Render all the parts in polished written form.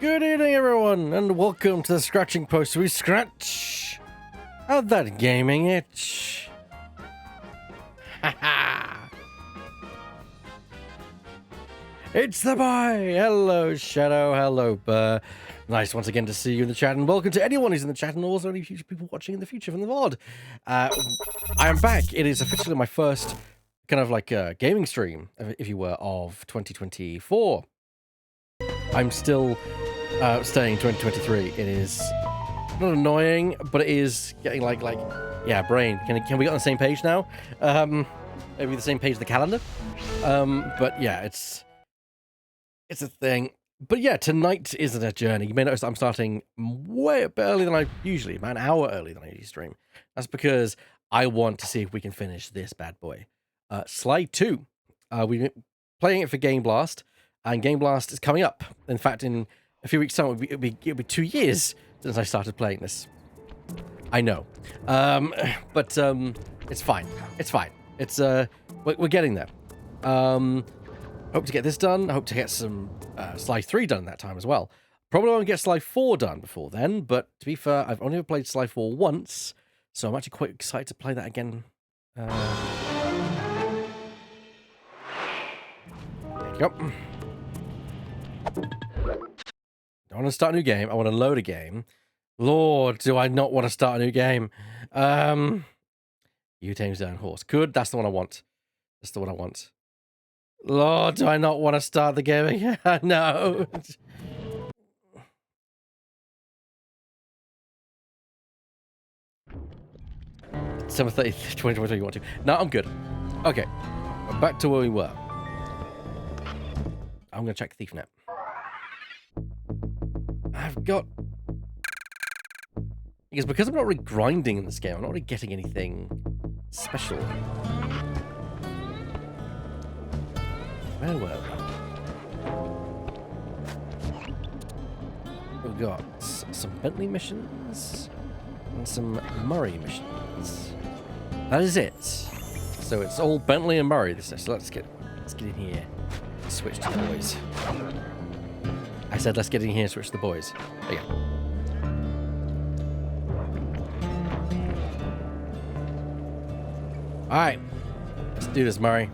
Good evening, everyone, and welcome to the Scratching Post. We scratch out that gaming itch. It's the boy. Hello, Shadow. Hello, Burr. Nice once again to see you in the chat, and welcome to anyone who's in the chat, and also any future people watching in the future from the VOD. I am back. It is officially my first kind of like gaming stream, if you were, of 2024. I'm still staying 2023. It is not annoying, but it is getting like yeah, brain. Can we get on the same page now? Maybe the same page of the calendar. But yeah, it's a thing. But yeah, tonight isn't a journey. You may notice I'm starting way a bit earlier than I usually, about an hour earlier than I usually stream. That's because I want to see if we can finish this bad boy. Slide 2. We've been playing it for Game Blast, and Game Blast is coming up. In fact, in a few weeks' time, it'll be 2 years since I started playing this. I know. But it's fine. It's fine. It's we're getting there. Hope to get this done. I hope to get some Slide 3 done that time as well. Probably won't get Slide 4 done before then, but to be fair, I've only ever played Slide 4 once, so I'm actually quite excited to play that again. There you go. I want to start a new game. I want to load a game. Lord, do I not want to start a new game. You tames down horse. Good, that's the one I want. That's the one I want. Lord, do I not want to start the game again? No. December 30th, 2023, you want to? No, I'm good. Okay. Back to where we were. I'm going to check ThiefNet. I've got... Because I'm not really grinding in this game, I'm not really getting anything special. Where were we? We've got some Bentley missions and some Murray missions. That is it. So it's all Bentley and Murray this is. So let's get in here. Switch to the boys. I said let's get in here and switch to the boys. There you go. Alright. Let's do this, Murray.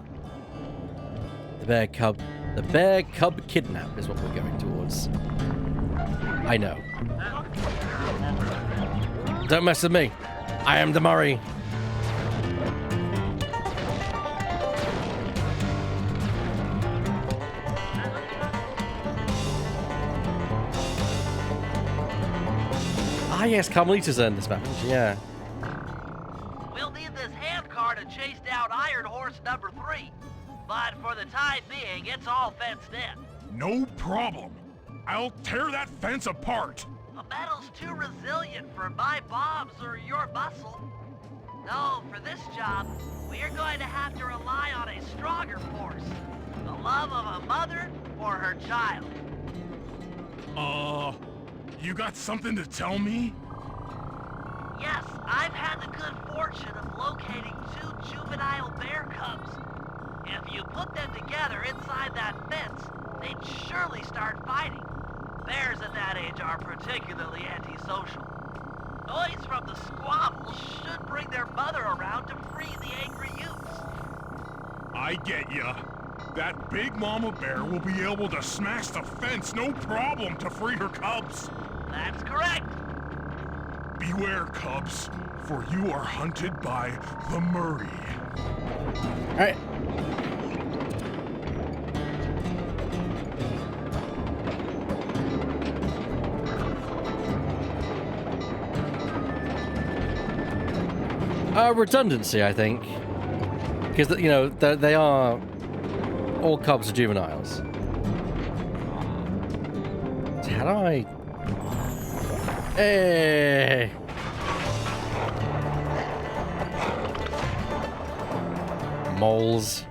The bear cub kidnap is what we're going towards. I know. Don't mess with me. I am the Murray. Ah, yes, Carmelita's earned this map, yeah. We'll need this hand car to chase down Iron Horse number 3. But for the time being, it's all fenced in. No problem. I'll tear that fence apart. The metal's too resilient for my bombs or your muscle. No, for this job, we're going to have to rely on a stronger force. The love of a mother or her child. You got something to tell me? Yes, I've had the good fortune of locating 2 juvenile bear cubs. If you put them together inside that fence, they'd surely start fighting. Bears at that age are particularly antisocial. Noise from the squabbles should bring their mother around to free the angry youths. I get ya. That big mama bear will be able to smash the fence no problem to free her cubs. That's correct. Beware, cubs, for you are hunted by the Murray. All right. Redundancy, I think, because you know they are all cubs are juveniles. So how do I? Hey. Moles.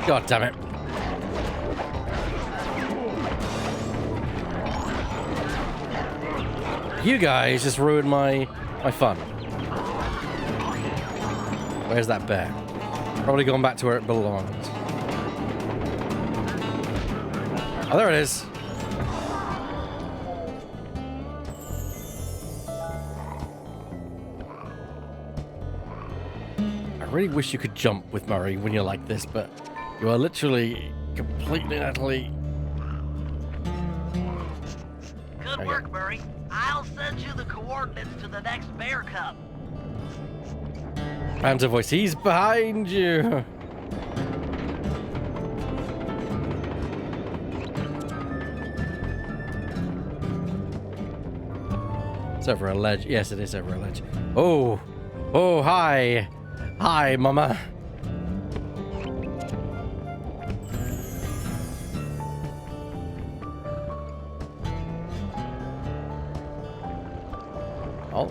God damn it. You guys just ruined my fun. Where's that bear? Probably gone back to where it belongs. Oh, there it is. I really wish you could jump with Murray when you're like this, but you are literally completely and utterly... Good work, Murray. I'll send you the coordinates to the next bear cub. Phantom voice, he's behind you. It's over a ledge. Yes, it is over a ledge. Oh, oh, hi. Hi, mama. Oh.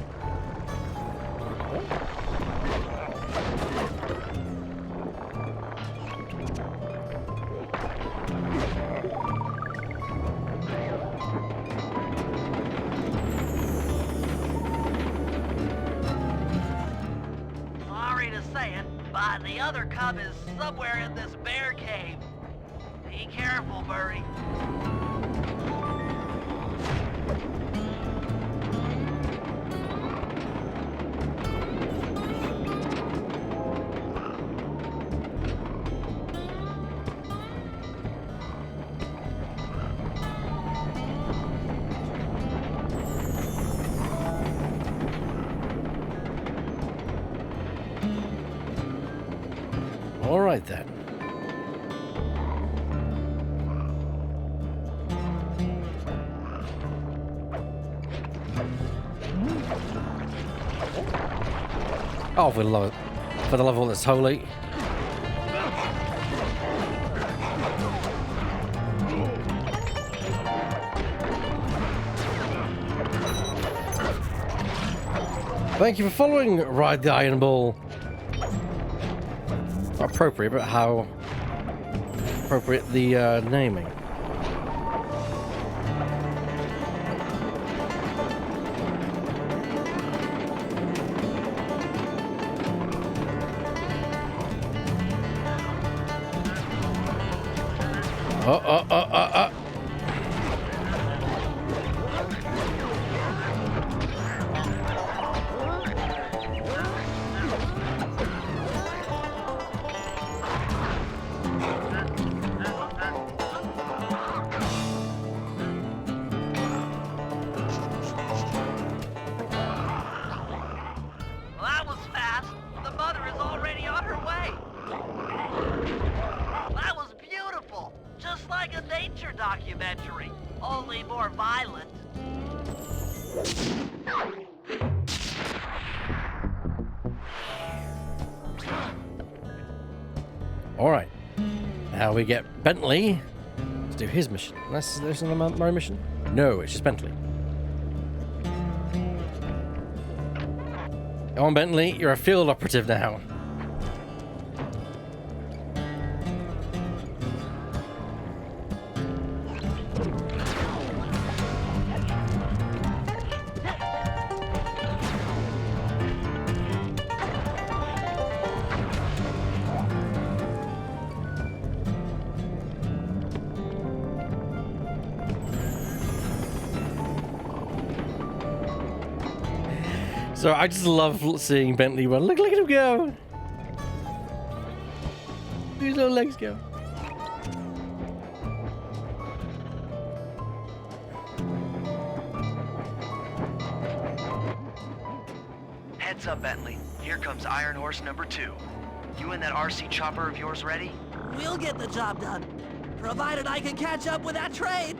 Sorry to say it, but the other cub is somewhere in this bear cave. Be careful, Murray. All right then. Oh, for the love of all that's holy. Thank you for following Ride the Iron Ball. Not appropriate, but how appropriate the naming. Oh. Well, that was fast. The mother is already on her way. That was beautiful. Just like a nature documentary, only more violent. All right. Now we get Bentley to do his mission. There's another Murray mission? No, it's just Bentley. Come on, Bentley. You're a field operative now. So I just love seeing Bentley run. Look at him go. Look at his little legs go. Heads up, Bentley. Here comes Iron Horse number 2. You and that RC chopper of yours ready? We'll get the job done, provided I can catch up with that train.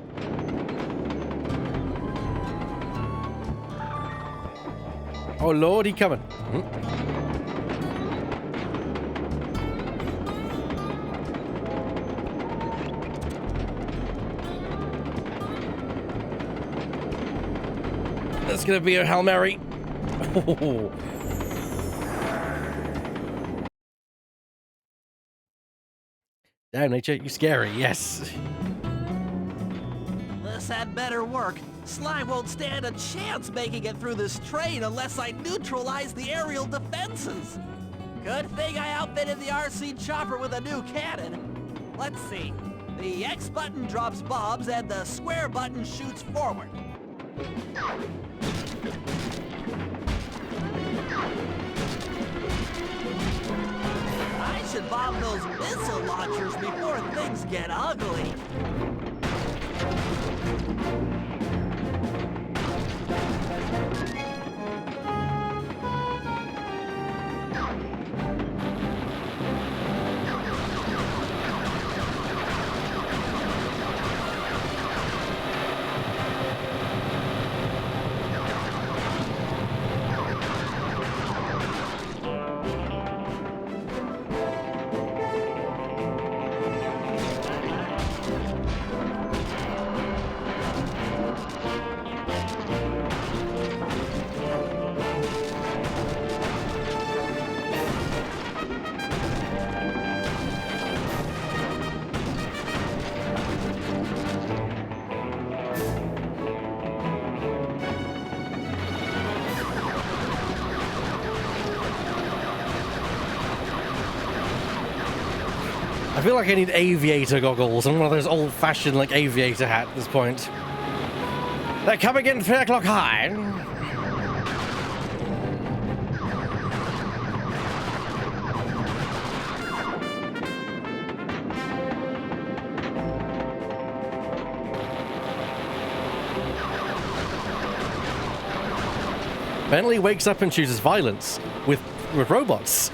Oh Lord, he coming. That's gonna be a Hail Mary. Oh. Damn, nature, you scary, yes. This had better work. Sly won't stand a chance making it through this train unless I neutralize the aerial defenses. Good thing I outfitted the RC chopper with a new cannon. Let's see. The X button drops bombs and the square button shoots forward. I should bomb those missile launchers before things get ugly. I feel like I need aviator goggles and one of those old-fashioned, like, aviator hat at this point. They're coming in 3 o'clock high. Bentley wakes up and chooses violence with robots.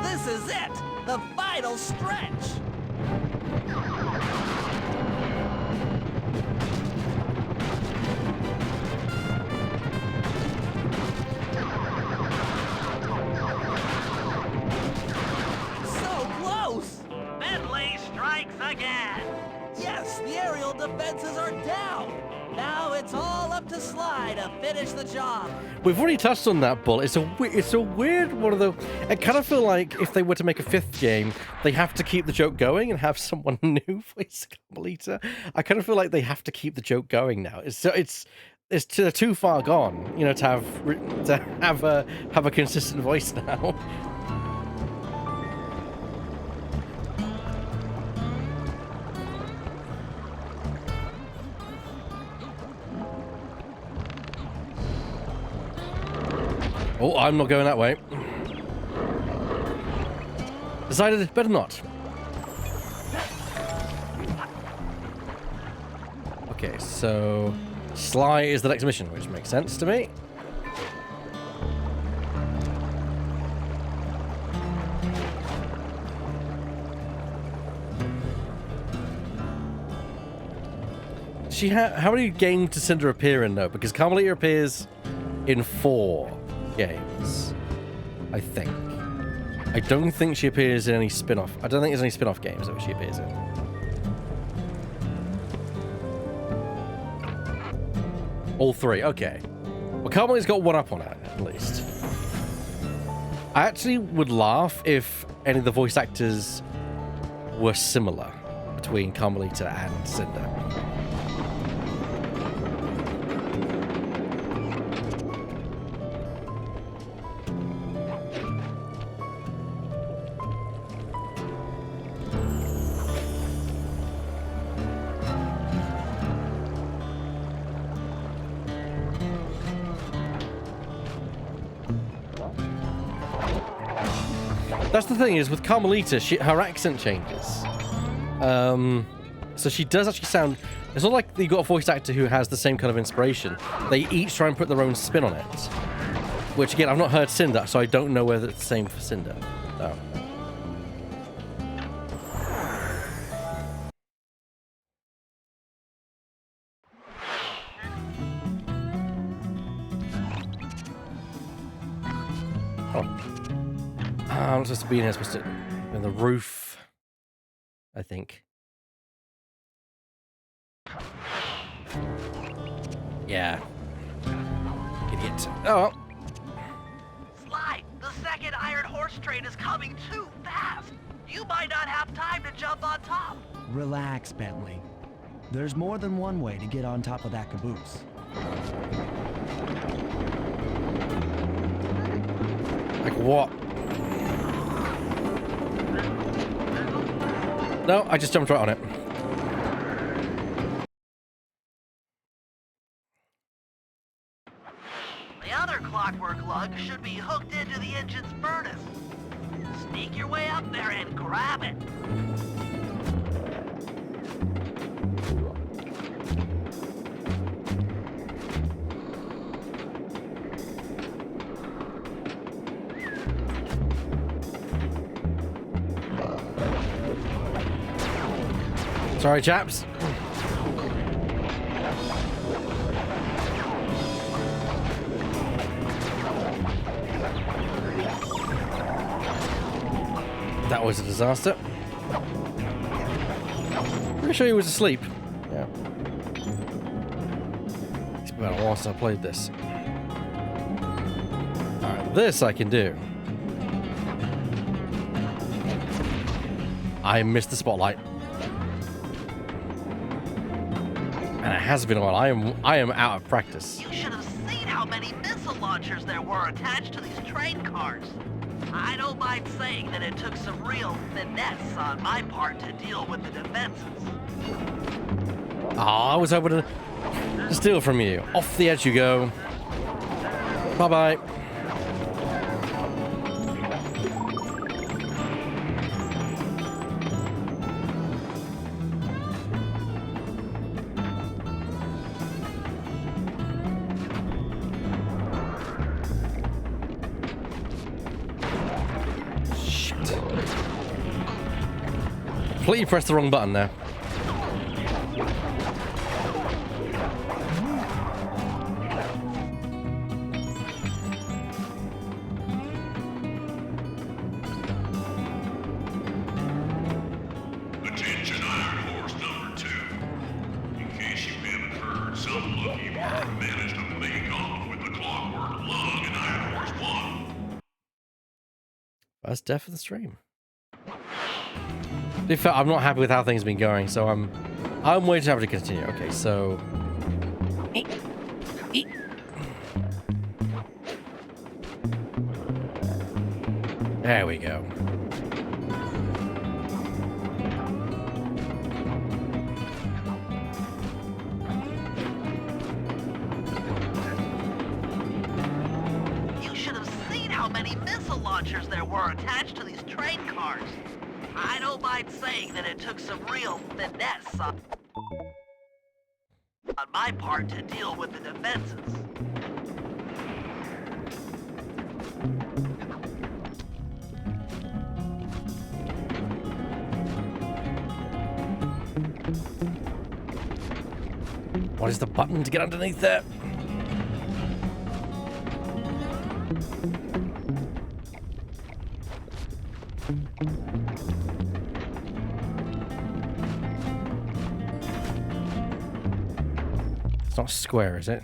This is it! The final stretch! So close! Bentley strikes again! Yes, the aerial defenses are down! Now it's all up to Sly to finish the job. We've already touched on that, Bull. It's a weird one of the. I kind of feel like if they were to make a 5th game, they have to keep the joke going and have someone new voice Carmelita. I kind of feel like they have to keep the joke going now. It's too far gone, you know, to have a consistent voice now. Oh, I'm not going that way. Decided better not. Okay, so Sly is the next mission, which makes sense to me. How many games does Cinder appear in though? Because Carmelita appears in 4 games, I think. I don't think she appears in any spin-off. I don't think there's any spin-off games that she appears in. All 3, okay. Well, Carmelita's got 1 up on her, at least. I actually would laugh if any of the voice actors were similar between Carmelita and Cinder. That's the thing is with Carmelita, her accent changes. So she does actually sound. It's not like you got a voice actor who has the same kind of inspiration. They each try and put their own spin on it. Which again, I've not heard Cinder, so I don't know whether it's the same for Cinder. Oh. I'm not supposed to be in here. I'm supposed to be on the roof, I think. Yeah. Idiot. Oh. Sly, the second Iron Horse train is coming too fast. You might not have time to jump on top. Relax, Bentley. There's more than one way to get on top of that caboose. Like what? No, I just jumped right on it. The other clockwork lug should be hooked into the engine's furnace. Sneak your way up there and grab it. Sorry, chaps. That was a disaster. Pretty sure he was asleep. Yeah. It's been a while since I played this. Alright, this I can do. I missed the spotlight. And it has been a while. I am out of practice. You should have seen how many missile launchers there were attached to these train cars. I don't mind saying that it took some real finesse on my part to deal with the defenses. I was hoping to steal from you. Off the edge you go. Bye-bye. Completely pressed the wrong button there. Attention Iron Horse number 2. In case you haven't heard, some lucky part managed to make off with the clockwork lung and Iron Horse 1. That's death of the stream. In fact, I'm not happy with how things have been going, so I'm way too happy to continue. Okay, so there we go. You should have seen how many missile launchers there were attached to these train cars. I don't mind saying that it took some real finesse on my part to deal with the defenses. What is the button to get underneath there? It's not square, is it?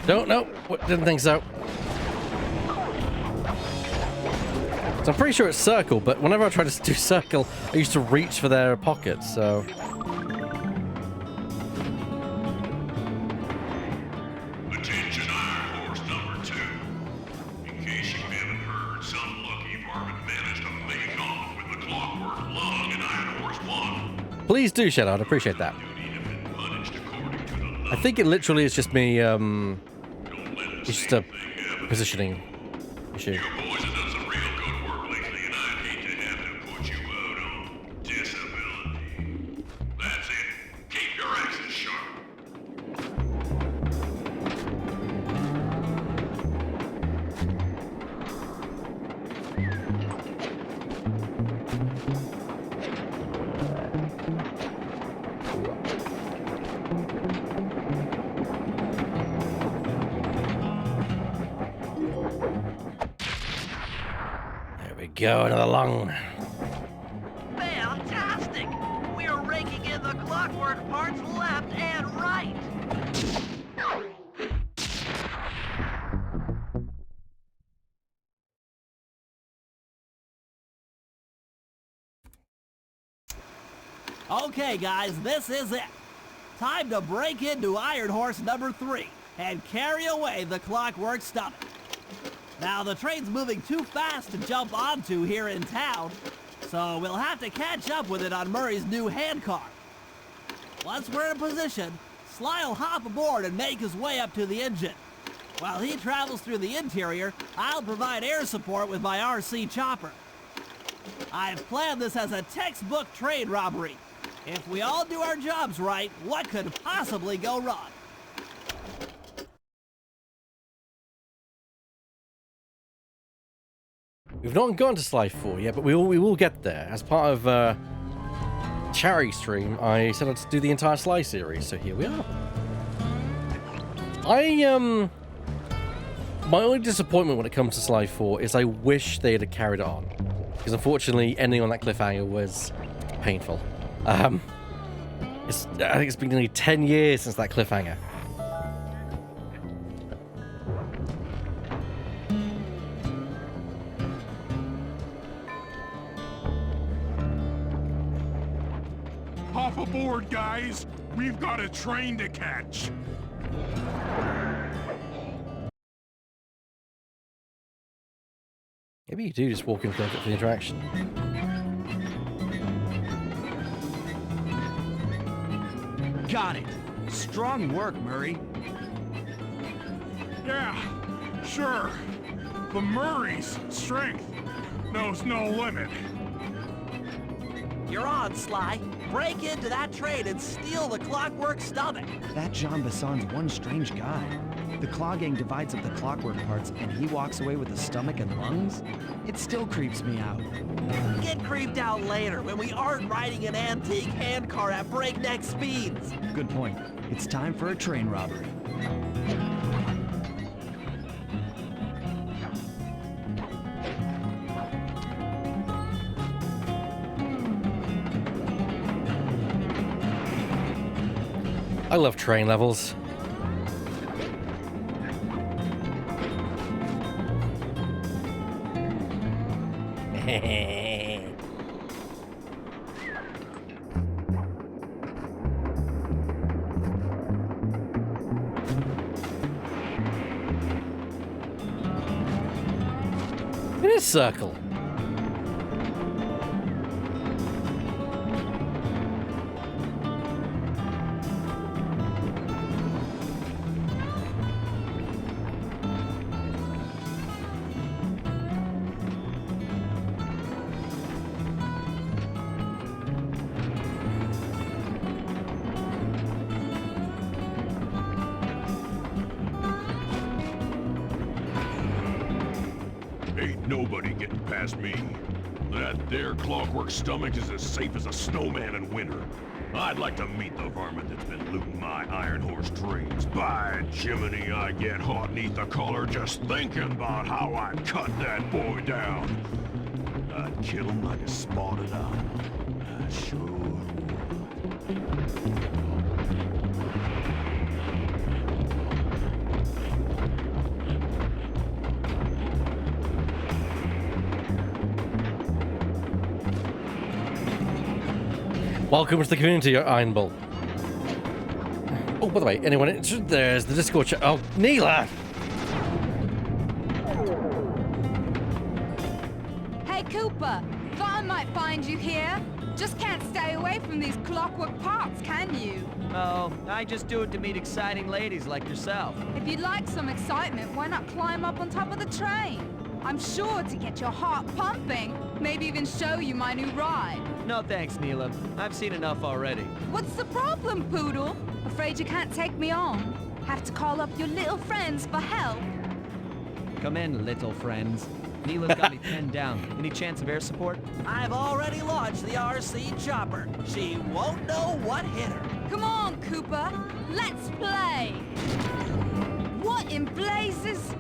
No, no, didn't think so. So I'm pretty sure it's circle, but whenever I try to do circle, I used to reach for their pockets, so... Attention Iron Horse number 2. In case you haven't heard, some lucky varmint managed to make off with the clockwork lung and Iron Horse 1. Please do, Shadow, I'd appreciate that. I think it literally is just me, it's just a positioning issue. Your boys have done some real good work lately, and I'd hate to have to put you out on disability. That's it. Keep your axes sharp. go, another lung. Fantastic! We're raking in the clockwork parts left and right. Okay, guys, this is it. Time to break into Iron Horse number 3 and carry away the clockwork stomach. Now, the train's moving too fast to jump onto here in town, so we'll have to catch up with it on Murray's new handcar. Once we're in position, Sly'll hop aboard and make his way up to the engine. While he travels through the interior, I'll provide air support with my RC chopper. I've planned this as a textbook train robbery. If we all do our jobs right, what could possibly go wrong? We've not gone to Sly 4 yet, but we will get there. As part of charity stream, I set out to do the entire Sly series, so here we are. My only disappointment when it comes to Sly 4 is I wish they had carried it on. Because unfortunately, ending on that cliffhanger was painful. I think it's been nearly 10 years since that cliffhanger. Hop aboard, guys. We've got a train to catch. Maybe you do just walk in for the interaction. Got it. Strong work, Murray. Yeah, sure. But Murray's strength knows no limit. You're on, Sly. Break into that train and steal the clockwork stomach. That Jean Basson's one strange guy. The Claw Gang divides up the clockwork parts and he walks away with the stomach and lungs? It still creeps me out. Get creeped out later when we aren't riding an antique handcar at breakneck speeds. Good point. It's time for a train robbery. I love train levels. In a circle. Ain't nobody getting past me. That there clockwork stomach is as safe as a snowman in winter. I'd like to meet the varmint that's been looting my Iron Horse trains. By Jiminy, I get hot neath the collar just thinking about how I'd cut that boy down. I'd kill him like a spotted owl. I sure would. Welcome to the community, Iron Bull. Oh, by the way, anyone, there's the Discord chat. Oh, Neela! Hey, Cooper, thought I might find you here. Just can't stay away from these clockwork parts, can you? Oh, I just do it to meet exciting ladies like yourself. If you'd like some excitement, why not climb up on top of the train? I'm sure to get your heart pumping. Maybe even show you my new ride. No thanks, Neela. I've seen enough already. What's the problem, Poodle? Afraid you can't take me on? Have to call up your little friends for help? Come in, little friends. Neela's got me pinned down. Any chance of air support? I've already launched the RC chopper. She won't know what hit her. Come on, Cooper. Let's play. What in blazes?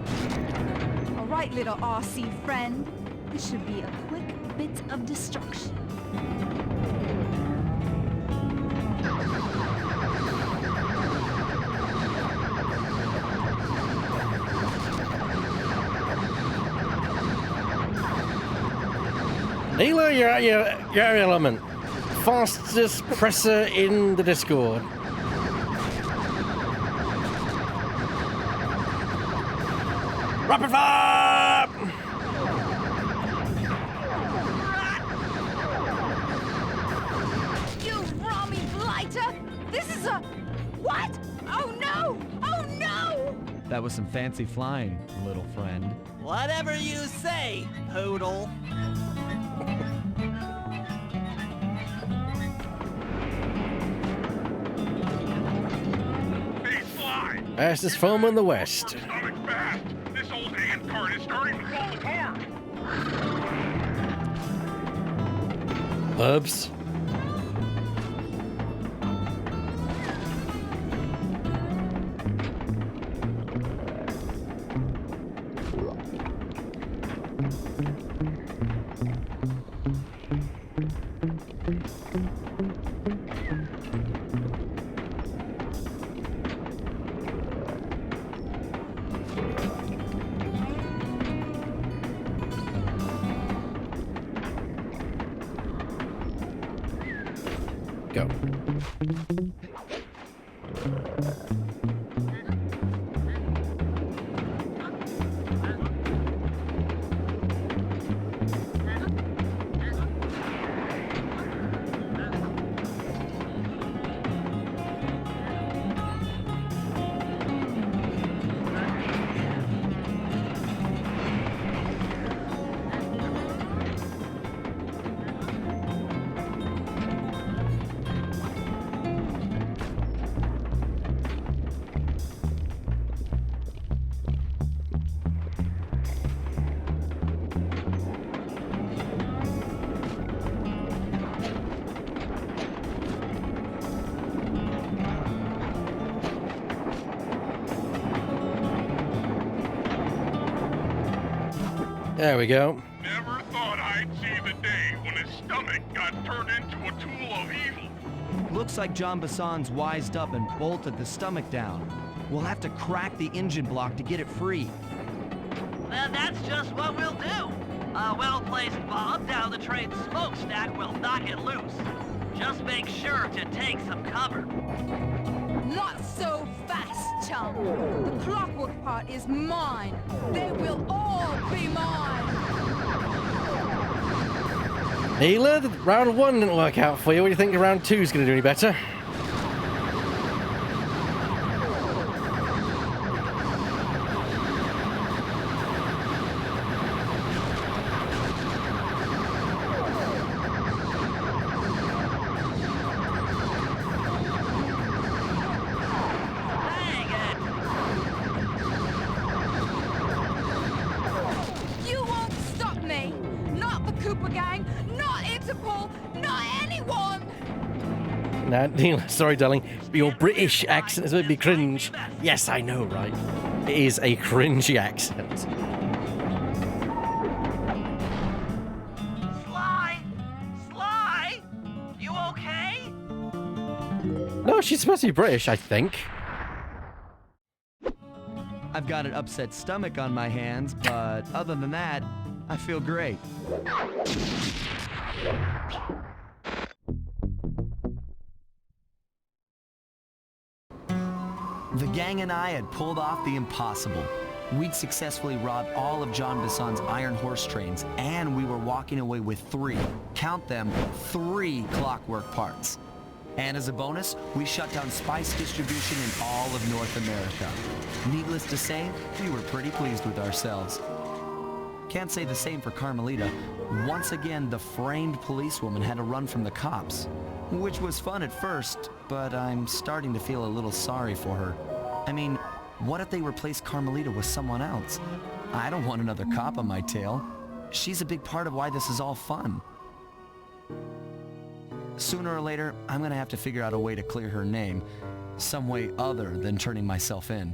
All right, little RC friend. This should be a quick bit of destruction. Neela, you're at your element. Fastest presser in the Discord. Rapid fire! You Rami blighter! This is a... What? Oh no! Oh no! That was some fancy flying, little friend. Whatever you say, poodle. Hey, Sly! Fastest foam in the West. Stomach fast! This old hand cart is starting to fall apart! Herbs. Go. There we go. Never thought I'd see the day when his stomach got turned into a tool of evil. Looks like John Bassan's wised up and bolted the stomach down. We'll have to crack the engine block to get it free. Then that's just what we'll do. A well-placed bomb down the train's smokestack will knock it loose. Just make sure to take some cover. Not so fast, chum. The clockwork part is mine. They will all be mine. Neela, round one didn't work out for you. What do you think round two is going to do any better? Dang it! You won't stop me. Not the Cooper Gang, not Interpol, not anyone. Nah, Neela, sorry, darling. But your British accent is a bit cringe. Yes, I know, right? It is a cringy accent. Sly! Sly! You okay? No, she's supposed to be British, I think. I've got an upset stomach on my hands, but other than that, I feel great. The gang and I had pulled off the impossible. We'd successfully robbed all of John Bassan's Iron Horse trains, and we were walking away with 3, count them, 3 clockwork parts. And as a bonus, we shut down spice distribution in all of North America. Needless to say, we were pretty pleased with ourselves. Can't say the same for Carmelita. Once again, the framed policewoman had to run from the cops. Which was fun at first, but I'm starting to feel a little sorry for her. I mean, what if they replaced Carmelita with someone else? I don't want another cop on my tail. She's a big part of why this is all fun. Sooner or later, I'm gonna have to figure out a way to clear her name. Some way other than turning myself in.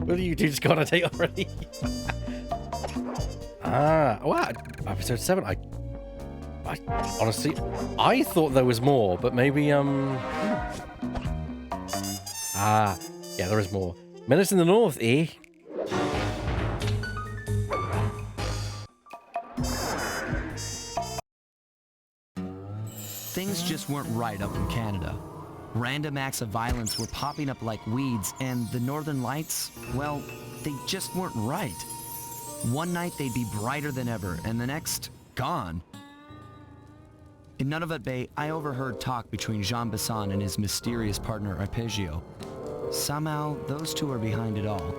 Will you two just go on a date already? Ah, wow. Episode 7. I honestly, I thought there was more, but maybe, Ah, yeah, there is more. Menace in the North, eh? Things just weren't right up in Canada. Random acts of violence were popping up like weeds, and the Northern Lights, well, they just weren't right. One night they'd be brighter than ever, and the next, gone. In Nunavut Bay, I overheard talk between Jean Bisson and his mysterious partner Arpeggio. Somehow, those two are behind it all.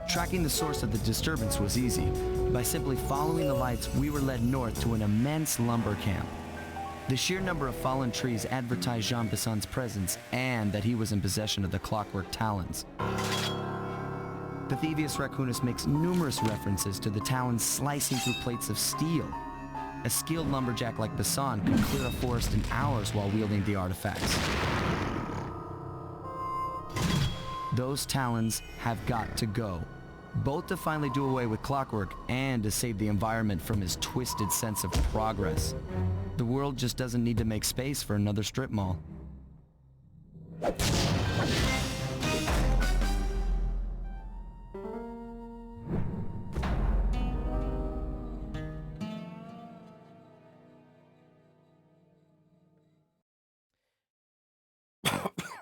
Tracking the source of the disturbance was easy. By simply following the lights, we were led north to an immense lumber camp. The sheer number of fallen trees advertised Jean Bisson's presence and that he was in possession of the clockwork talons. The Thievius Raccoonus makes numerous references to the talons slicing through plates of steel. A skilled lumberjack like Bisson could clear a forest in hours while wielding the artifacts. Those talons have got to go, both to finally do away with clockwork and to save the environment from his twisted sense of progress. The world just doesn't need to make space for another strip mall.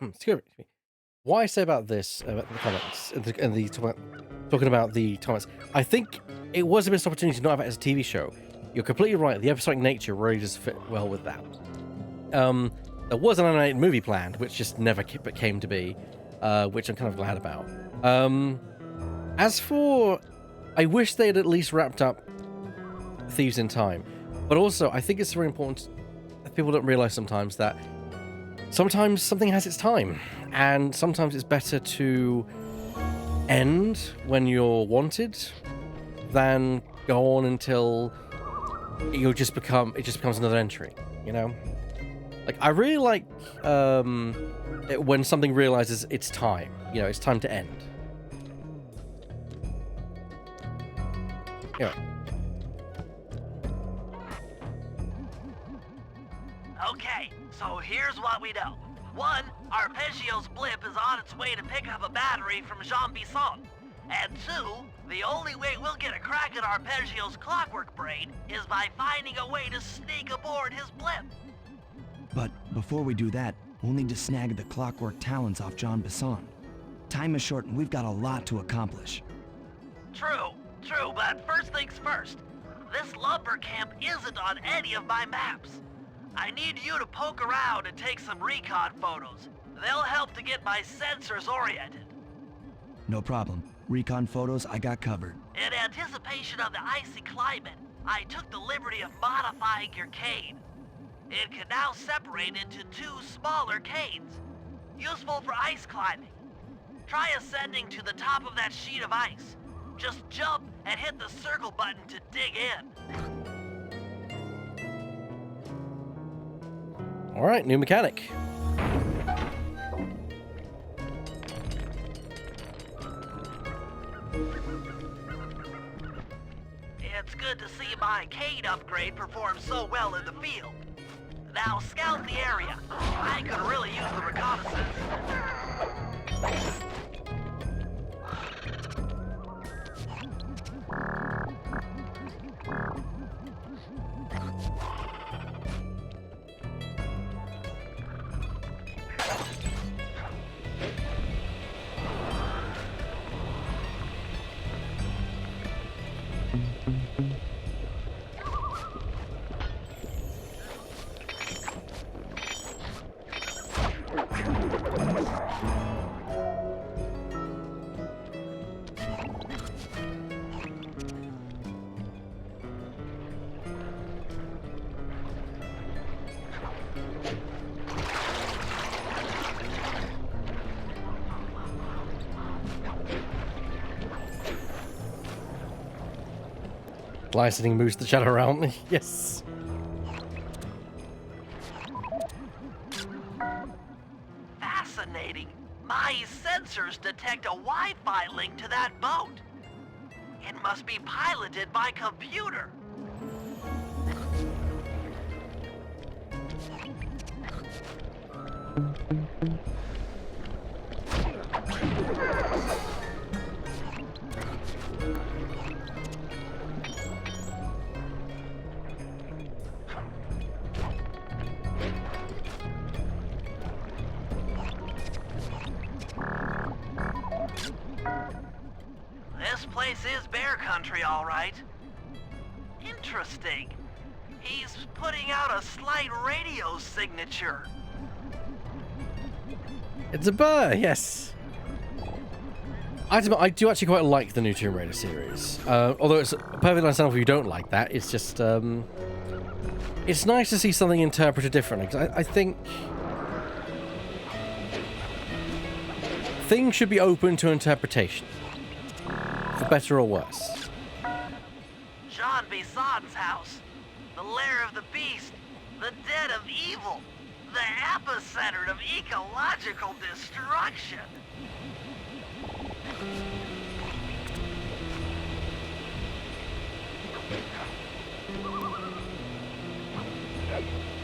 Excuse me. What I say about this, about the comments, talking about the comments, I think it was a missed opportunity to not have it as a TV show. You're completely right. The episodic nature really does fit well with that. There was an animated movie planned, which just never came to be, which I'm kind of glad about. As for, I wish they had at least wrapped up Thieves in time, but also I think it's very important. People don't realize sometimes that sometimes something has its time, and sometimes it's better to end when you're wanted than go on until it just becomes another entry, you know? Like, I really like when something realizes it's time, you know, it's time to end. Anyway. Okay, so here's what we know. 1, Arpeggio's blimp is on its way to pick up a battery from Jean Bisson. And 2, the only way we'll get a crack at Arpeggio's clockwork brain is by finding a way to sneak aboard his blimp. But before we do that, we'll need to snag the clockwork talons off Jean Bisson. Time is short and we've got a lot to accomplish. True, but first things first. This lumber camp isn't on any of my maps. I need you to poke around and take some recon photos. They'll help to get my sensors oriented. No problem. Recon photos I got covered. In anticipation of the icy climate, I took the liberty of modifying your cane. It can now separate into 2 smaller canes, useful for ice climbing. Try ascending to the top of that sheet of ice. Just jump and hit the circle button to dig in. All right, new mechanic. It's good to see my cane upgrade perform so well in the field. Now scout the area. I could really use the reconnaissance. Lightning moves the shadow around me. Yes. Fascinating. My sensors detect a Wi-Fi link to that boat. It must be piloted by computer. This place is bear country, all right. Interesting. He's putting out a slight radio signature. It's a bear, yes. I do actually quite like the new Tomb Raider series. Although it's perfectly understandable if you don't like that. It's just, it's nice to see something interpreted differently. Because I think things should be open to interpretation. For better or worse. John Bison's house. The lair of the beast. The den of evil. The epicenter of ecological destruction.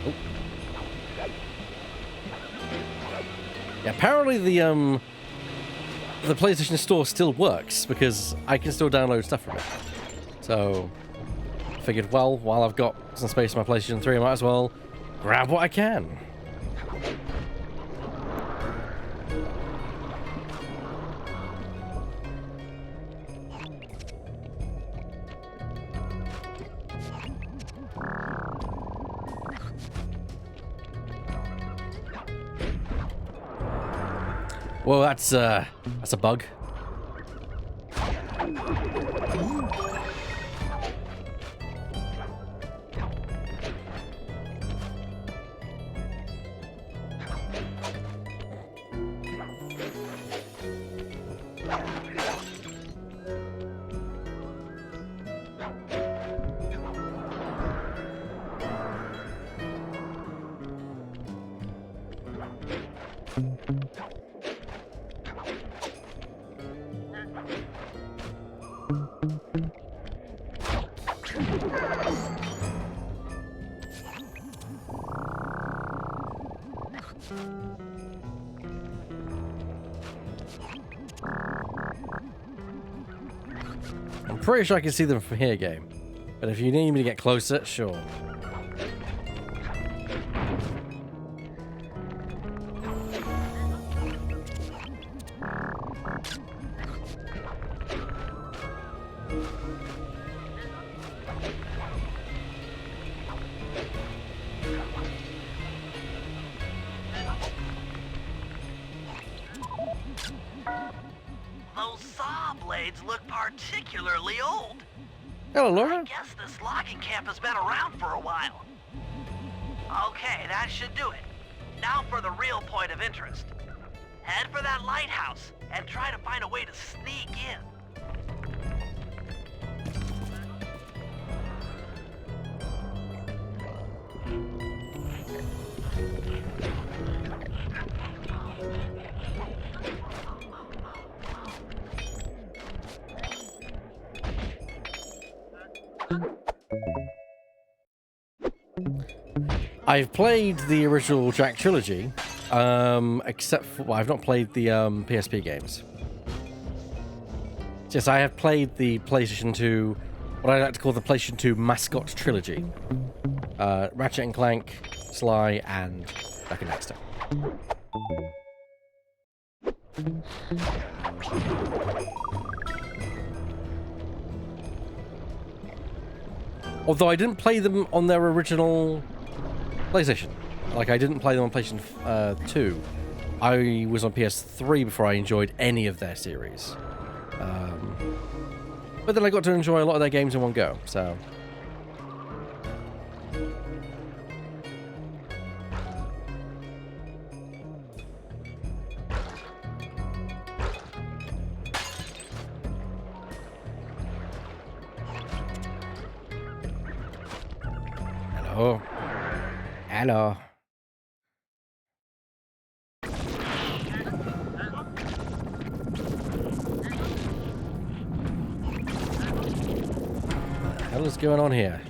Oh. Yeah, apparently the PlayStation Store still works because I can still download stuff from it. So I figured, well, while I've got some space on my PlayStation 3, I might as well grab what I can. Well, that's a bug. I'm pretty sure I can see them from here, game. But if you need me to get closer, sure. Those saw blades look particularly old. Hello, I Laura. guess this logging camp has been around for a while. Okay, that should do it. Now for the real point of interest. Head for that lighthouse and try to find a way to sneak in. I've played the original Jack trilogy, except for, well, I've not played the PSP games. Yes, I have played the PlayStation 2, what I like to call the PlayStation 2 mascot trilogy. Ratchet and Clank, Sly, and Jak and Daxter. Although I didn't play them on their original PlayStation. Like, I didn't play them on PlayStation 2. I was on PS3 before I enjoyed any of their series. But then I got to enjoy a lot of their games in one go, so... Hello. Hello. hell is going on here?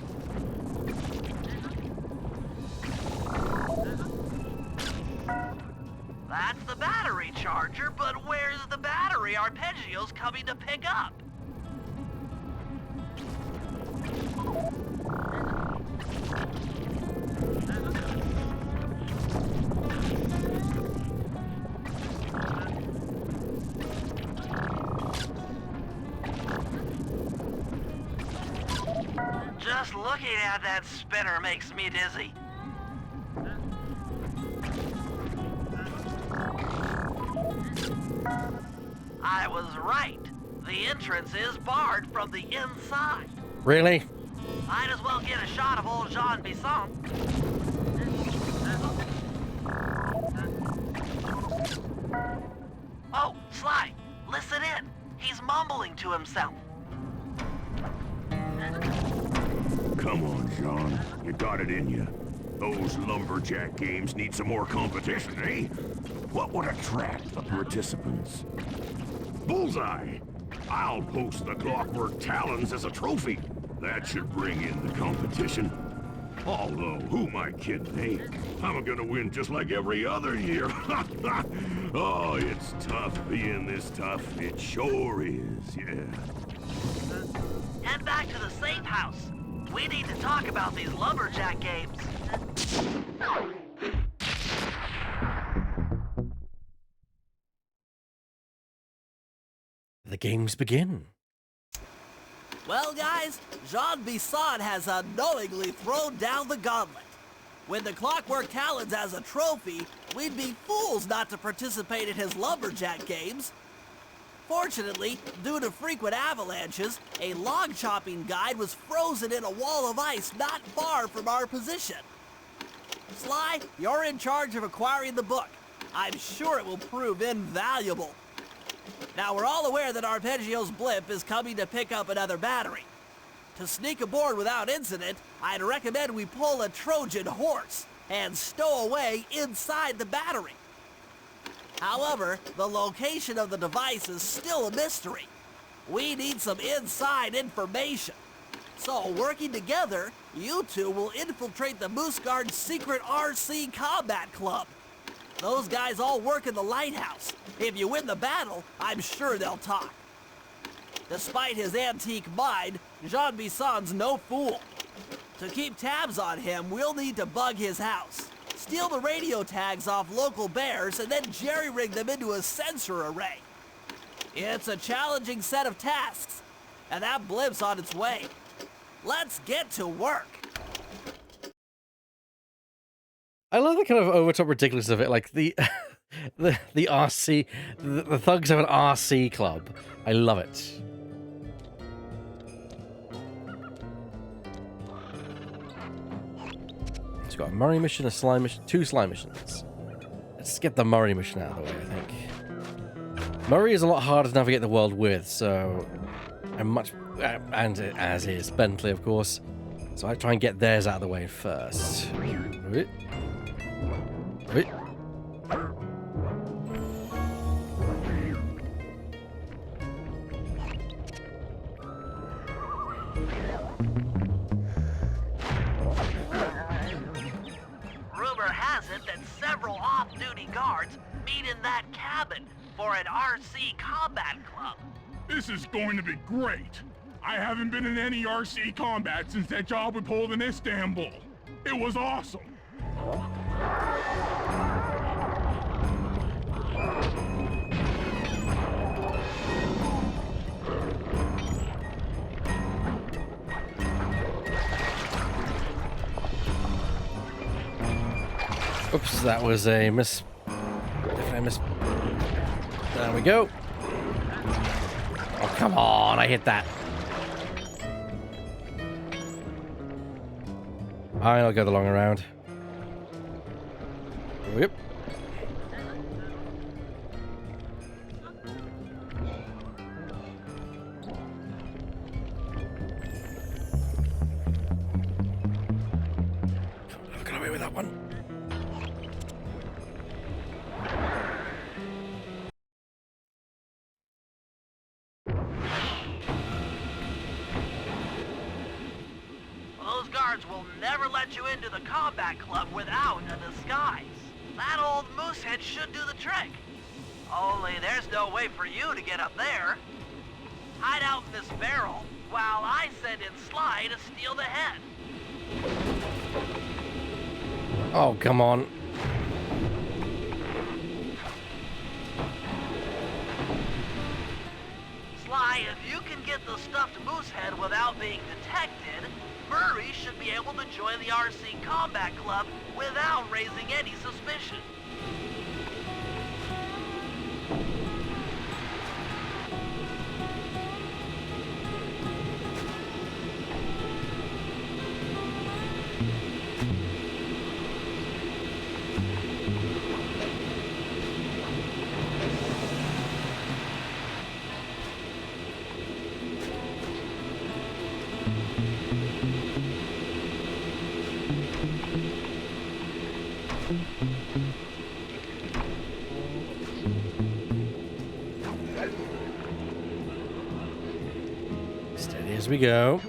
That's the battery charger, but where's the battery Arpeggio's coming to pick up? Just looking at that spinner makes me dizzy. I was right. The entrance is barred from the inside. Really? Might as well get a shot of old Jean Bisson. Oh, Sly, listen in. He's mumbling to himself. Come on, John. You got it in you. Those lumberjack games need some more competition, eh? What would attract the participants? Bullseye! I'll post the Clockwork Talons as a trophy. That should bring in the competition. Although, who am I kidding, eh? I'm gonna win just like every other year. Oh, it's tough being this tough. It sure is, yeah. Head back to the safe house. We need to talk about these lumberjack games. The games begin. Well, guys, Jean Bisson has unknowingly thrown down the gauntlet. With the Clockwork Talons as a trophy, we'd be fools not to participate in his lumberjack games. Fortunately, due to frequent avalanches, a log chopping guide was frozen in a wall of ice not far from our position. Sly, you're in charge of acquiring the book. I'm sure it will prove invaluable. Now, we're all aware that Arpeggio's blimp is coming to pick up another battery. To sneak aboard without incident, I'd recommend we pull a Trojan horse and stow away inside the battery. However, the location of the device is still a mystery. We need some inside information. So, working together, you two will infiltrate the Moose Guard's secret RC Combat Club. Those guys all work in the lighthouse. If you win the battle, I'm sure they'll talk. Despite his antique mind, Jean Bisson's no fool. To keep tabs on him, we'll need to bug his house, steal the radio tags off local bears, and then jerry-rig them into a sensor array. It's a challenging set of tasks, and that blimp's on its way. Let's get to work. I love the kind of overtop ridiculous of it, like the the RC, the thugs have an RC club. I love it. It's got a Murray mission, a slime mission, 2 slime missions. Let's get the Murray mission out of the way, I think. Murray is a lot harder to navigate the world with, so I'm much, and as is Bentley, of course. So I try and get theirs out of the way first. Wait. Rumor has it that several off-duty guards meet in that cabin for an RC combat club. This is going to be great. I haven't been in any RC combat since that job we pulled in Istanbul. It was awesome. Oops, that was a miss. Definitely a miss. There we go. Oh, come on, I hit that. I'll go the long around. Yep. I've got away with that one. guards will never let you into the combat club without a disguise. That old moosehead should do the trick. Only there's no way for you to get up there. Hide out in this barrel while I send in Sly to steal the head. Oh, come on. Sly, if you can get the stuffed moosehead without being detected, Murray should be able to join the RC Combat Club without raising any suspicion. Steady as we go.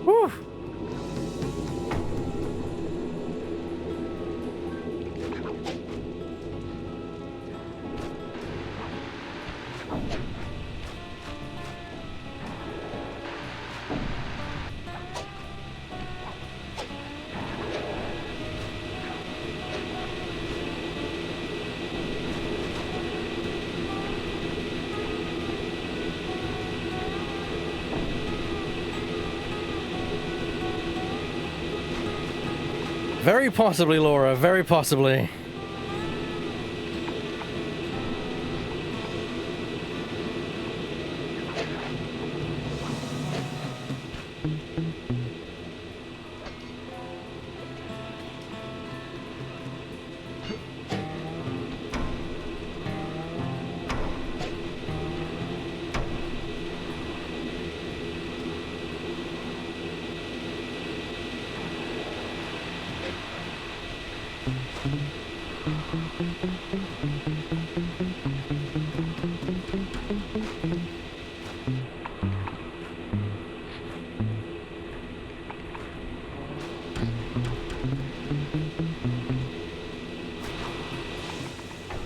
Whew. Very possibly, Laura. Very possibly.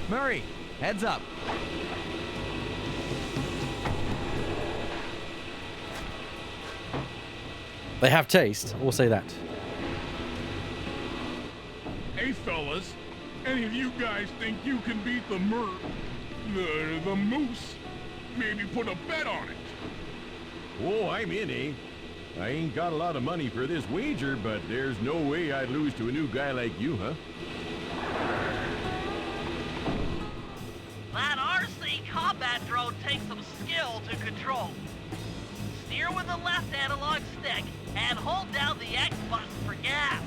Murray, heads up. They have taste. We'll say that. Hey, fellas, any of you guys think you can beat the moose? Maybe put a bet on it. Oh, I'm in, eh? I ain't got a lot of money for this wager, but there's no way I'd lose to a new guy like you, huh? That RC combat drone takes some skill to control. Steer with the left analog stick and hold down the X button for gas.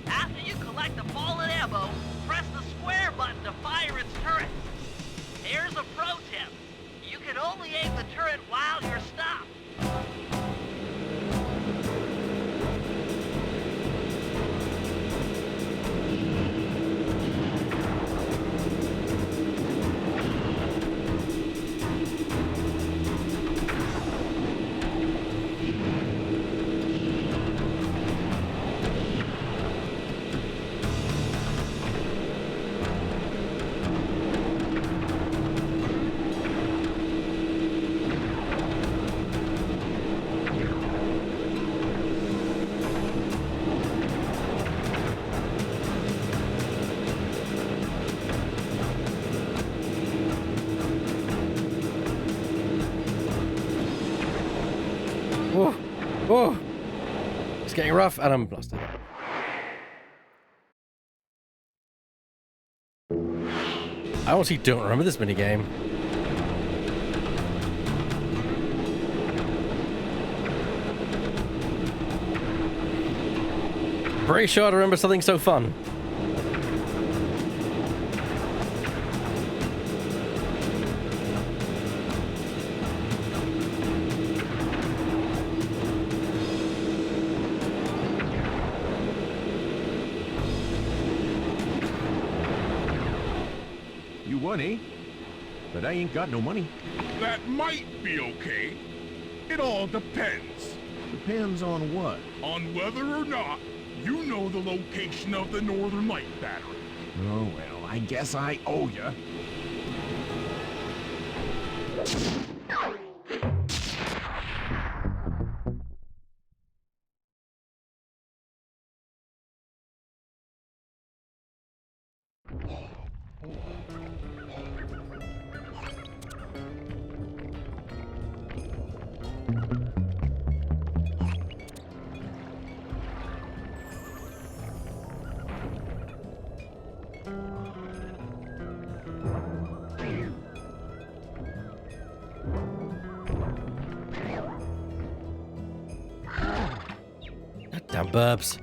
After you collect the fallen ammo, press the square button to fire its turret. Here's a pro tip. You can only aim the turret while you're stopped. Whoa. Whoa. It's getting rough and I'm blasted. I honestly don't remember this minigame. Pretty sure I remember something so fun. one, eh? But I ain't got no money. That might be okay. It all depends. Depends on what? On whether or not you know the location of the Northern Light Battery. Oh, well, I guess I owe ya. Damn burbs.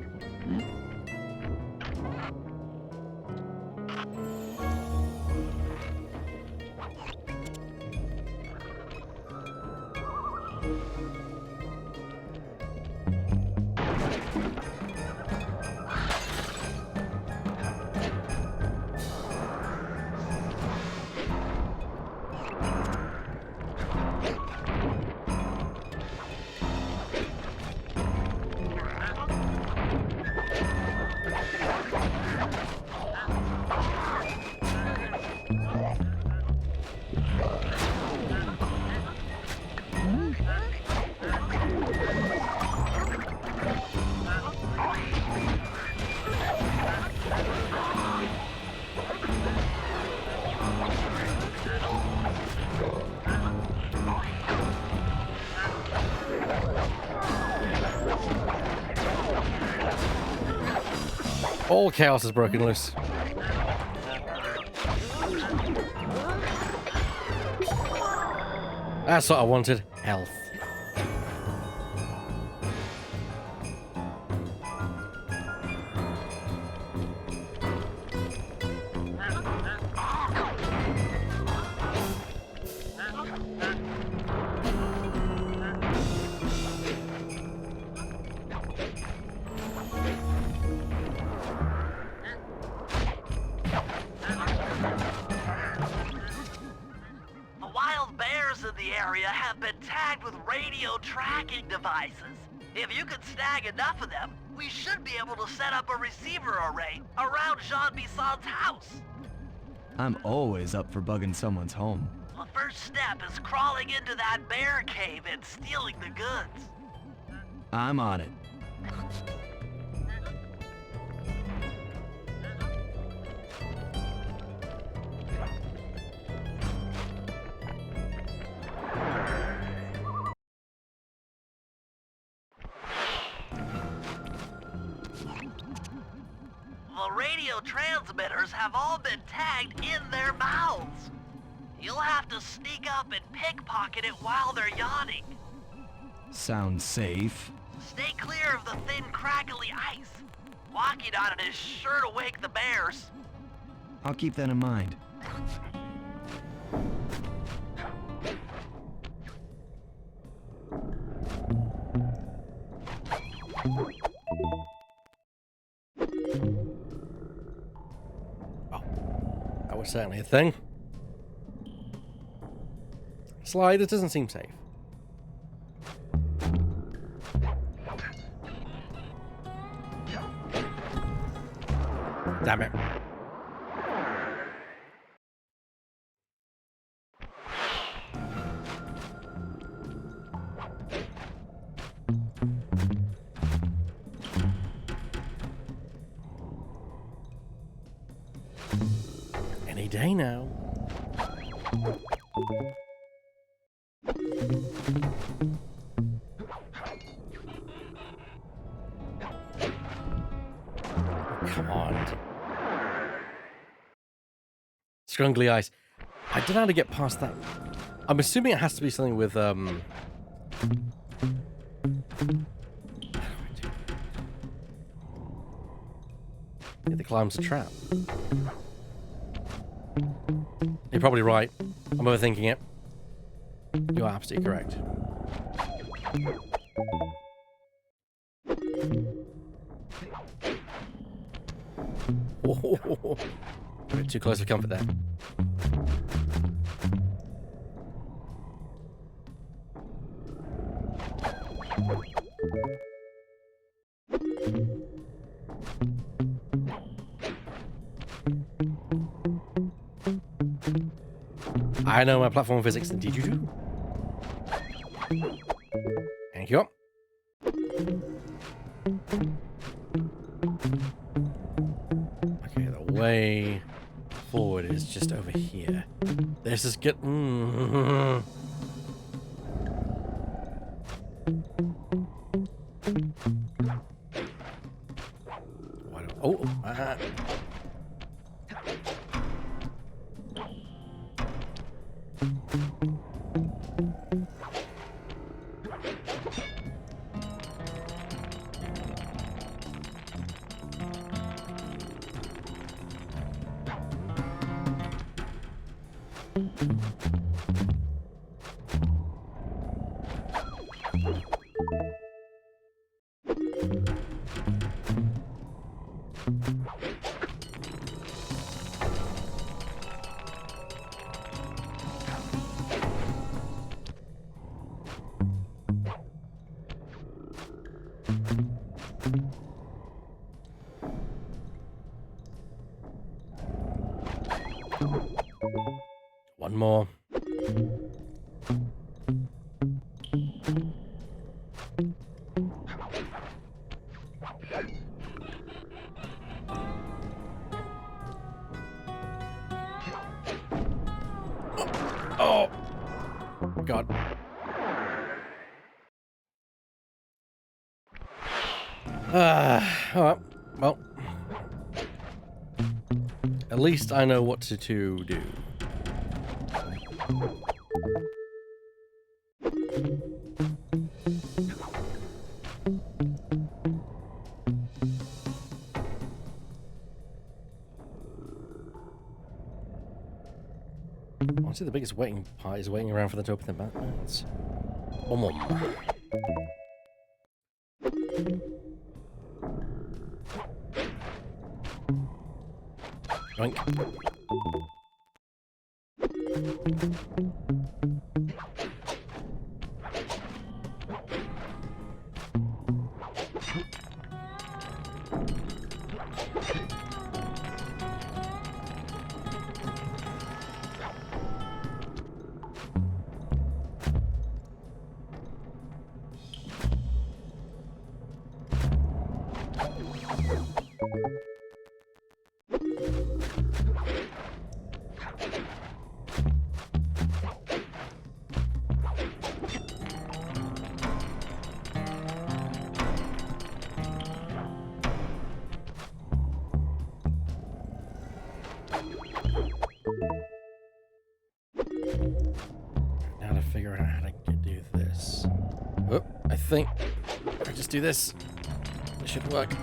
All chaos is broken loose. That's what I wanted. Health. Tracking devices. If you could snag enough of them, we should be able to set up a receiver array around Jean Bisson's house. I'm always up for bugging someone's home. The first step is crawling into that bear cave and stealing the goods. I'm on it. The radio transmitters have all been tagged in their mouths. You'll have to sneak up and pickpocket it while they're yawning. Sounds safe. Stay clear of the thin, crackly ice. Walking on it is sure to wake the bears. I'll keep that in mind. That was certainly a thing. Slide, this doesn't seem safe. Damn it. Any day now. Come on. Scrungly ice. I don't know how to get past that. I'm assuming it has to be something with the climb's a trap. You're probably right. I'm overthinking it. You're absolutely correct. Whoa. A bit too close for comfort there. I know my platform physics, indeed you do. Thank you. Okay, the way forward is just over here. This is good. One more. Oh, God. All right. Well, at least I know what to do. Honestly, the biggest waiting part is waiting around for them to open their mouths. One more. Yoink. Now to figure out how to do this. Oh, I think I just do this. It should work.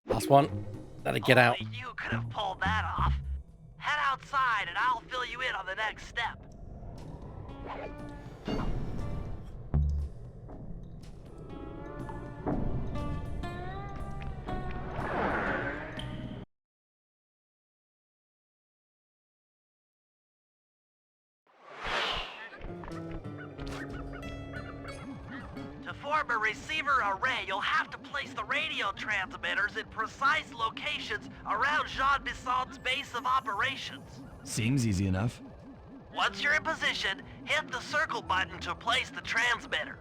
Last one. Let it get out. Only you could have pulled that off. Head outside and I'll fill you in on the next step. To form a receiver array, you'll have to place the radio transmitters in precise locations around Jean Bisson's base of operations. Seems easy enough. Once you're in position, hit the circle button to place the transmitter.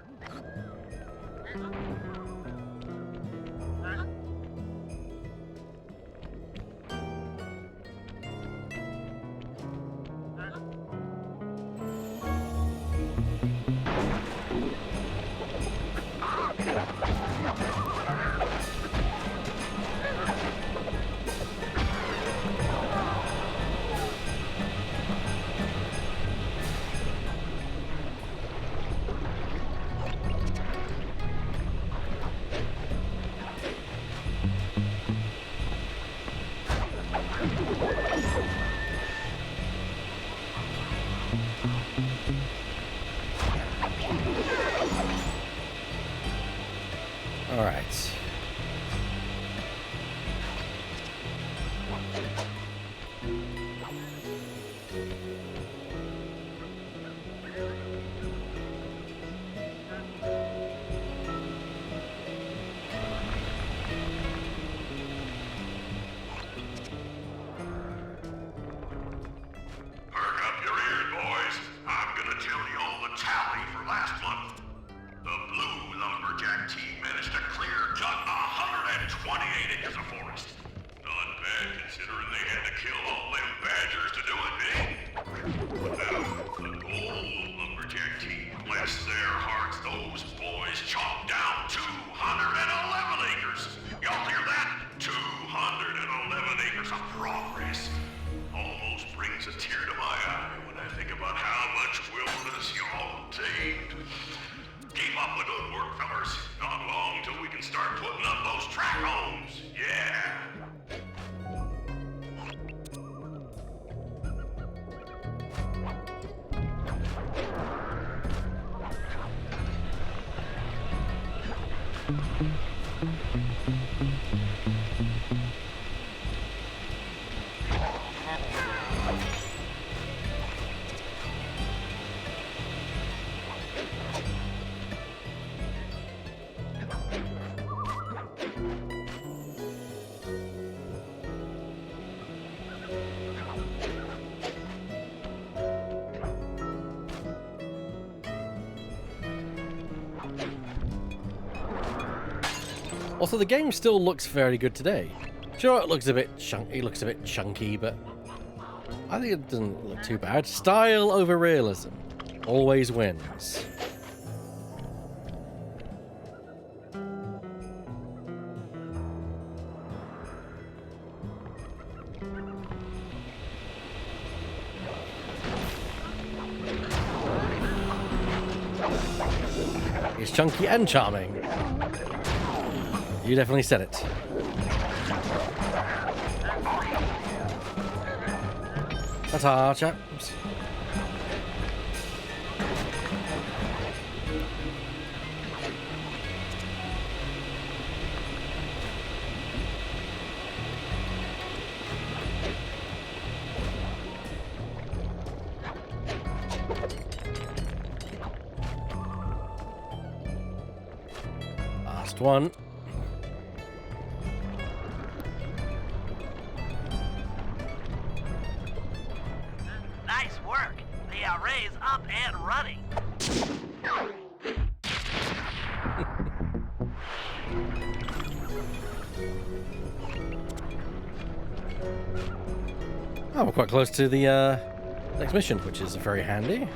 Also, the game still looks very good today. Sure, it looks a bit chunky, but I think it doesn't look too bad. Style over realism always wins. It's chunky and charming. You definitely said it. Ta-ta, chaps. Last one. Nice work. The array's up and running. Oh, we're quite close to the next mission, which is very handy.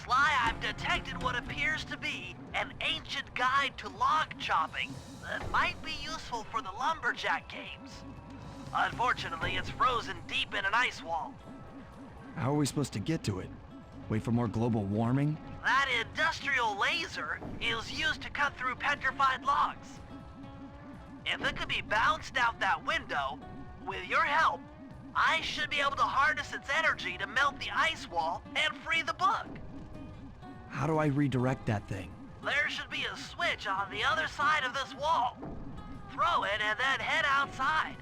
Sly, I've detected what appears to be an ancient guide to log chopping that might be useful for the lumberjack games. Unfortunately, it's frozen deep in an ice wall. How are we supposed to get to it? Wait for more global warming? That industrial laser is used to cut through petrified logs. If it could be bounced out that window, with your help, I should be able to harness its energy to melt the ice wall and free the bug. How do I redirect that thing? There should be a switch on the other side of this wall. Throw it and then head outside.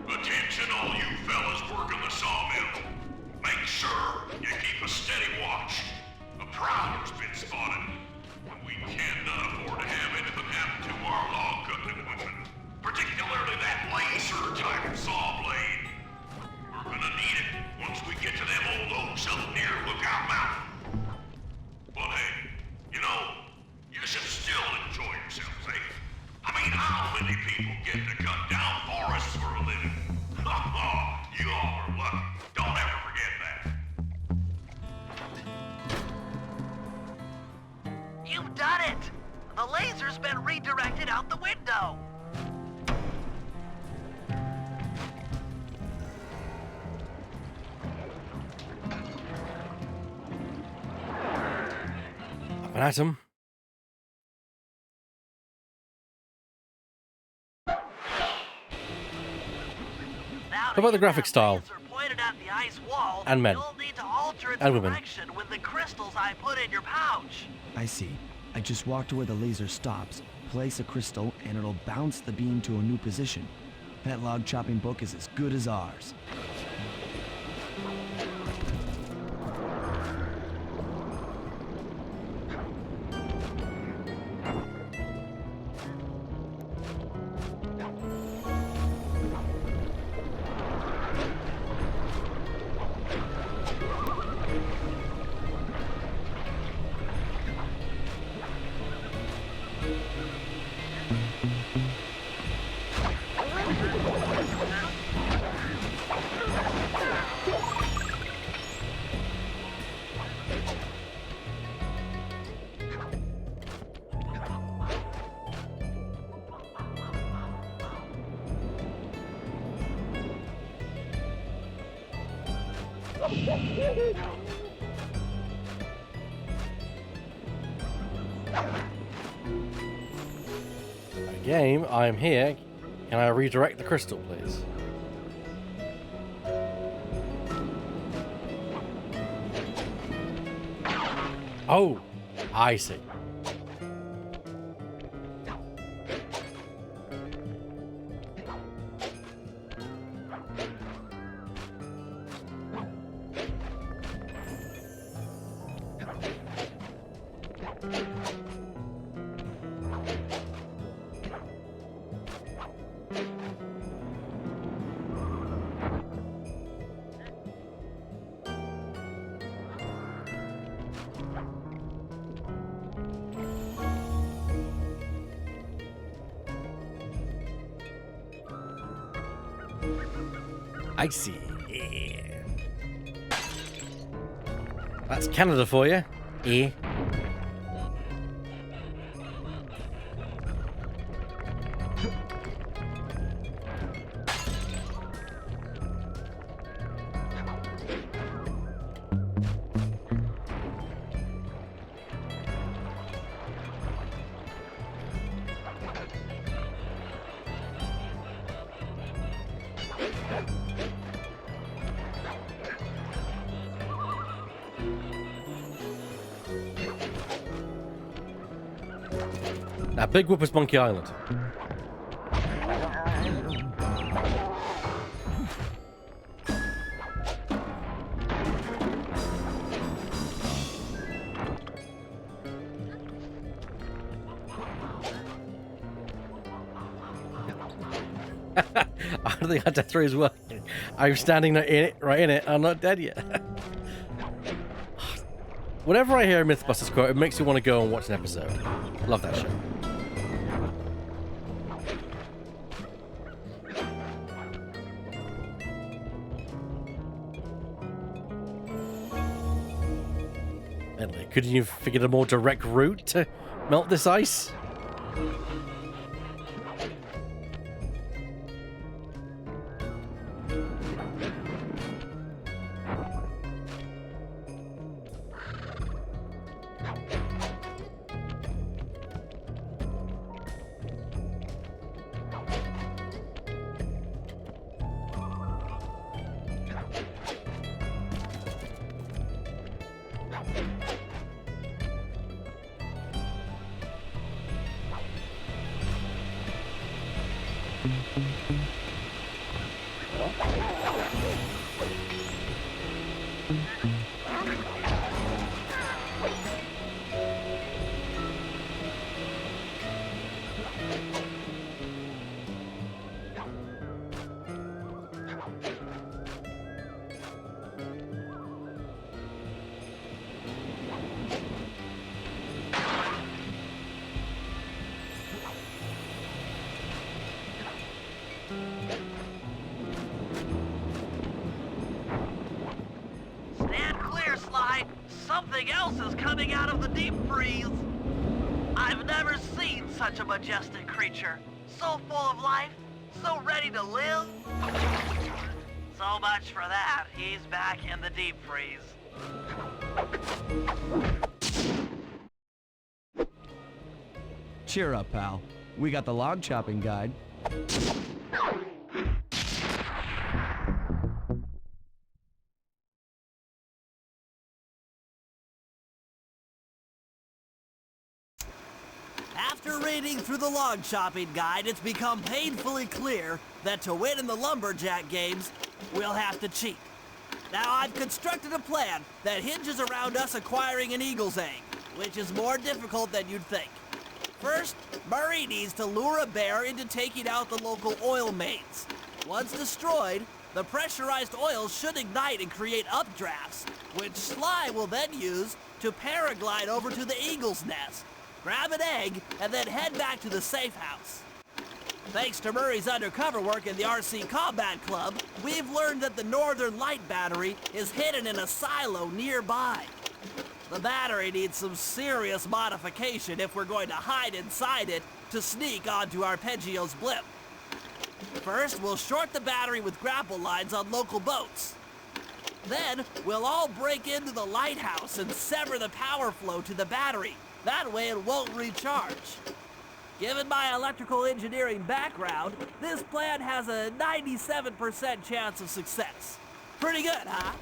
Attention all you fellas working the sawmill. Make sure you keep a steady watch. A prowler's been spotted, and we cannot afford to have anything happen to our log cutting equipment. Particularly that laser-type saw blade. We're gonna need it once we get to them old oaks up near Lookout Mountain. But hey, you know, you should still enjoy yourselves, eh? I mean, how many people get to cut down forests for a living? You all are lucky. Don't ever forget that. You've done it! The laser's been redirected out the window. Up and at 'em. Now How about the get graphic that style? laser pointed at the ice wall, And men. You'll need to alter its And women. direction with the crystals I put in your pouch. I see. I just walk to where the laser stops, place a crystal, and it'll bounce the beam to a new position. That log chopping book is as good as ours. Game, I'm here. Can I redirect the crystal, please? Oh, I see. I see. Yeah. That's Canada for you. Eh? Now, Big Whoop is Monkey Island. I don't think our death ray is working. I'm standing in it, right in it. I'm not dead yet. Whenever I hear a Mythbusters quote, it makes me want to go and watch an episode. Love that show. Anyway, couldn't you have figured a more direct route to melt this ice? Stand clear, Sly. Something else is coming out of the deep freeze. I've never seen such a majestic creature. So full of life, so ready to live. So much for that. He's back in the deep freeze. Cheer up, pal. We got the log chopping guide. After reading through the log chopping guide, it's become painfully clear that to win in the lumberjack games, we'll have to cheat. Now, I've constructed a plan that hinges around us acquiring an eagle's egg, which is more difficult than you'd think. First, Murray needs to lure a bear into taking out the local oil mains. Once destroyed, the pressurized oil should ignite and create updrafts, which Sly will then use to paraglide over to the eagle's nest, grab an egg, and then head back to the safe house. Thanks to Murray's undercover work in the RC Combat Club, we've learned that the Northern Light Battery is hidden in a silo nearby. The battery needs some serious modification if we're going to hide inside it to sneak onto Arpeggio's blimp. First, we'll short the battery with grapple lines on local boats. Then we'll all break into the lighthouse and sever the power flow to the battery. That way it won't recharge. Given my electrical engineering background, this plan has a 97% chance of success. Pretty good, huh?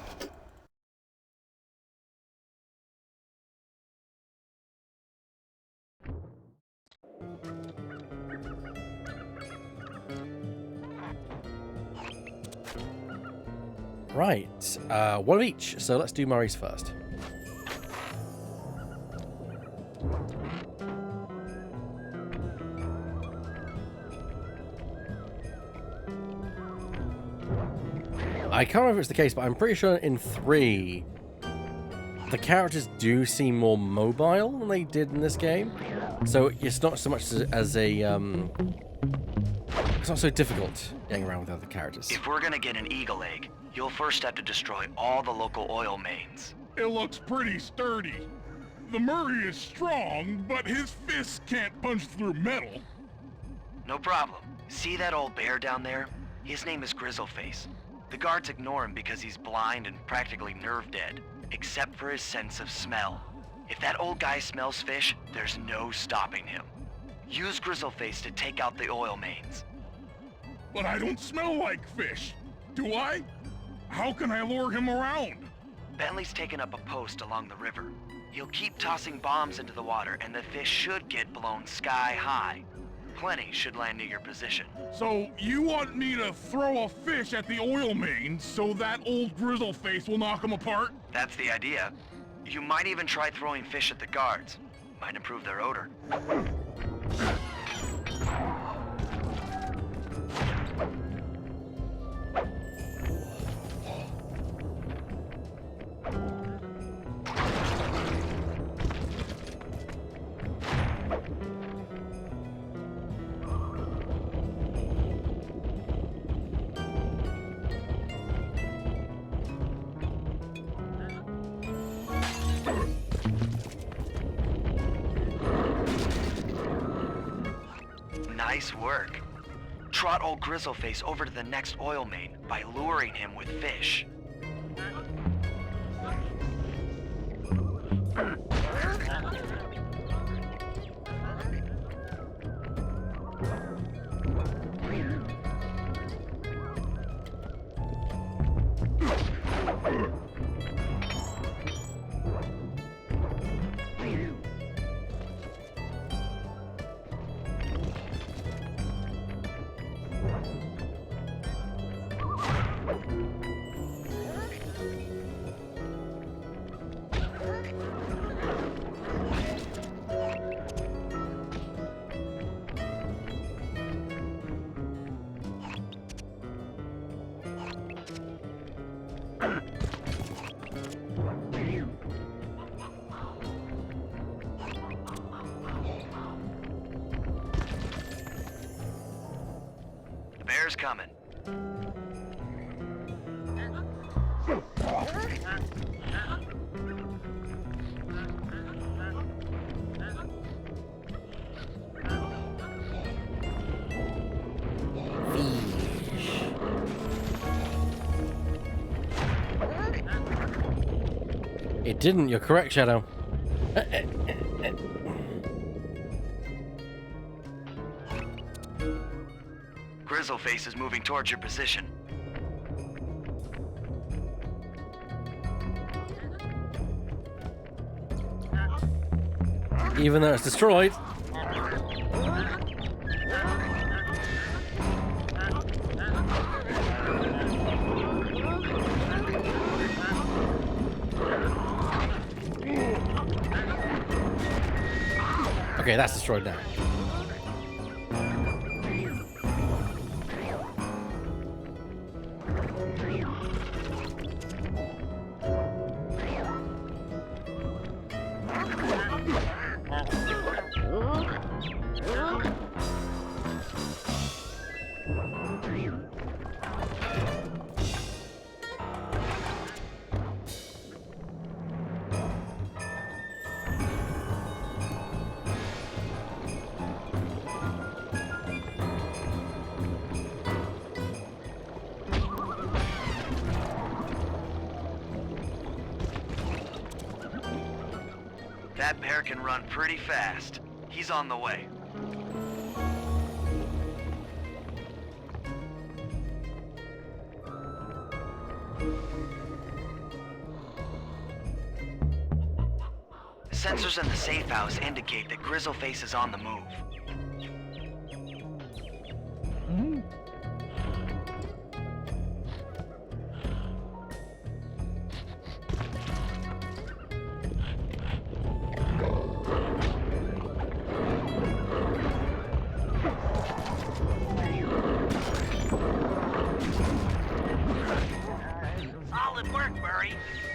Right, one of each. So let's do Murray's first. I can't remember if it's the case, but I'm pretty sure in 3, the characters do seem more mobile than they did in this game. So it's not so much as a, it's not so difficult getting around with other characters. If we're gonna get an eagle egg, you'll first have to destroy all the local oil mains. It looks pretty sturdy. The Murray is strong, but his fists can't punch through metal. No problem. See that old bear down there? His name is Grizzleface. The guards ignore him because he's blind and practically nerve dead, except for his sense of smell. If that old guy smells fish, there's no stopping him. Use Grizzleface to take out the oil mains. But I don't smell like fish, do I? How can I lure him around? Bentley's taken up a post along the river. He'll keep tossing bombs into the water and the fish should get blown sky high. Plenty should land near your position. So you want me to throw a fish at the oil mains so that old Grizzleface will knock him apart? That's the idea. You might even try throwing fish at the guards. Might improve their odor. Nice work. Trot old Grizzleface over to the next oil main by luring him with fish. The bear's coming. It didn't, you're correct, Shadow. Grizzleface is moving towards your position. Even though it's destroyed. Okay, that's destroyed now. That bear can run pretty fast. He's on the way. Sensors in the safe house indicate that Grizzleface is on the move. Solid work, Murray.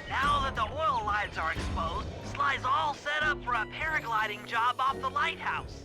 Now that the oil lines are exposed, Sly's all set up for a paragliding job off the lighthouse.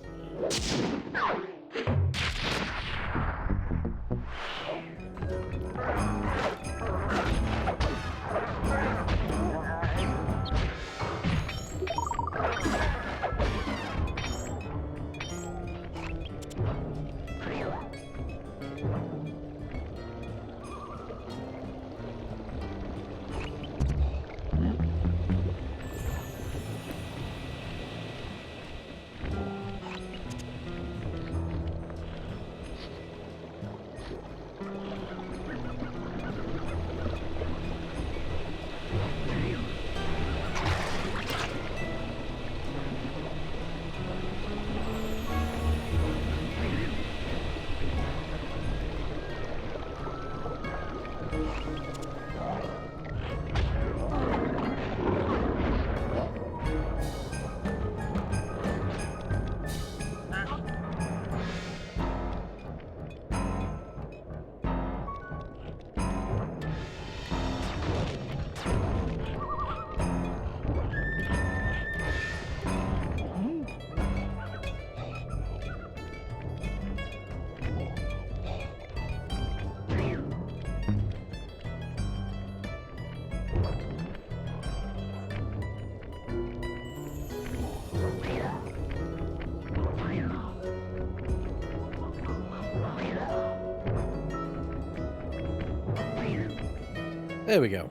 There we go.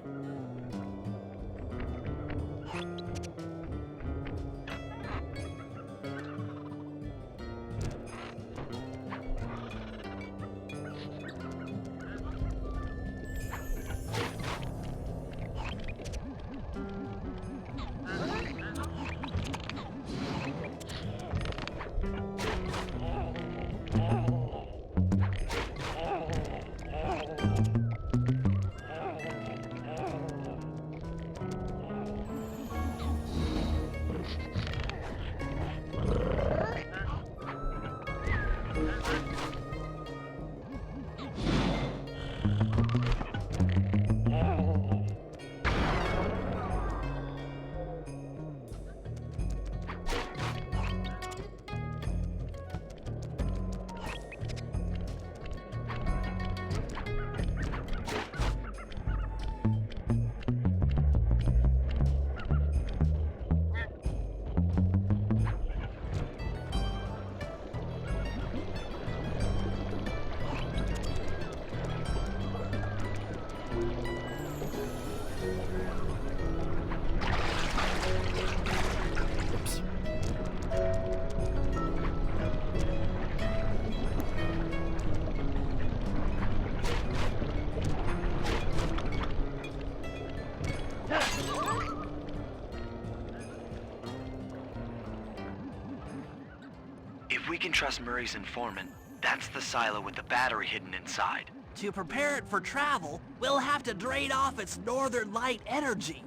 If we can trust Murray's informant, that's the silo with the battery hidden inside. To prepare it for travel, we'll have to drain off its northern light energy.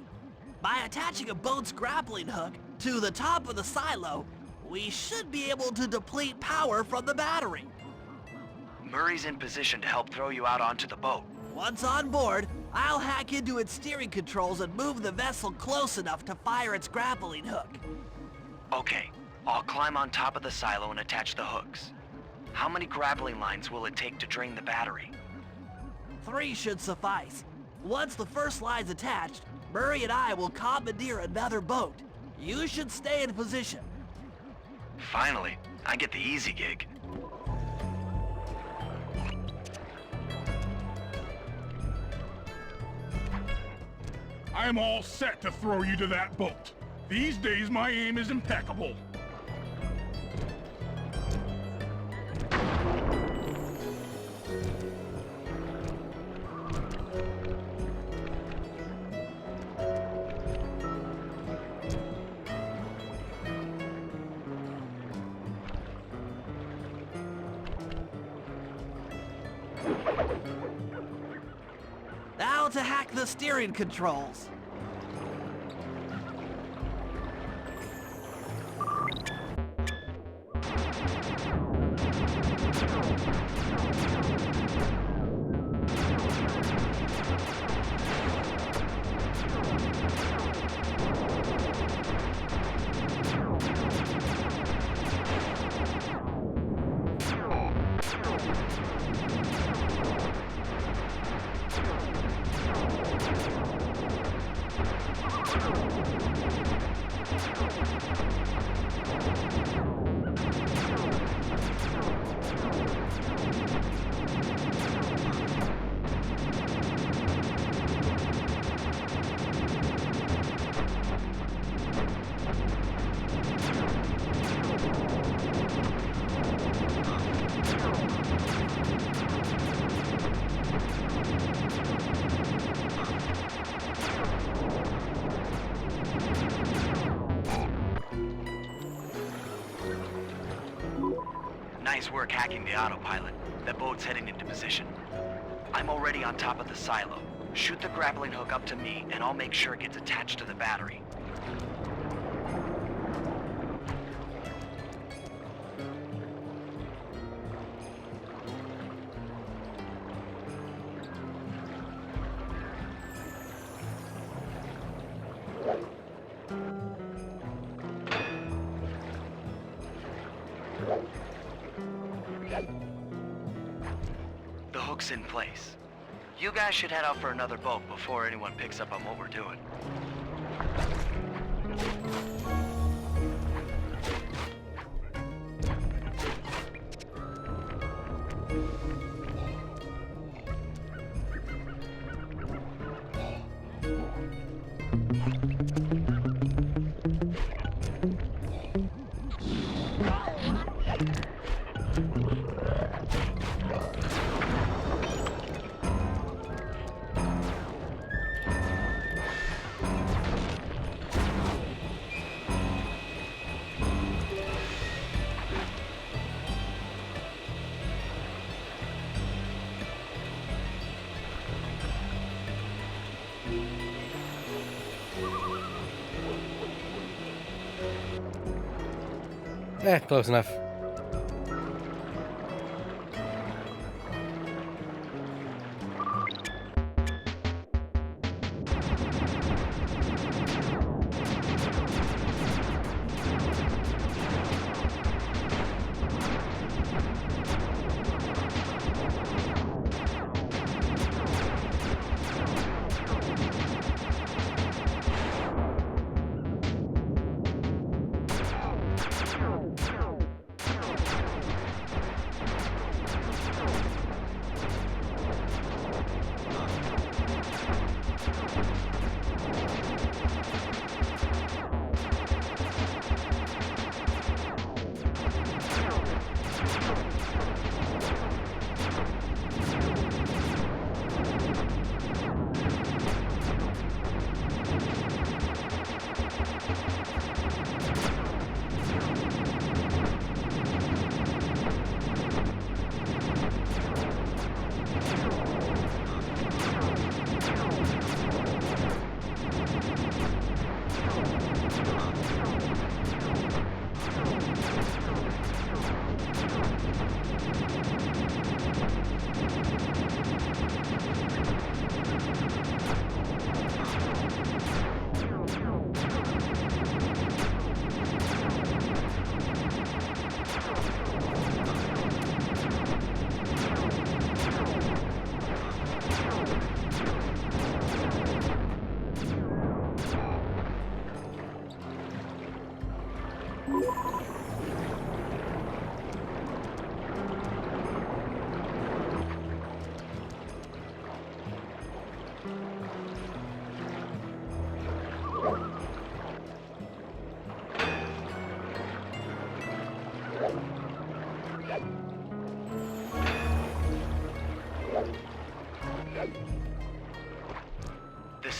By attaching a boat's grappling hook to the top of the silo, we should be able to deplete power from the battery. Murray's in position to help throw you out onto the boat. Once on board, I'll hack into its steering controls and move the vessel close enough to fire its grappling hook. Okay, I'll climb on top of the silo and attach the hooks. How many grappling lines will it take to drain the battery? 3 should suffice. Once the first line's attached, Murray and I will commandeer another boat. You should stay in position. Finally, I get the easy gig. I'm all set to throw you to that boat. These days, my aim is impeccable. Now to hack the steering controls. Nice work hacking the autopilot. That boat's heading into position. I'm already on top of the silo. Shoot the grappling hook up to me, and I'll make sure it gets attached to the battery. The hook's in place. You guys should head out for another boat before anyone picks up on what we're doing. Close enough.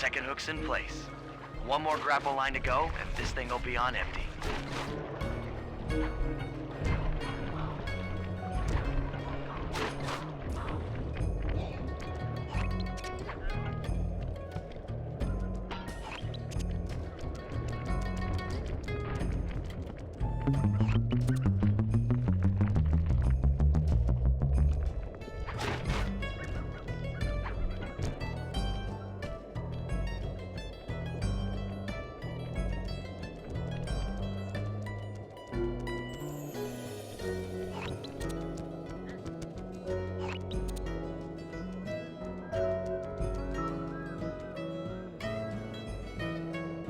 second hook's in place. One more grapple line to go, and this thing will be on empty.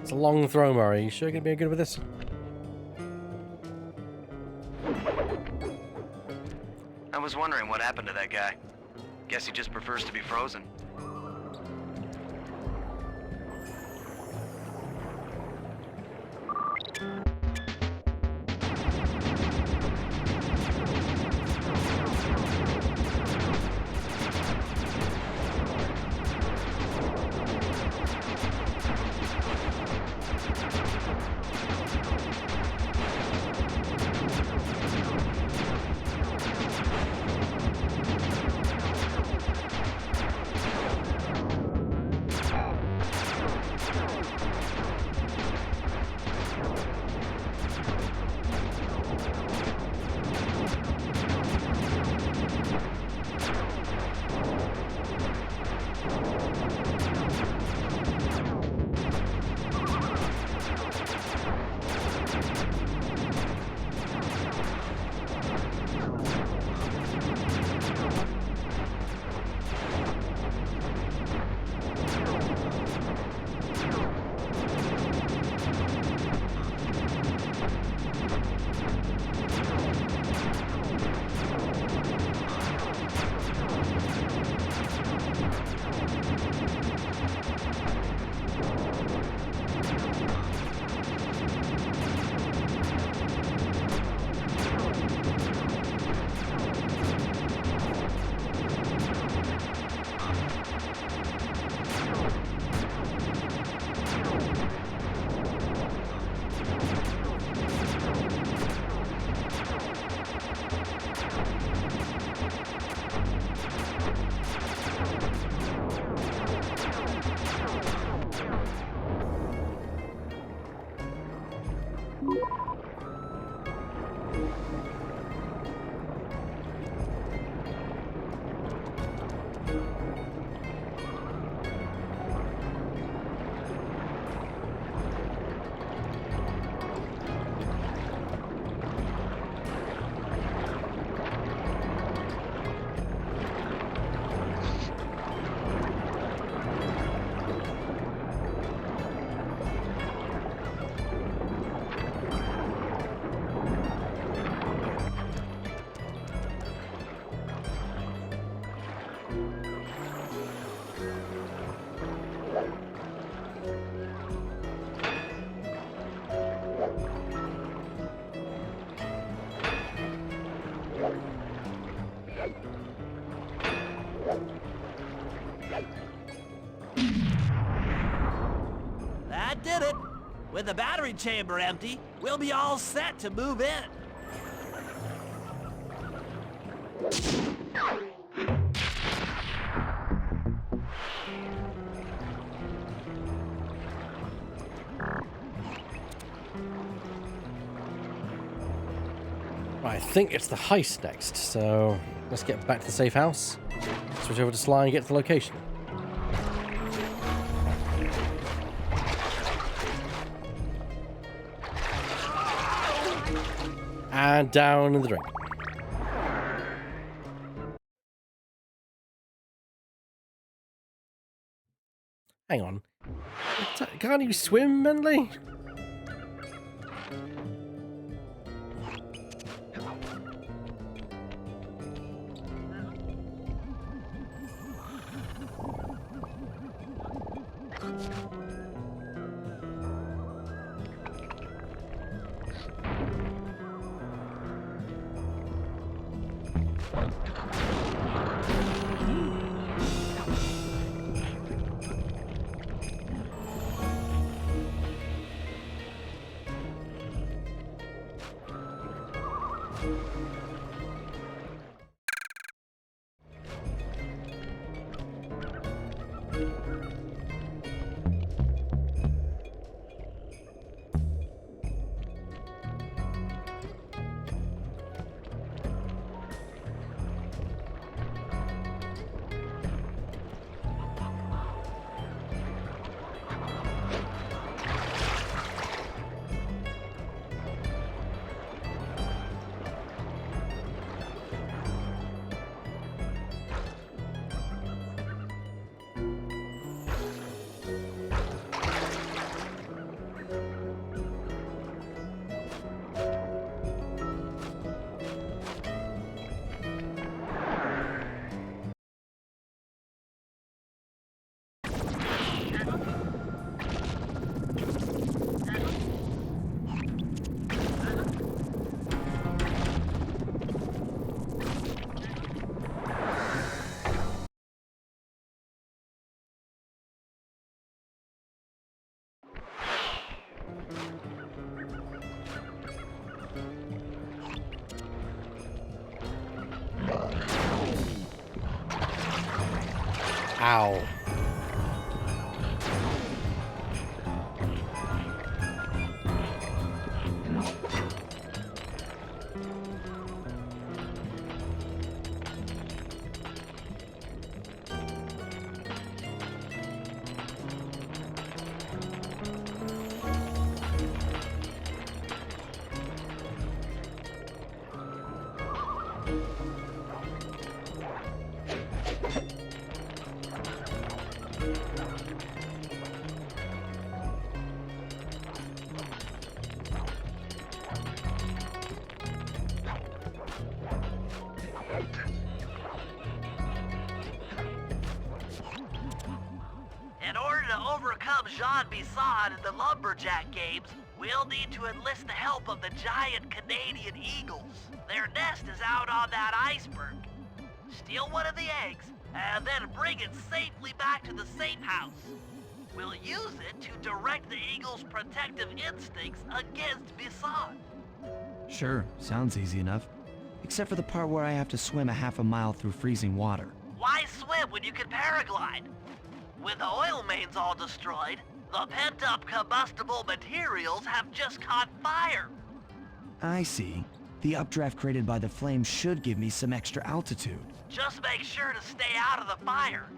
It's a long throw, Murray. You sure you're going to be good with this? I was wondering what happened to that guy. Guess he just prefers to be frozen. That did it. With the battery chamber empty, we'll be all set to move in. Right, I think it's the heist next, so let's get back to the safe house. Switch over to Sly and get to the location. And down in the drain. Hang on. Can't you swim, Bentley? Ow. In order to overcome Jean Bisson in the Lumberjack games, we'll need to enlist the help of the giant Canadian eagles. Their nest is out on that iceberg. Steal one of the eggs, and then bring it safely back to the safe house. We'll use it to direct the eagle's protective instincts against Bisson. Sure, sounds easy enough. Except for the part where I have to swim a half a mile through freezing water. Why swim when you can paraglide? With the oil mains all destroyed, the pent-up combustible materials have just caught fire. I see. The updraft created by the flames should give me some extra altitude. Just make sure to stay out of the fire.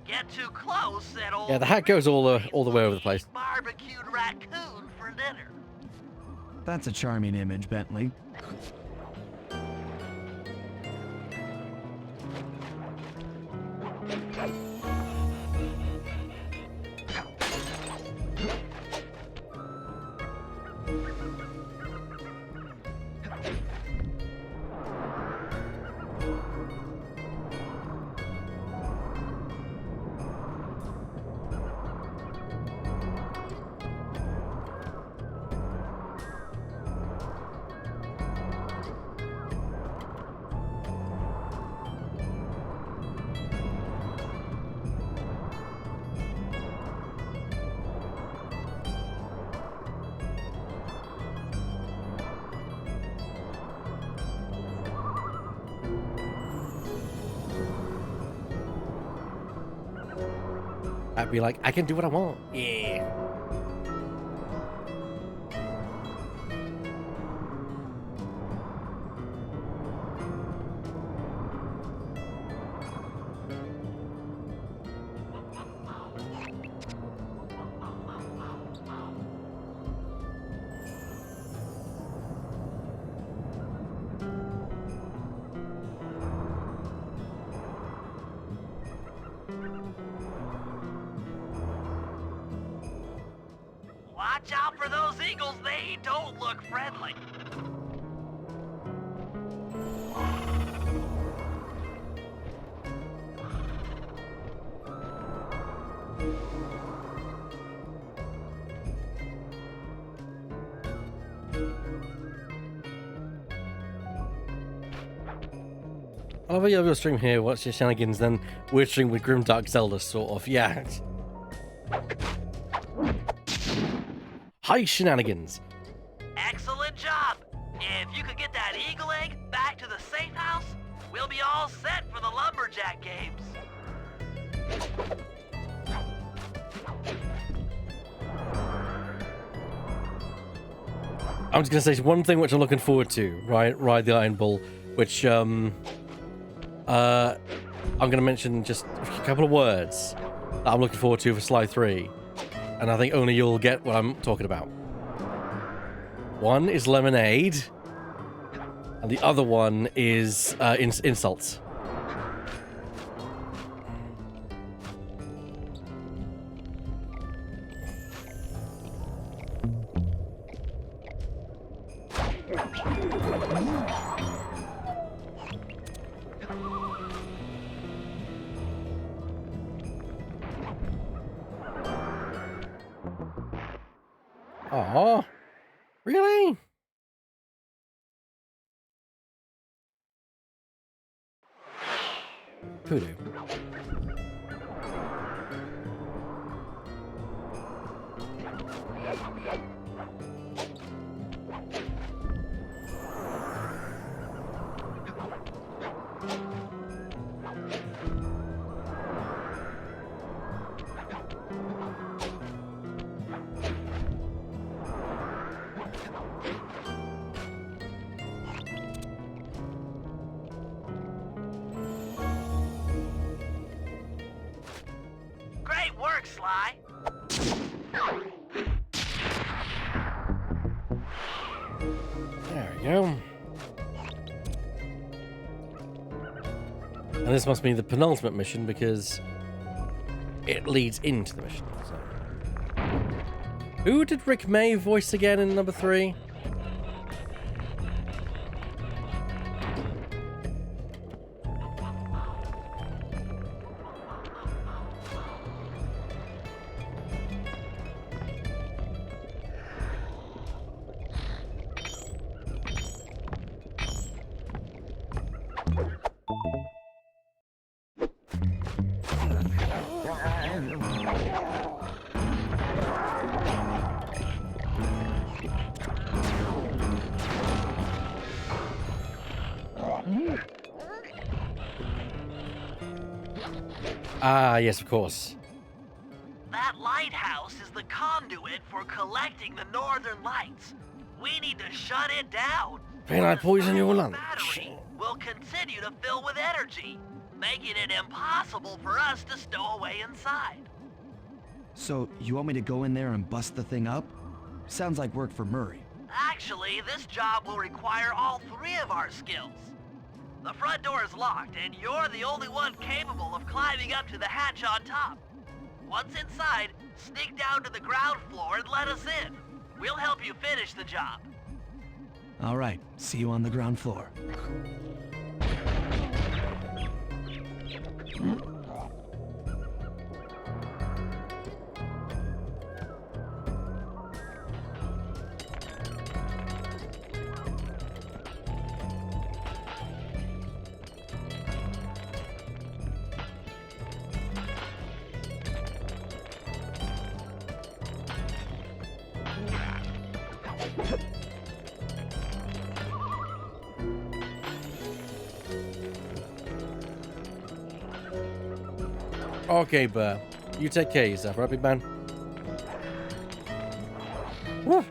Get too close and old Yeah, the hat goes all the way over the place. barbecued raccoon for dinner. That's a charming image, Bentley. I'd be like, I can do what I want. Yeah. Watch out for those eagles, they don't look friendly. I love how you have your stream here, watch your shenanigans, then we're streaming with Grimdark Zelda, sort of. Yeah. Hi, shenanigans. Excellent job. If you could get that eagle egg we'll be all set for the lumberjack games. I'm just going to say one thing which I'm looking forward to, right? Ride the Iron Bull, which I'm going to mention just a couple of words that I'm looking forward to for Sly 3. And I think only you'll get what I'm talking about. One is lemonade, and the other one is insults. Aw, really? Voodoo. Great work, Sly. There we go. And this must be the penultimate mission because it leads into the mission. So. Who did Rick May voice again in number 3? Ah, yes, of course. That lighthouse is the conduit for collecting the northern lights. We need to shut it down. Can I poison your The lunch? battery will continue to fill with energy, making it impossible for us to stow away inside. So, you want me to go in there and bust the thing up? Sounds like work for Murray. Actually, this job will require all 3 of our skills. The front door is locked, and you're the only one capable of climbing up to the hatch on top. Once inside, sneak down to the ground floor and let us in. We'll help you finish the job. All right, see you on the ground floor. Okay, Burr. You take care of yourself, right, big man? Woo.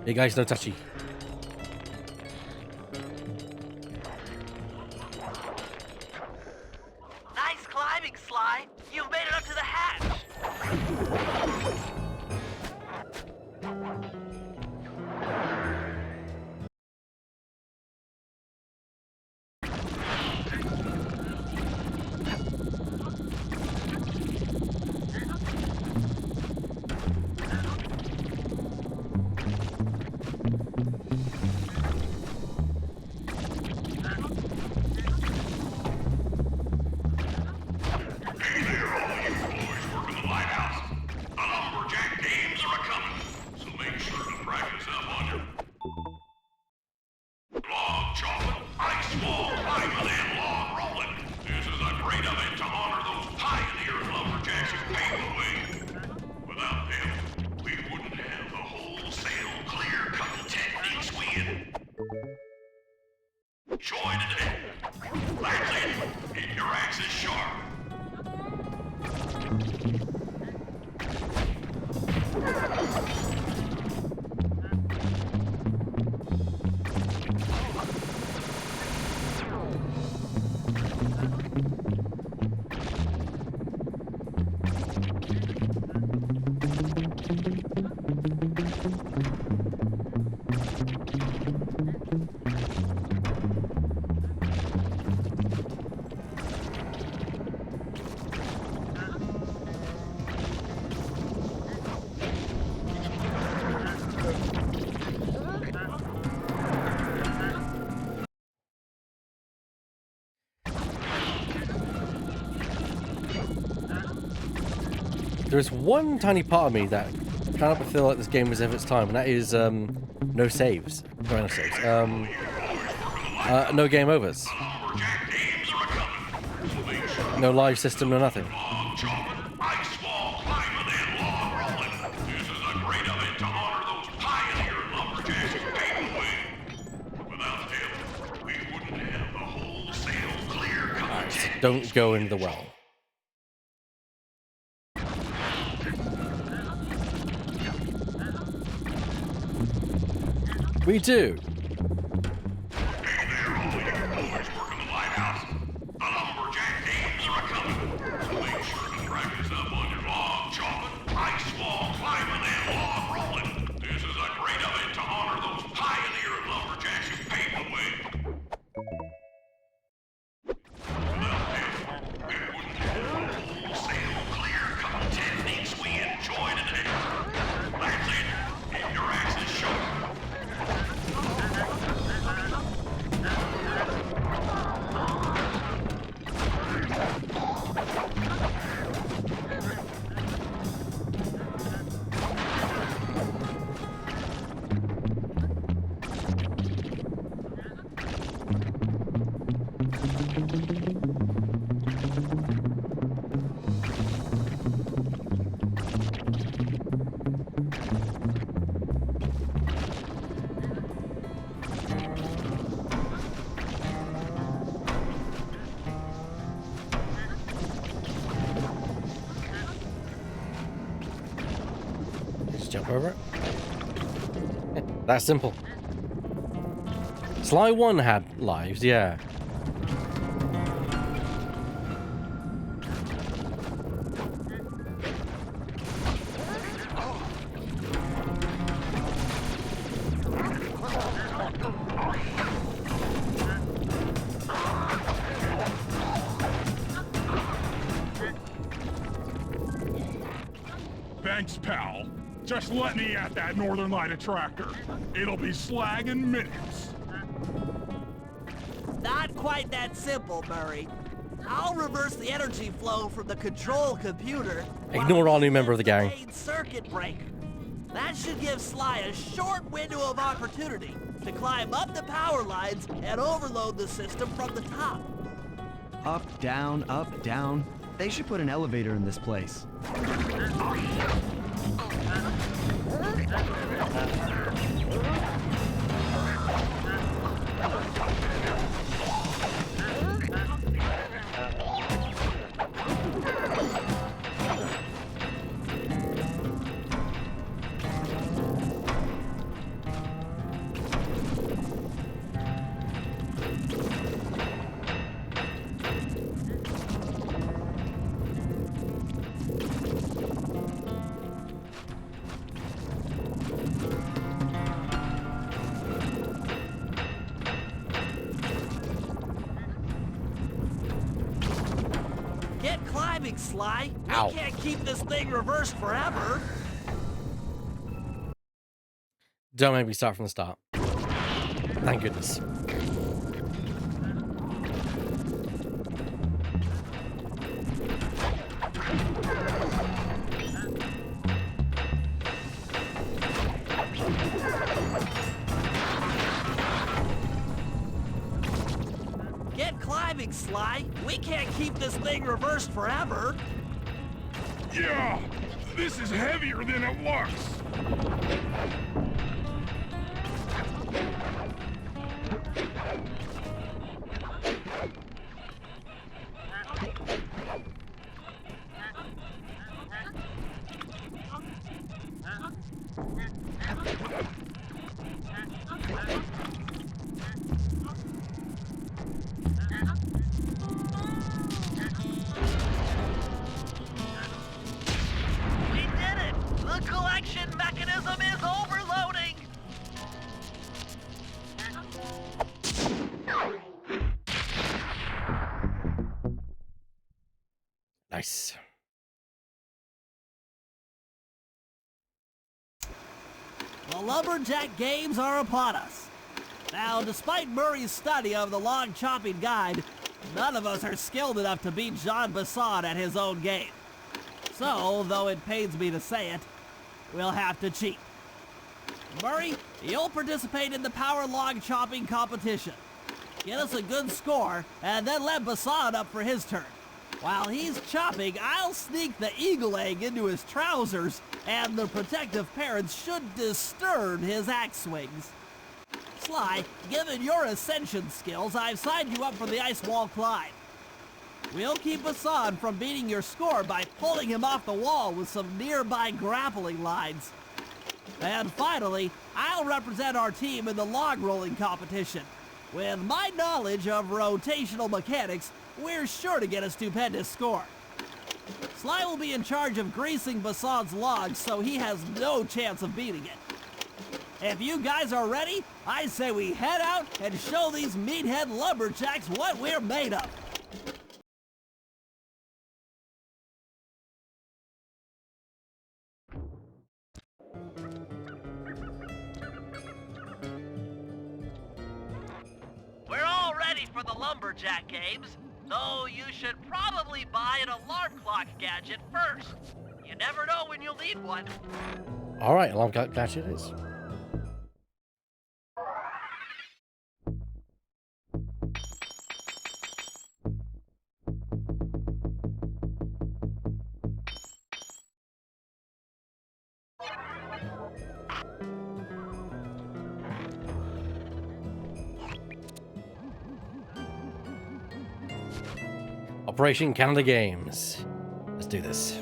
Hey guys, no touchy. Nice climbing, Sly. You've made it up to the hatch. There is one tiny part of me that cannot but feel like this game was of its time, and that is no saves. Sorry, no saves. No game overs. No live system, no nothing. Alright, so don't go in the well. We do. Just jump over it. That's simple. Sly 1 had lives, yeah. Thanks, pal. Just let me at that Northern Light attractor. It'll be slag in minutes. Not quite that simple, Murray. I'll reverse the energy flow from the control computer. Ignore all new member of the gang. Main circuit breaker. That should give Sly a short window of opportunity to climb up the power lines and overload the system from the top. Up, down. They should put an elevator in this place. Get climbing, Sly. Ow. We can't keep this thing reversed forever. Don't make me start from the start. Thank goodness. Get climbing, Sly. We can't keep this thing reversed forever. Yeah, this is heavier than it looks. We did it! The collection mechanism is overloading! Nice. The Lumberjack Games are upon us. Now, despite Murray's study of the log chopping guide, none of us are skilled enough to beat Jean Bisson at his own game. So, though it pains me to say it, we'll have to cheat. Murray, you'll participate in the power log chopping competition. Get us a good score, and then let Bassan up for his turn. While he's chopping, I'll sneak the eagle egg into his trousers, and the protective parents should disturb his axe swings. Sly, given your ascension skills, I've signed you up for the ice wall climb. We'll keep Bassan from beating your score by pulling him off the wall with some nearby grappling lines. And finally, I'll represent our team in the log rolling competition. With my knowledge of rotational mechanics, we're sure to get a stupendous score. Sly will be in charge of greasing Bassan's logs, so he has no chance of beating it. If you guys are ready, I say we head out and show these meathead lumberjacks what we're made of. We're all ready for the lumberjack games, though you should probably buy an alarm clock gadget first. You never know when you'll need one. All right, alarm clock gadget it is. Operation Canada Games. Let's do this.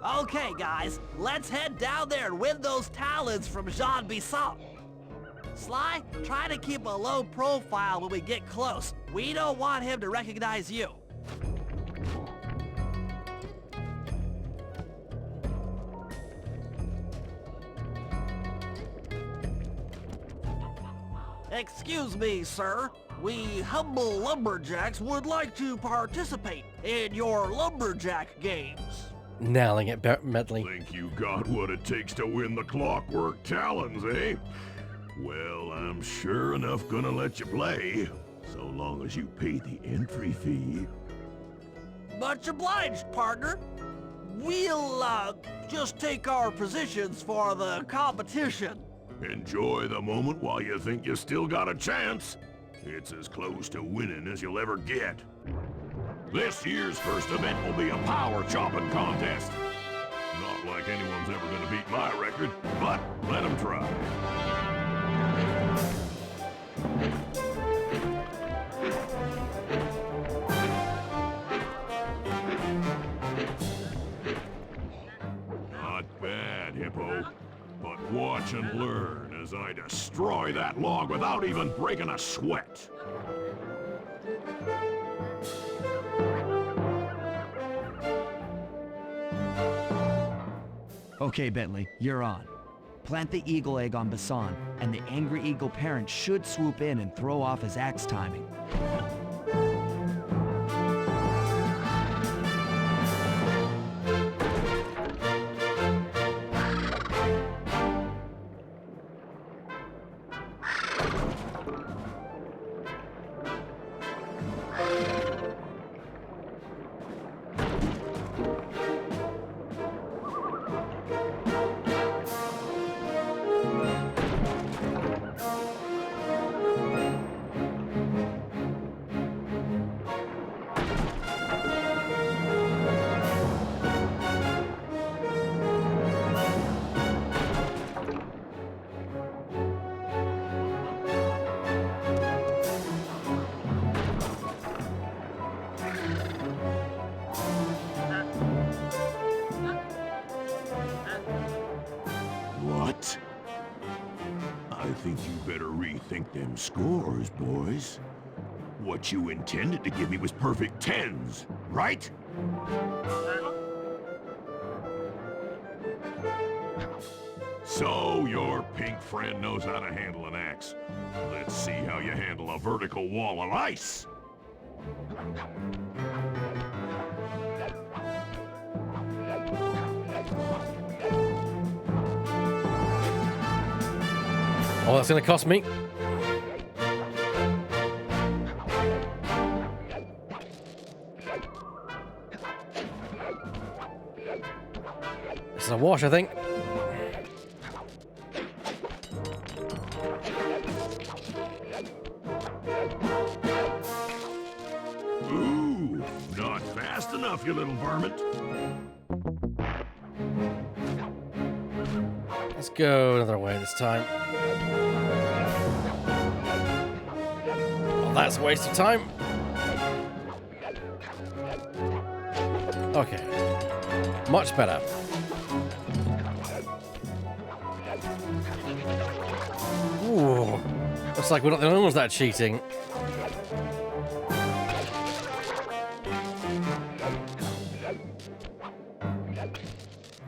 Okay, guys, let's head down there and win those talons from Jean Bisson. Sly, try to keep a low profile when we get close. We don't want him to recognize you. Excuse me, sir. We humble lumberjacks would like to participate in your lumberjack games. Nailing it, Medley. Think you got what it takes to win the Clockwork Talons, eh? Well, I'm sure enough gonna let you play, so long as you pay the entry fee. Much obliged, partner. We'll, just take our positions for the competition. Enjoy the moment while you think you still got a chance. It's as close to winning as you'll ever get. This year's first event will be a power chopping contest. Not like anyone's ever gonna beat my record, but let them try. Not bad, Hippo. But watch and learn as I destroy that log without even breaking a sweat. Okay, Bentley, you're on. Plant the eagle egg on Bassan, and the angry eagle parent should swoop in and throw off his axe timing. What? I think you better rethink them scores, boys. What you intended to give me was perfect tens, right? So your pink friend knows how to handle an axe. Let's see how you handle a vertical wall of ice. Oh, that's going to cost me. It's a wash, I think. Ooh, not fast enough, you little varmint. Let's go another way this time. Well, that's a waste of time. Okay. Much better. Ooh. Looks like we're not the only ones that are cheating.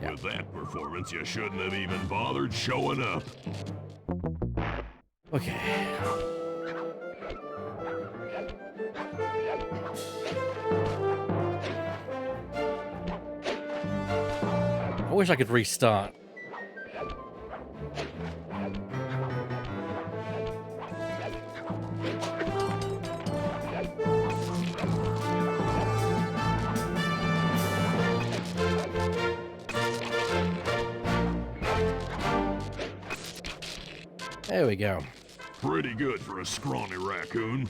With that performance, you shouldn't have even bothered showing up. Okay. I wish I could restart. There we go. Pretty good for a scrawny raccoon.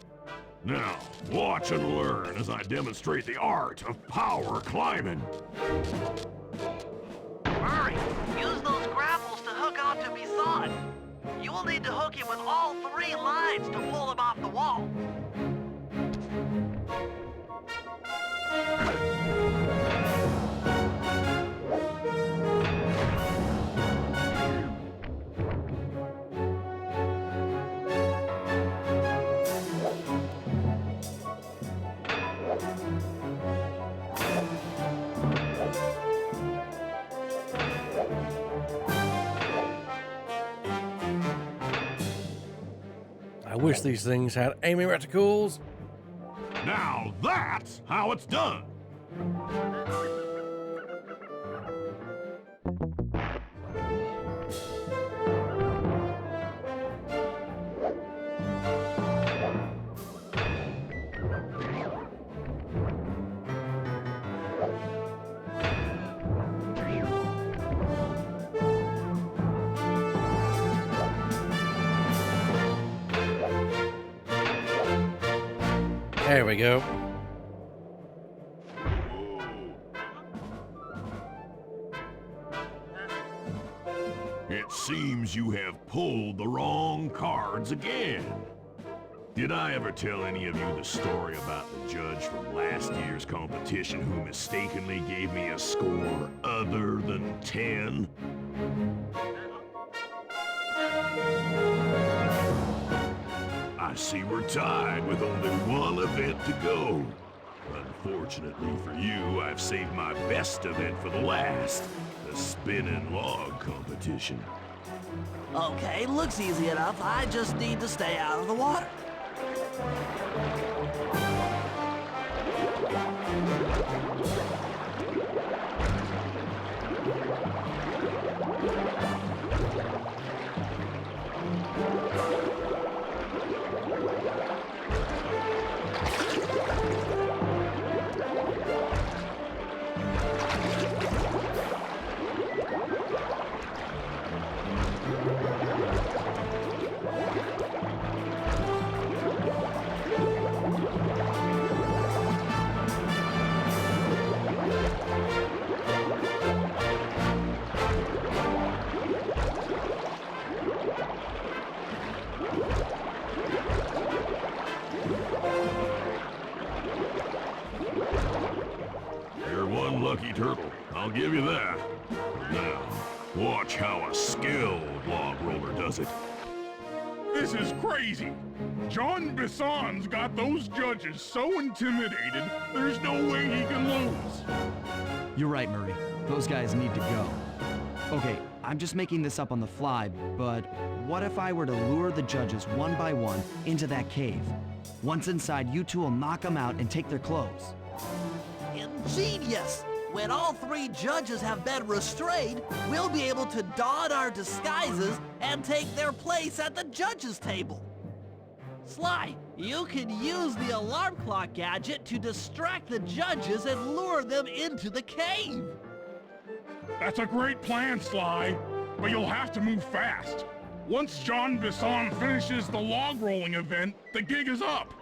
Now, watch and learn as I demonstrate the art of power climbing. Murray, use those grapples to hook onto Bison. You will need to hook him with all 3 lines to pull him off the wall. I wish these things had aiming reticles. Now that's how it's done. There we go. It seems you have pulled the wrong cards again. Did I ever tell any of you the story about the judge from last year's competition who mistakenly gave me a score other than 10? I see we're tied with only one event to go. Unfortunately for you, I've saved my best event for the last, the spinning log competition. Okay, looks easy enough. I just need to stay out of the water. You're one lucky turtle, I'll give you that. Now, watch how a skilled log roller does it. This is crazy. John Bison's got those judges so intimidated, there's no way he can lose. You're right, Murray. Those guys need to go. Okay, I'm just making this up on the fly, but what if I were to lure the judges one by one into that cave? Once inside, you two will knock them out and take their clothes. Ingenious! When all 3 judges have been restrained, we'll be able to don our disguises and take their place at the judges' table. Sly, you can use the alarm clock gadget to distract the judges and lure them into the cave. That's a great plan, Sly, but you'll have to move fast. Once John Bisson finishes the log rolling event, the gig is up.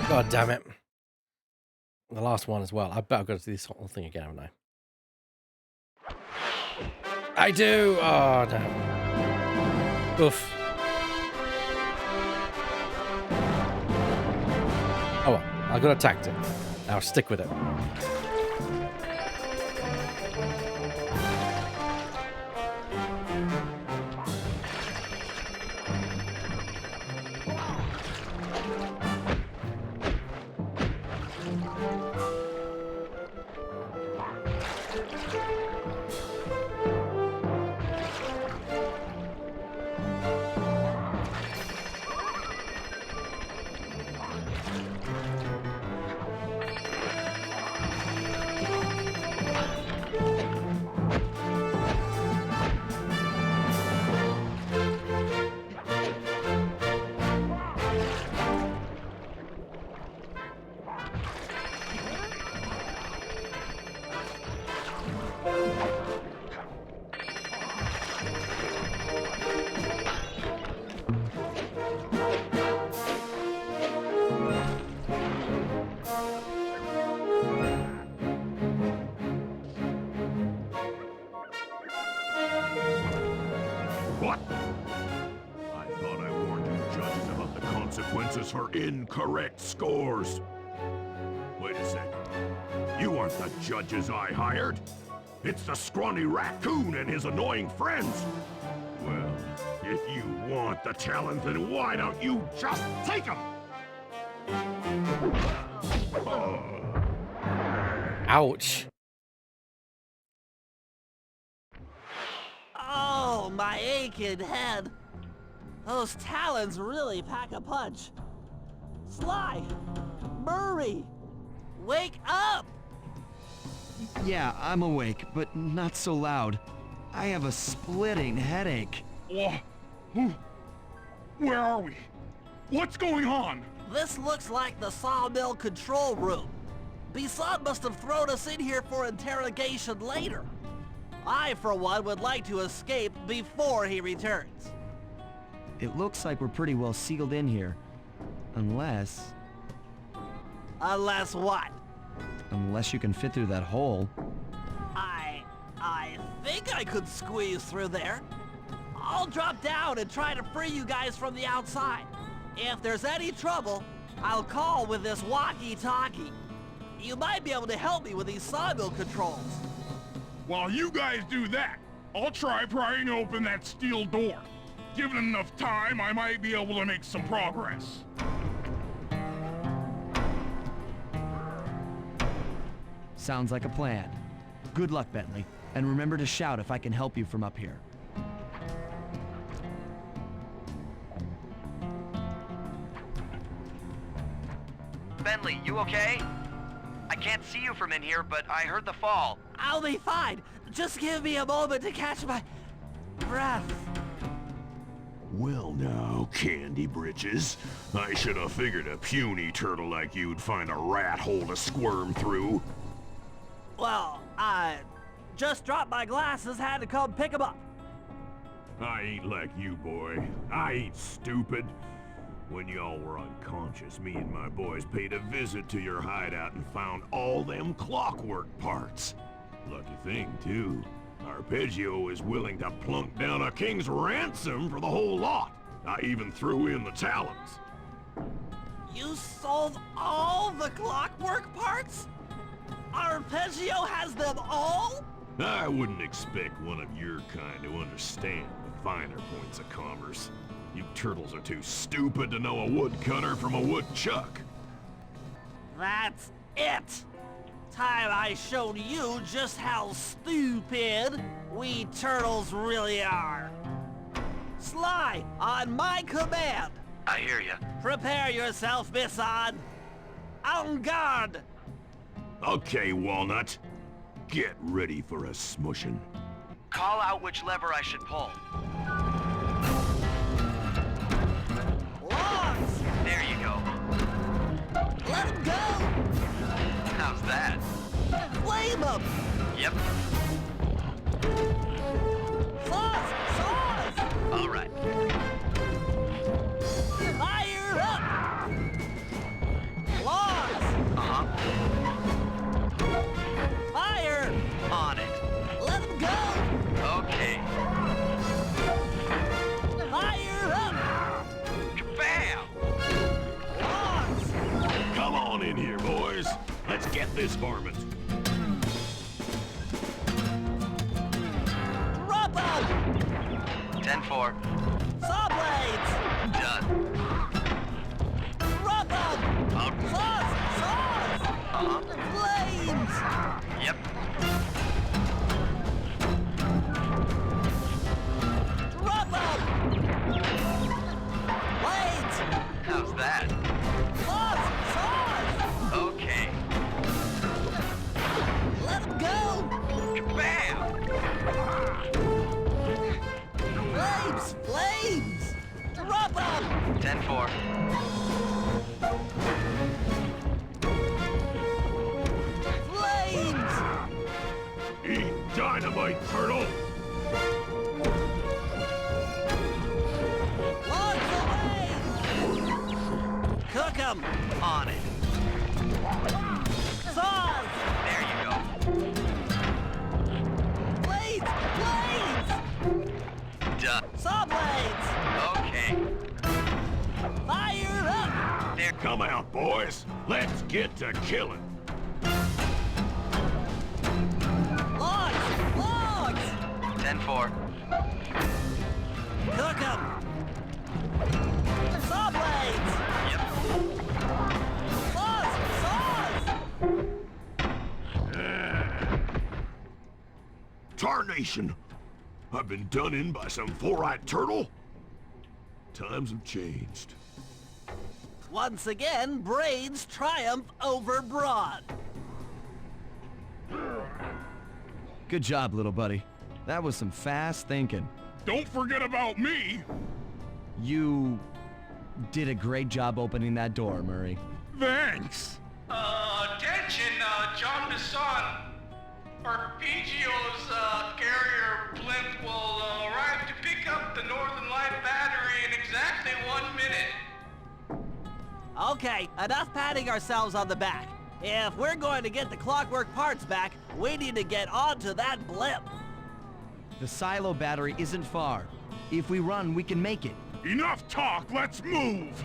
God damn it. The last one as well. I bet I've got to do this whole thing again, haven't I? I do! Oh, damn. Oof. Oh well, I got a tactic. I'll stick with it. What? I thought I warned you judges about the consequences for incorrect scores. Wait a second. You aren't the judges I hired. It's the scrawny raccoon and his annoying friends. Well, if you want the challenge, then why don't you just take them? Ouch. Oh, my aching head. Those talons really pack a punch. Sly! Murray! Wake up! Yeah, I'm awake, but not so loud. I have a splitting headache. Where are we? What's going on? This looks like the sawmill control room. Bisson must have thrown us in here for interrogation later. I, for one, would like to escape before he returns. It looks like we're pretty well sealed in here. Unless Unless what? you can fit through that hole. I think I could squeeze through there. I'll drop down and try to free you guys from the outside. If there's any trouble, I'll call with this walkie-talkie. You might be able to help me with these sawmill controls. While you guys do that, I'll try prying open that steel door. Given enough time, I might be able to make some progress. Sounds like a plan. Good luck, Bentley, and remember to shout if I can help you from up here. Bentley, you okay? I can't see you from in here, but I heard the fall. I'll be fine. Just give me a moment to catch my breath. Well now, Candy Britches. I should have figured a puny turtle like you'd find a rat hole to squirm through. Well, I just dropped my glasses, had to come pick 'em up. I ain't like you, boy. I ain't stupid. When y'all were unconscious, me and my boys paid a visit to your hideout and found all them clockwork parts. Lucky thing, too. Arpeggio is willing to plunk down a king's ransom for the whole lot. I even threw in the talons. You sold all the clockwork parts? Arpeggio has them all? I wouldn't expect one of your kind to understand the finer points of commerce. You turtles are too stupid to know a woodcutter from a woodchuck. That's it! Time I showed you just how stupid we turtles really are. Sly, on my command! I hear ya. Prepare yourself, Bisson! En garde! Okay, Walnut. Get ready for a smushin'. Call out which lever I should pull. Logs! There you go. Let 'em go! How's that? Flame 'em! Yep. Saws! Saws! All right. Fire up! Logs! Uh-huh. Fire! On it. Let 'em go! Okay. Fire up! Kabam! Logs! Come on in here, boys. Let's get this varmint. Drop 'em! 10-4. Saw blades! Done. Drop 'em! Saws! Saws! Uh-huh. Flames! Yep. Drop 'em! Blades! How's that? Saws! Saws! Okay. Let 'em go! Kabam! Flames! Flames! Drop 'em! 10-4. Flames! Eat dynamite, turtle! Logs away! Cook 'em! On it. Saws! There you go. Blades! Blades! Done. Saw blades! Okay. Fire up! There. Come out, boys. Let's get to killing. Logs! Logs! 10-4. Cook 'em! Saw blades! Yep. Saws! Saws! Tarnation! I've been done in by some four-eyed turtle? Times have changed. Once again, brains triumph over brawn. Good job, little buddy. That was some fast thinking. Don't forget about me. You did a great job opening that door, Murray. Thanks. Attention, John Bisson. Arpeggio's carrier blimp will arrive to pick up the Northern Light battery in exactly 1 minute. Okay, enough patting ourselves on the back. If we're going to get the clockwork parts back, we need to get onto that blimp. The silo battery isn't far. If we run, we can make it. Enough talk, let's move.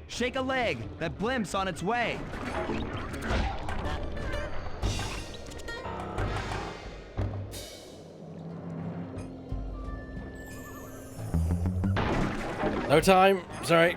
Shake a leg. That blimp's on its way. No time. Sorry.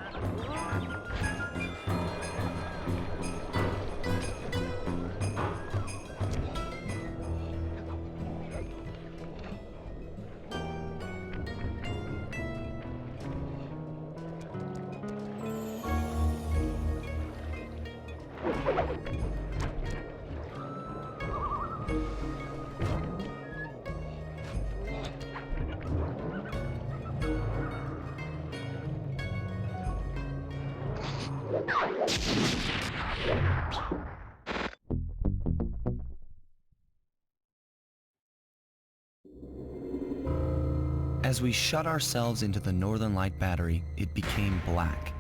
As we shut ourselves into the Northern Light Battery, it became black.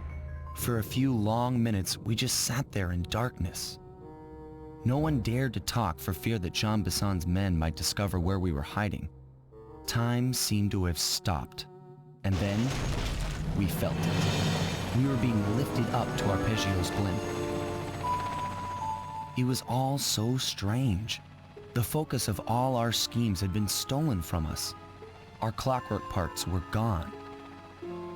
For a few long minutes, we just sat there in darkness. No one dared to talk for fear that Jean Bisson's men might discover where we were hiding. Time seemed to have stopped. And then, we felt it. We were being lifted up to Arpeggio's blimp. It was all so strange. The focus of all our schemes had been stolen from us. Our clockwork parts were gone.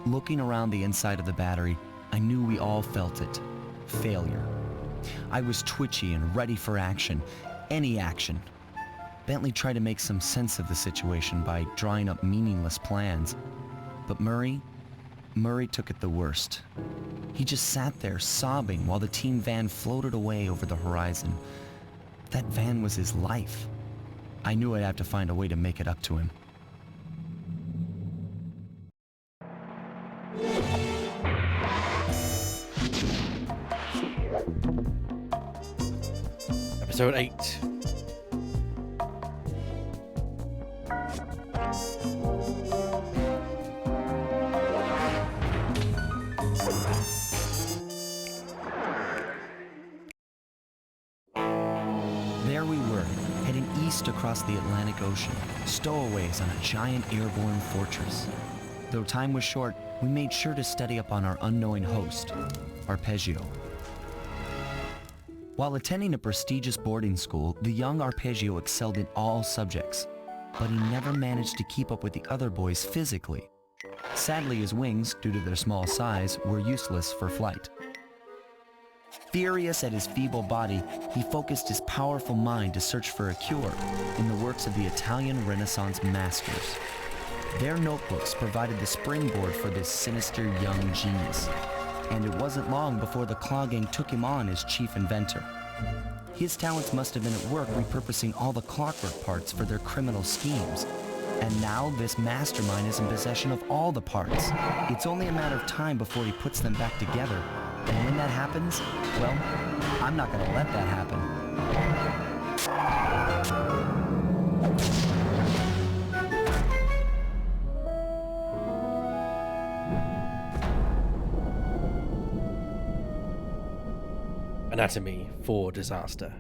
Looking around the inside of the battery, I knew we all felt it. Failure. I was twitchy and ready for action. Any action. Bentley tried to make some sense of the situation by drawing up meaningless plans. But Murray took it the worst. He just sat there sobbing while the team van floated away over the horizon. That van was his life. I knew I'd have to find a way to make it up to him. Episode 8. There we were, heading east across the Atlantic Ocean, stowaways on a giant airborne fortress. Though time was short, we made sure to study up on our unknowing host, Arpeggio. While attending a prestigious boarding school, the young Arpeggio excelled in all subjects, but he never managed to keep up with the other boys physically. Sadly, his wings, due to their small size, were useless for flight. Furious at his feeble body, he focused his powerful mind to search for a cure in the works of the Italian Renaissance masters. Their notebooks provided the springboard for this sinister young genius, and it wasn't long before the Claw Gang took him on as chief inventor. His talents must have been at work repurposing all the clockwork parts for their criminal schemes. And now this mastermind is in possession of all the parts. It's only a matter of time before he puts them back together. And when that happens, well, I'm not gonna let that happen. Anatomy for Disaster.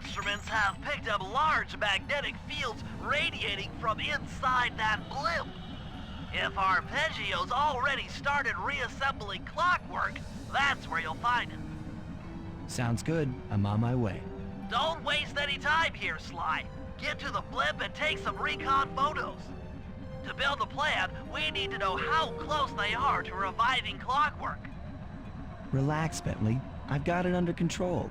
Instruments have picked up large magnetic fields radiating from inside that blimp. If Arpeggio's already started reassembling clockwork, that's where you'll find him. Sounds good. I'm on my way. Don't waste any time here, Sly. Get to the blimp and take some recon photos. To build a plan, we need to know how close they are to reviving clockwork. Relax, Bentley. I've got it under control.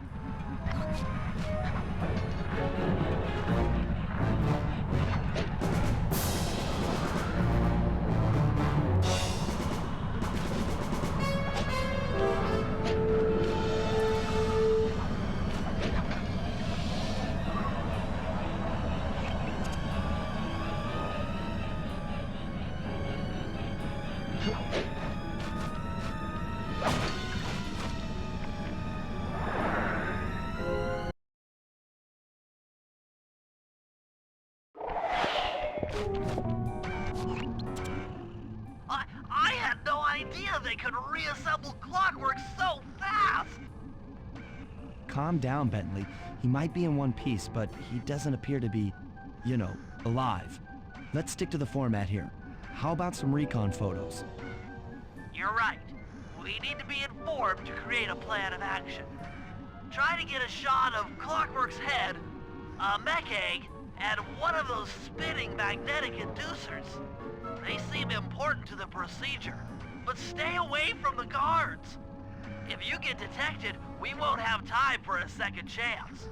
I had no idea they could reassemble clockwork so fast! Calm down, Bentley. He might be in one piece, but he doesn't appear to be, you know, alive. Let's stick to the format here. How about some recon photos? You're right. We need to be informed to create a plan of action. Try to get a shot of Clockwork's head, a mech egg, and one of those spinning magnetic inducers. They seem important to the procedure, but stay away from the guards. If you get detected, we won't have time for a second chance.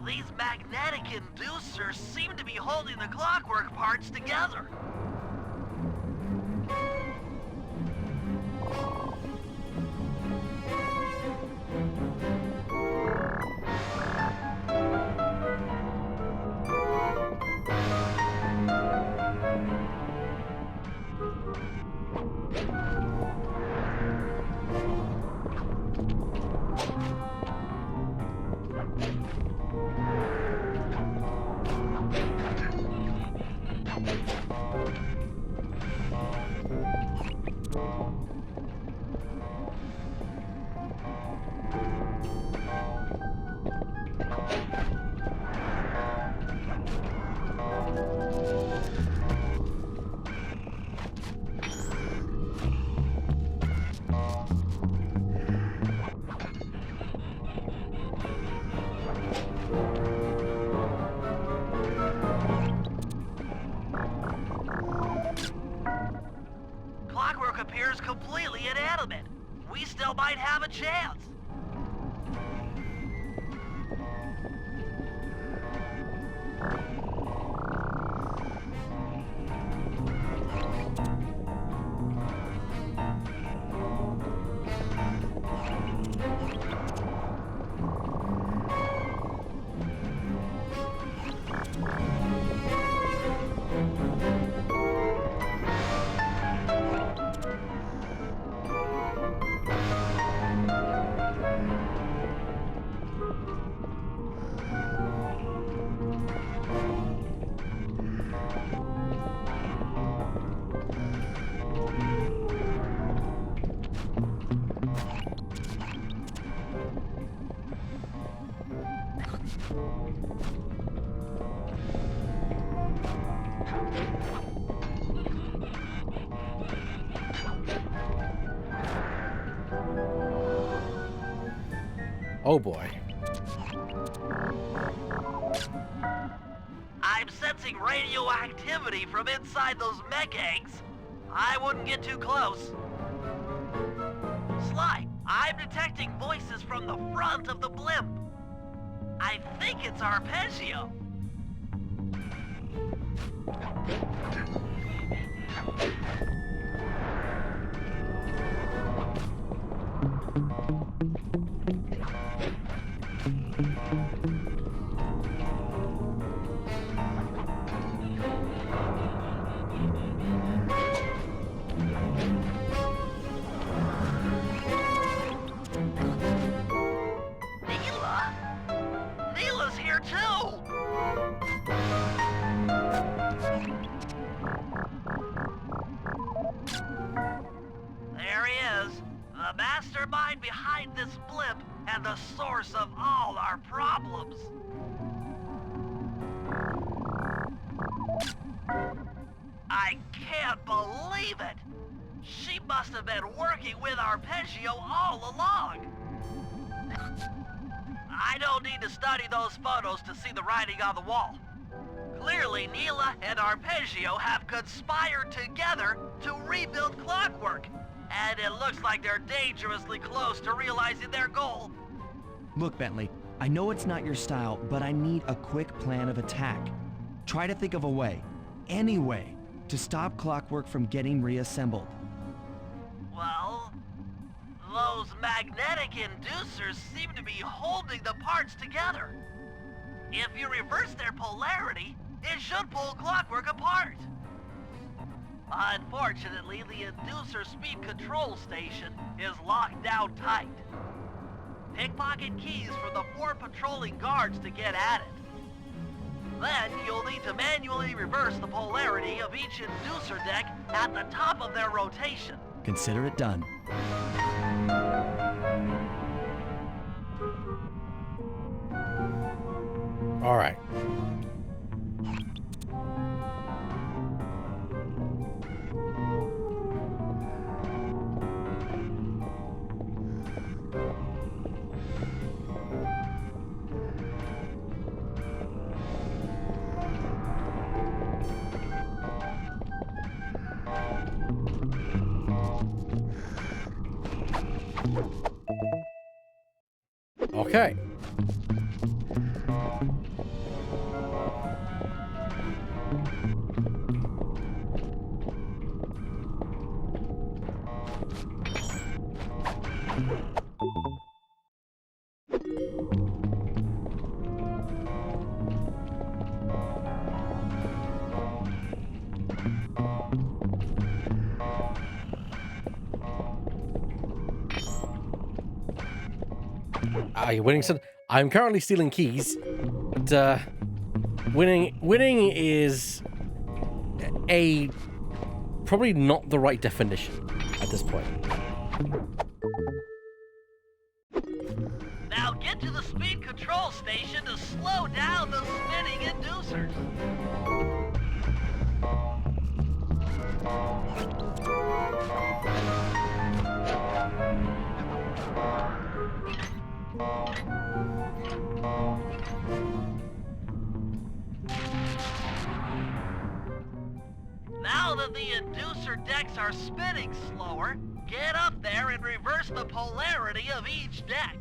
These magnetic inducers seem to be holding the clockwork parts together. Clockwork appears completely inanimate. We still might have a chance. Oh boy. I'm sensing radioactivity from inside those mech eggs. I wouldn't get too close. Sly, I'm detecting voices from the front of the blimp. I think it's Arpeggio. Neela's here too! There he is, the mastermind behind this blimp and the source of all our problems. I can't believe it! She must have been working with Arpeggio all along! I don't need to study those photos to see the writing on the wall. Clearly, Neela and Arpeggio have conspired together to rebuild Clockwork, and it looks like they're dangerously close to realizing their goal. Look, Bentley, I know it's not your style, but I need a quick plan of attack. Try to think of a way, any way, to stop Clockwork from getting reassembled. Well, those magnetic inducers seem to be holding the parts together. If you reverse their polarity, it should pull Clockwork apart. Unfortunately, the inducer speed control station is locked down tight. Pickpocket keys from the 4 patrolling guards to get at it. Then you'll need to manually reverse the polarity of each inducer deck at the top of their rotation. Consider it done. All right. Okay. You're winning some. I'm currently stealing keys, but winning is a probably not the right definition at this point. Now get to the speed control station to slow down the spinning inducers. Now that the inducer decks are spinning slower, get up there and reverse the polarity of each deck.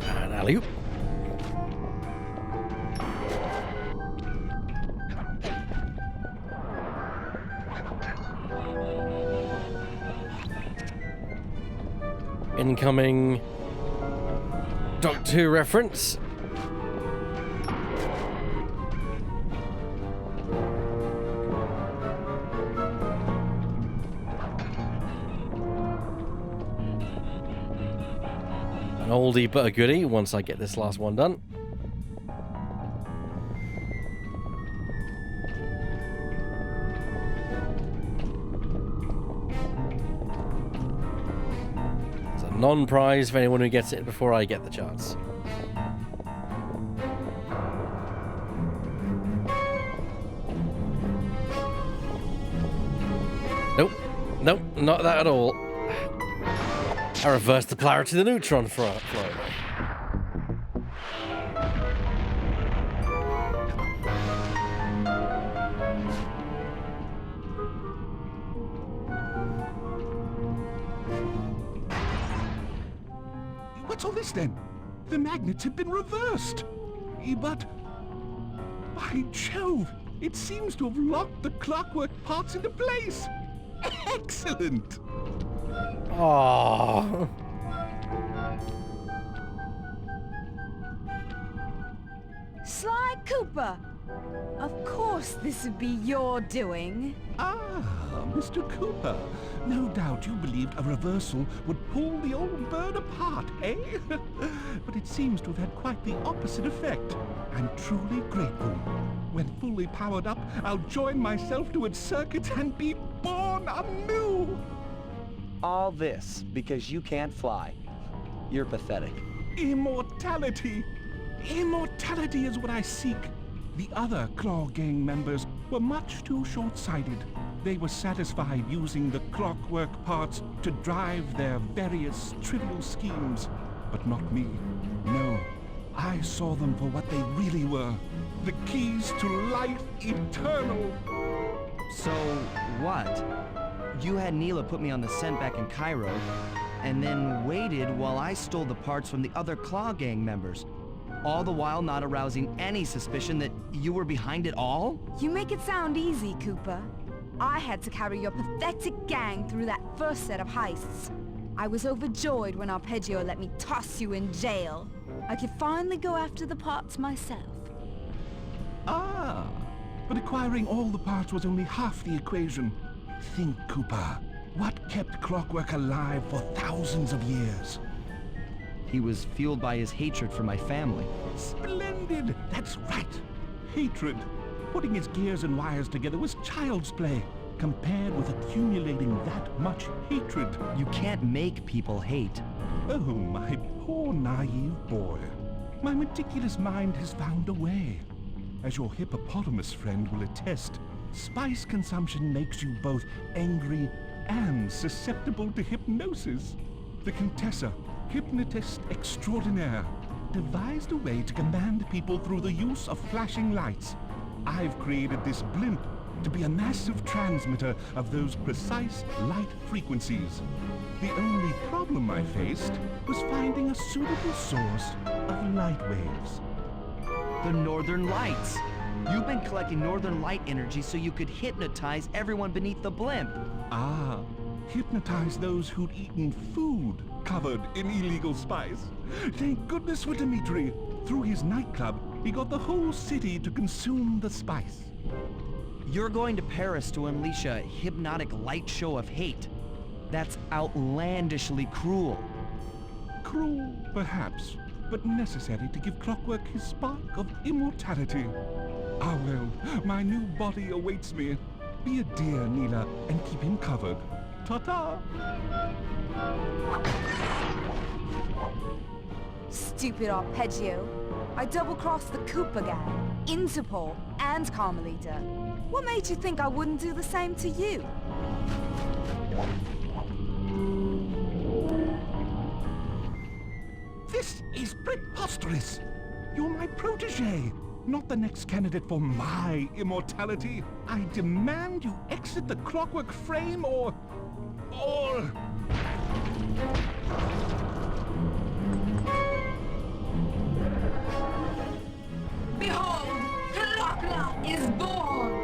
And alley-oop. Incoming Doctor Who reference. An oldie but a goodie once I get this last one done. It's a non-prize for anyone who gets it before I get the chance. Nope. Nope, not that at all. I reversed the polarity of the neutron flow. What's all this then? The magnets have been reversed. But by Jove, it seems to have locked the clockwork parts into place. Excellent. Aww. Sly Cooper! Of course this would be your doing. Ah, Mr. Cooper. No doubt you believed a reversal would pull the old bird apart, eh? But it seems to have had quite the opposite effect. I'm truly grateful. When fully powered up, I'll join myself to its circuits and be born anew! All this because you can't fly. You're pathetic. Immortality! Immortality is what I seek. The other Claw Gang members were much too short-sighted. They were satisfied using the clockwork parts to drive their various trivial schemes. But not me. No. I saw them for what they really were. The keys to life eternal. So, what? You had Neela put me on the scent back in Cairo, and then waited while I stole the parts from the other Claw Gang members. All the while not arousing any suspicion that you were behind it all? You make it sound easy, Cooper. I had to carry your pathetic gang through that first set of heists. I was overjoyed when Arpeggio let me toss you in jail. I could finally go after the parts myself. Ah, but acquiring all the parts was only half the equation. Think, Cooper. What kept Clockwork alive for thousands of years? He was fueled by his hatred for my family. Splendid! That's right. Hatred. Putting his gears and wires together was child's play, compared with accumulating that much hatred. You can't make people hate. Oh, my poor naive boy. My meticulous mind has found a way. As your hippopotamus friend will attest, spice consumption makes you both angry and susceptible to hypnosis. The Contessa, hypnotist extraordinaire, devised a way to command people through the use of flashing lights. I've created this blimp to be a massive transmitter of those precise light frequencies. The only problem I faced was finding a suitable source of light waves. The Northern Lights. You've been collecting Northern Light energy so you could hypnotize everyone beneath the blimp. Ah, hypnotize those who'd eaten food covered in illegal spice. Thank goodness for Dimitri. Through his nightclub, he got the whole city to consume the spice. You're going to Paris to unleash a hypnotic light show of hate. That's outlandishly cruel. Cruel, perhaps, but necessary to give Clockwork his spark of immortality. Ah well, my new body awaits me. Be a dear, Neela, and keep him covered. Ta-ta! Stupid Arpeggio. I double-crossed the Cooper gang, Interpol, and Carmelita. What made you think I wouldn't do the same to you? This is preposterous! You're my protege, not the next candidate for my immortality. I demand you exit the Clockwork frame or... Behold, Clockla is born!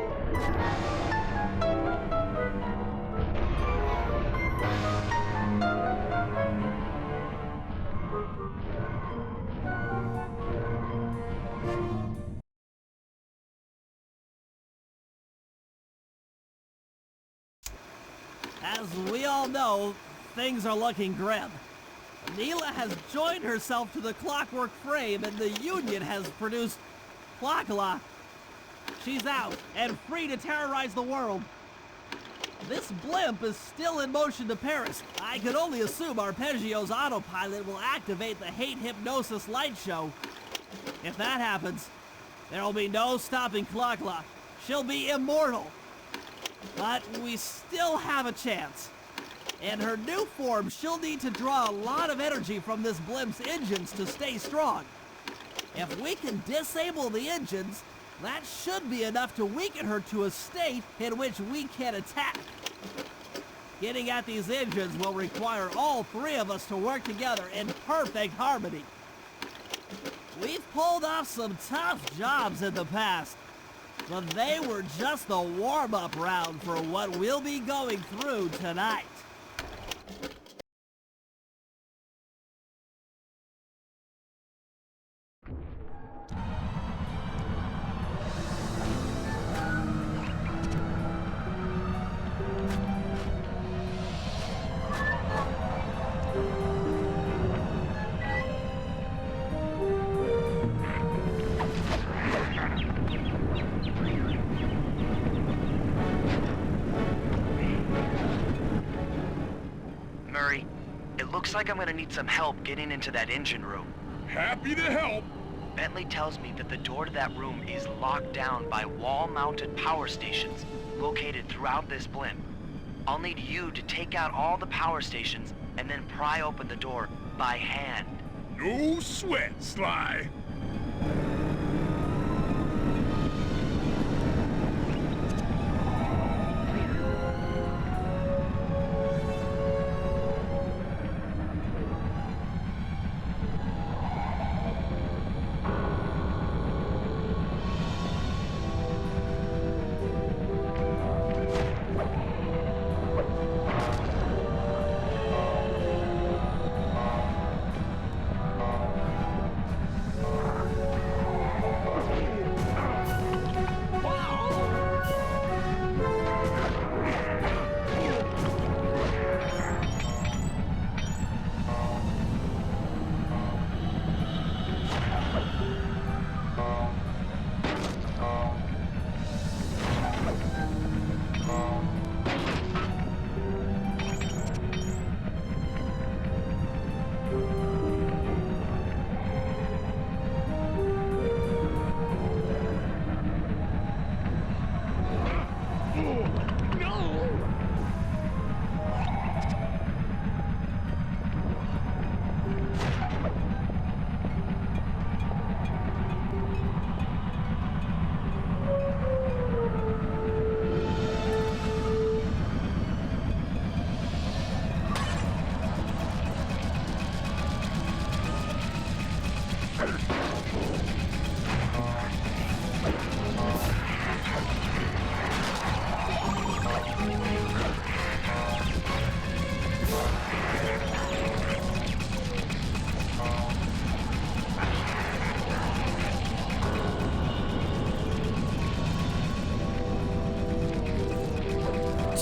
As we all know, things are looking grim. Neela has joined herself to the Clockwork frame and the Union has produced Clockla. She's out and free to terrorize the world. This blimp is still in motion to Paris. I can only assume Arpeggio's autopilot will activate the hate hypnosis light show. If that happens, there will be no stopping Clockla. She'll be immortal. But we still have a chance. In her new form, she'll need to draw a lot of energy from this blimp's engines to stay strong. If we can disable the engines, that should be enough to weaken her to a state in which we can attack. Getting at these engines will require all three of us to work together in perfect harmony. We've pulled off some tough jobs in the past, but they were just the warm-up round for what we'll be going through tonight. Looks like I'm gonna need some help getting into that engine room. Happy to help. Bentley tells me that the door to that room is locked down by wall-mounted power stations located throughout this blimp. I'll need you to take out all the power stations and then pry open the door by hand. No sweat, Sly.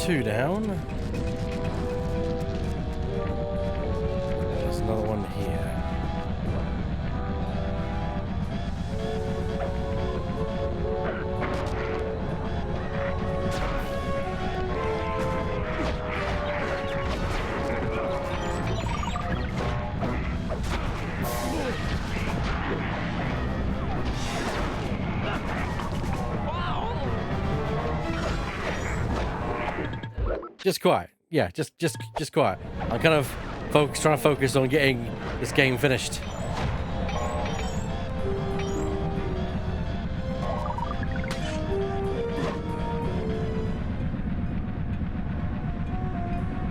Two down. There's another one here. Just quiet. Yeah, just quiet. I'm kind of trying to focus on getting this game finished.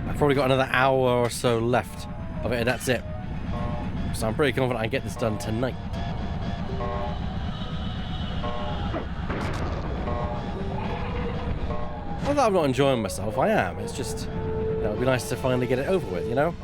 I've probably got another hour or so left of it, and that's it. So I'm pretty confident I can get this done tonight. Not that I'm not enjoying myself, I am. It's just, you know, it'd be nice to finally get it over with, you know?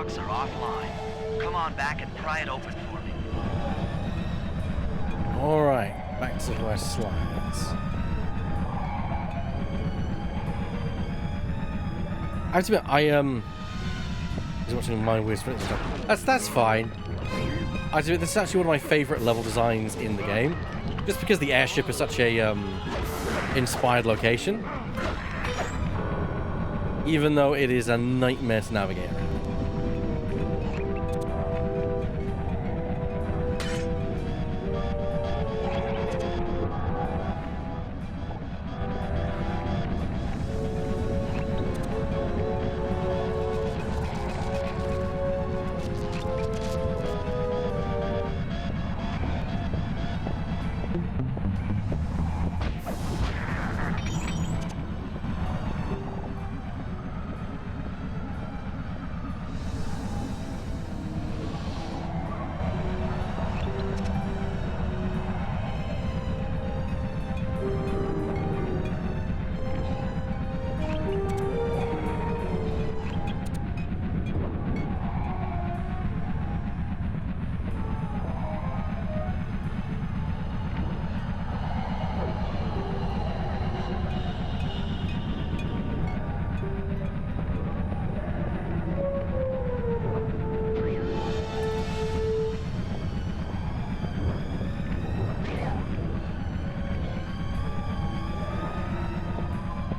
locks are offline. Come on back and pry it open for me. Alright, back to where slides. I have to admit, He's watching my weird sprints. That's fine. I do. This is actually one of my favorite level designs in the game, just because the airship is such a inspired location. Even though it is a nightmare to navigate around.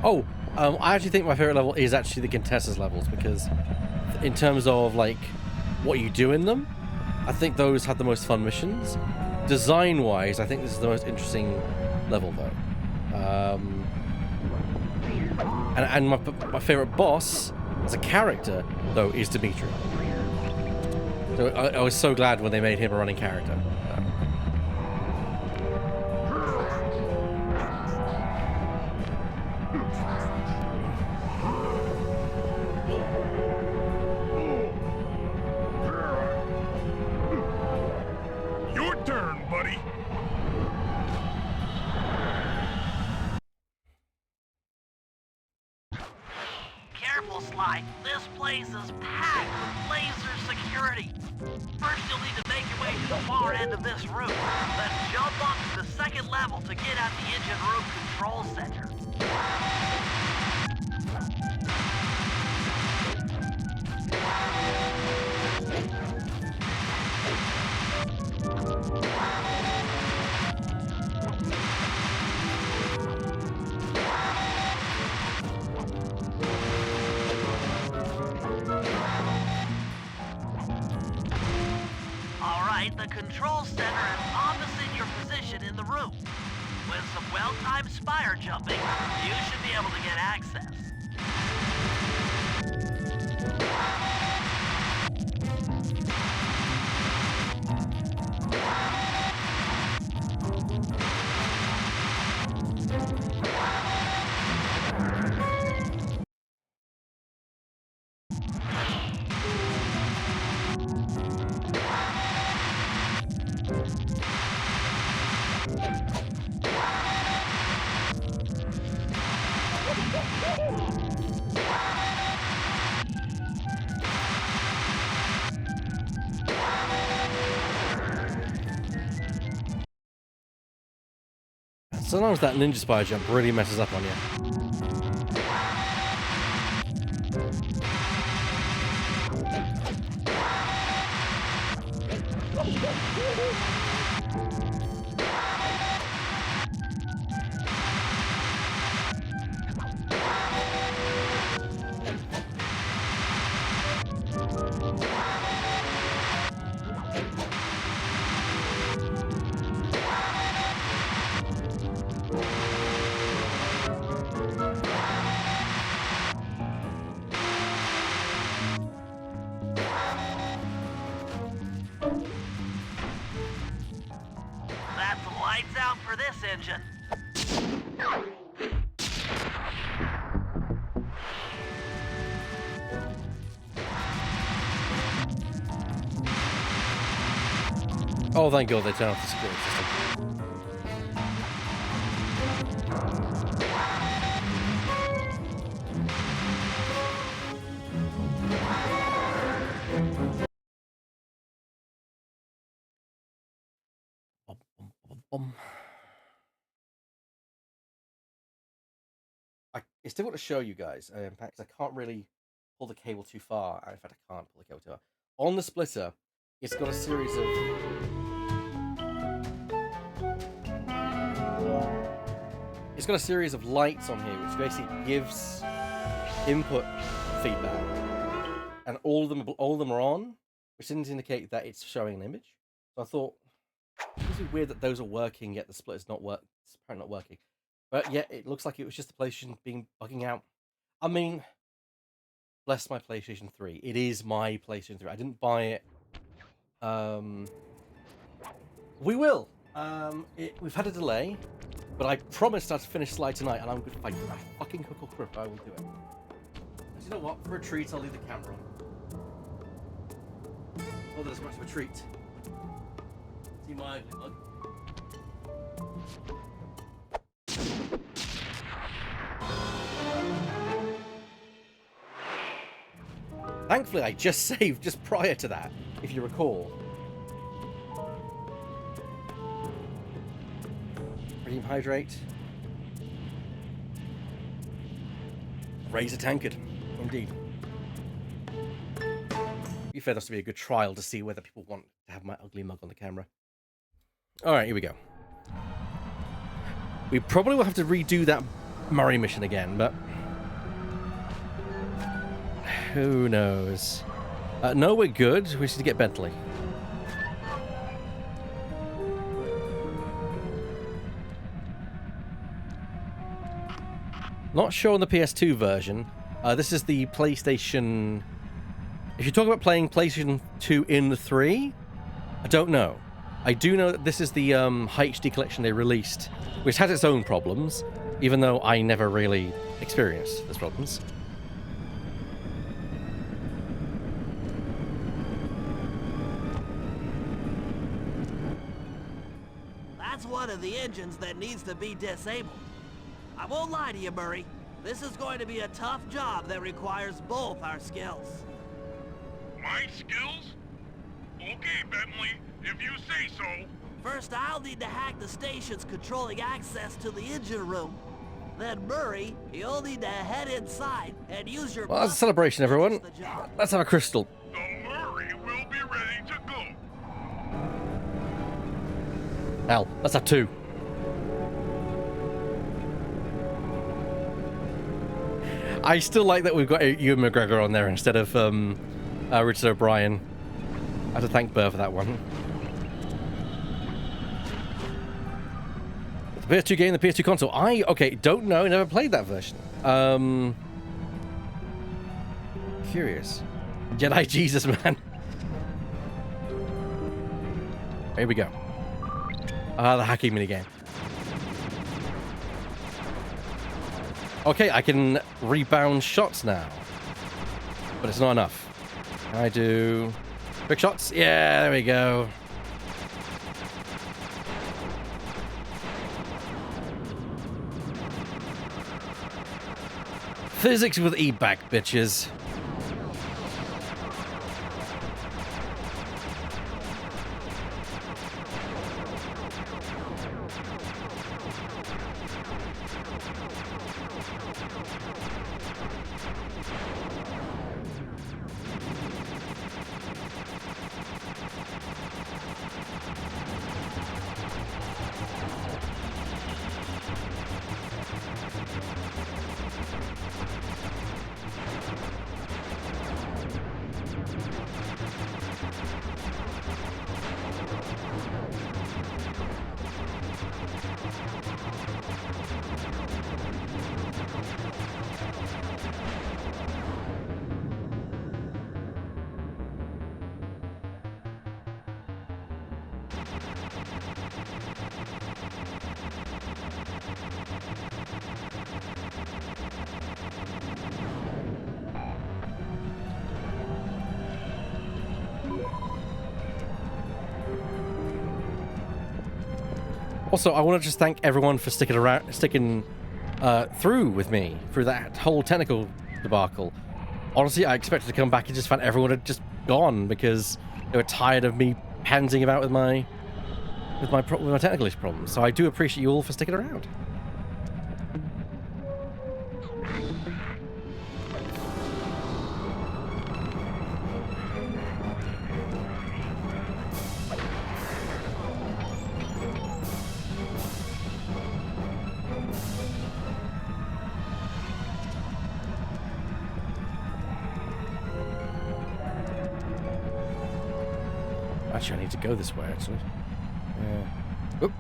Oh, I actually think my favorite level is actually the Contessa's levels, because in terms of like what you do in them, I think those have the most fun missions. Design-wise, I think this is the most interesting level, though. And my favorite boss as a character, though, is Dimitri. So I was so glad when they made him a running character. Your turn, buddy. Careful, Sly. This place is packed with laser security. First, you'll need to make your way to the far end of this room, then jump up to the second level to get at the engine room control center. Alright, the control center is opposite your position in the room. With some well-timed spire jumping, you should be able to get access. Sometimes that ninja spire jump really messes up on you. That's lights out for this engine. Oh, thank God they turned off the security system. It's difficult to show you guys, in fact, I can't really pull the cable too far. In fact, I can't pull the cable too far. On the splitter, it's got a series of... It's got a series of lights on here, which basically gives input feedback, and all of them are on, which didn't indicate that it's showing an image. So I thought this is weird that those are working, yet the splitter's not work. It's apparently not working. But yeah, it looks like it was just the PlayStation being bugging out. I mean, bless my PlayStation 3. It is my PlayStation 3. I didn't buy it. We will. We've had a delay, but I promised I'd finish Slide tonight, and I'm good. If I fucking hook or crook, I will do it. You know what? For a treat, I'll leave the camera on. Oh, there's much of a treat. See my ugly mug. Thankfully, I just saved just prior to that, if you recall. Redeem hydrate. Raise a tankard. Indeed. To be fair, this will be a good trial to see whether people want to have my ugly mug on the camera. Alright, here we go. We probably will have to redo that Murray mission again, but... who knows? No, we're good. We just need to get Bentley. Not sure on the PS2 version. This is the PlayStation... If you're talking about playing PlayStation 2 in the 3, I don't know. I do know that this is the HD collection they released, which has its own problems, even though I never really experienced those problems. That's one of the engines that needs to be disabled. I won't lie to you, Murray. This is going to be a tough job that requires both our skills. My skills? Okay, Bentley, if you say so. First, I'll need to hack the stations controlling access to the engine room. Then, Murray, you'll need to head inside and use your... Well, that's a celebration, everyone. Let's have a crystal. The Murray will be ready to go. Hell, let's have two. I still like that we've got Ewan McGregor on there instead of Richard O'Brien. I have to thank Burr for that one. The PS2 game, the PS2 console. Okay, don't know, never played that version. Curious. Jedi Jesus, man. Here we go. The hacking minigame. Okay, I can rebound shots now. But it's not enough. Can I do quick shots? Yeah, there we go. Physics with E-back, bitches. Also, I want to just thank everyone for sticking through with me through that whole technical debacle. Honestly, I expected to come back and just found everyone had just gone because they were tired of me pantsing about with my technical problems. So I do appreciate you all for sticking around. Actually, I need to go this way, actually. Oop.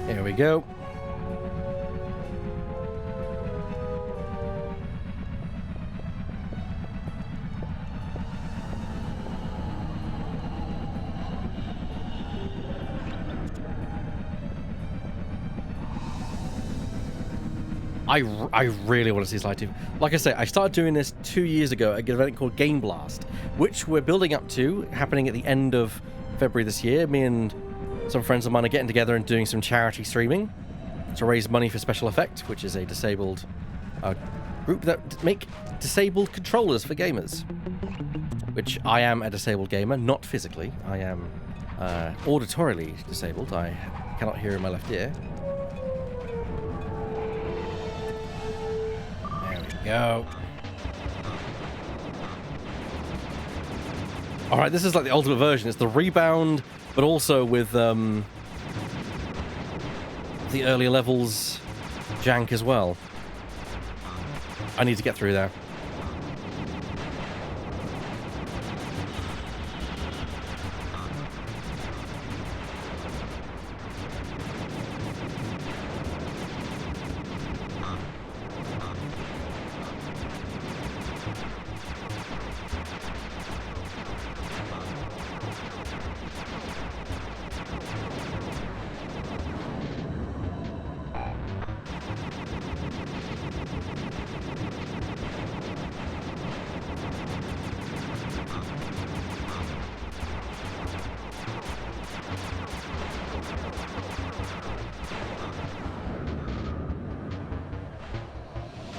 Here we go. I really want to see Sly 2. Like I say, I started doing this 2 years ago at an event called Game Blast, which we're building up to, happening at the end of February this year. Me and some friends of mine are getting together and doing some charity streaming to raise money for Special Effect, which is a disabled group that make disabled controllers for gamers. Which I am a disabled gamer, not physically. I am auditorily disabled. I cannot hear in my left ear. Go. All right, this is like the ultimate version. It's the rebound, but also with the earlier levels jank as well. I need to get through there.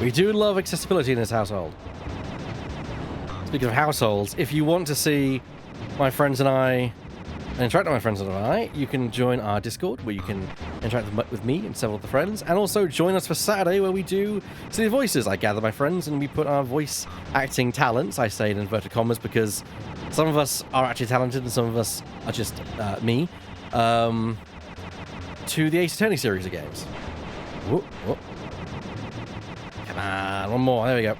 We do love accessibility in this household. Speaking of households, if you want to see my friends and I, and interact with my friends and I, you can join our Discord, where you can interact with me and several other friends, and also join us for Saturday, where we do Silly Voices. I gather my friends and we put our voice acting talents, I say in inverted commas, because some of us are actually talented and some of us are just me, to the Ace Attorney series of games. Whoop, whoop. Come on, one more. There we go.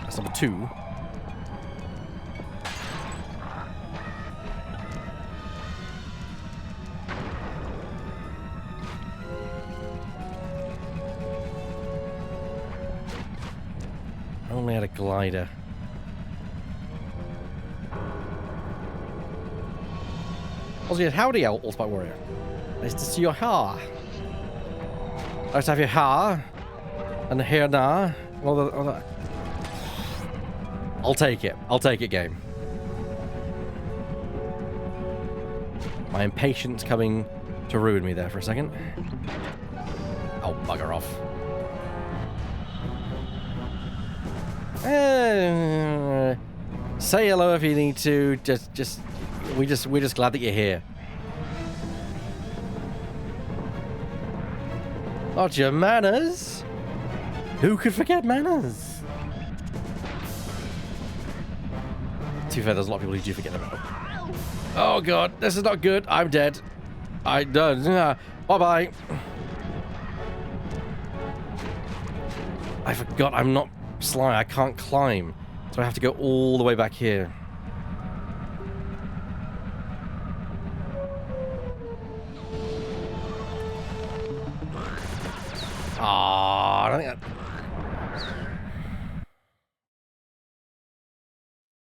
That's number 2. I only had a glider. Also, yes, howdy, Allspice Warrior. Nice to see your hair. Nice to have your hair. And the hair now. All the... I'll take it. I'll take it, game. My impatience coming to ruin me there for a second. Oh, bugger off. Say hello if you need to. We're just glad that you're here. Not your manners. Who could forget manners? To be fair, there's a lot of people who do forget about them. Oh god, this is not good. I'm dead. I done. Bye bye. I forgot I'm not Sly. I can't climb, so I have to go all the way back here. I don't think that...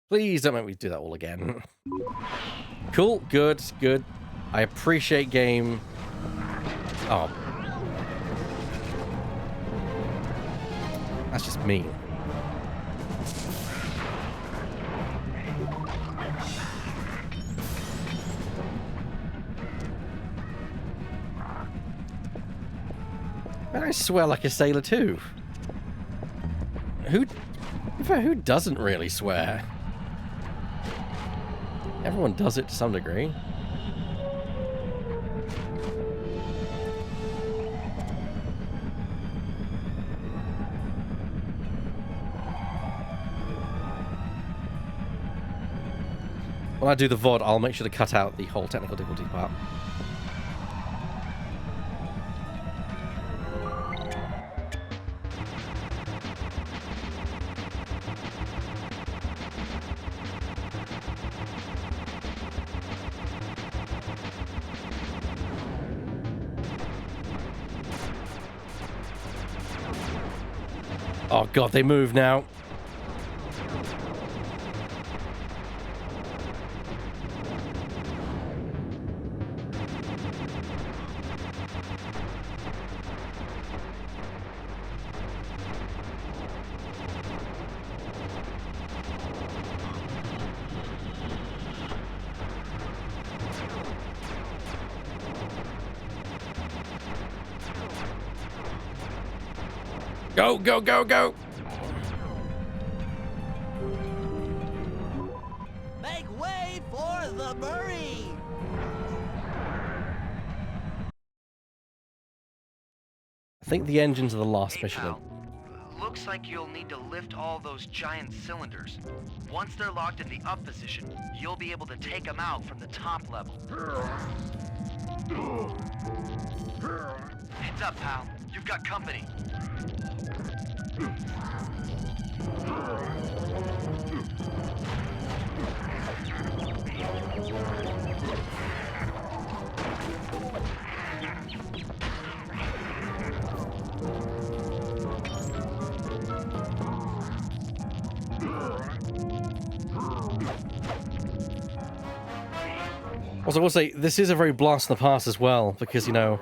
Please don't make me do that all again. Cool, good, good. I appreciate game. Oh. That's just mean. I swear like a sailor too. Who doesn't really swear? Everyone does it to some degree. when I do the VOD, I'll make sure to cut out the whole technical difficulty part. Oh god, they move now. Go, go, go, go! Make way for the Murray! I think the engines are the last Hey, mission. pal. Looks like you'll need to lift all those giant cylinders. Once they're locked in the up position, you'll be able to take them out from the top level. Heads up, pal. You've got company. Also, I will say, this is a very blast in the past as well, because, you know,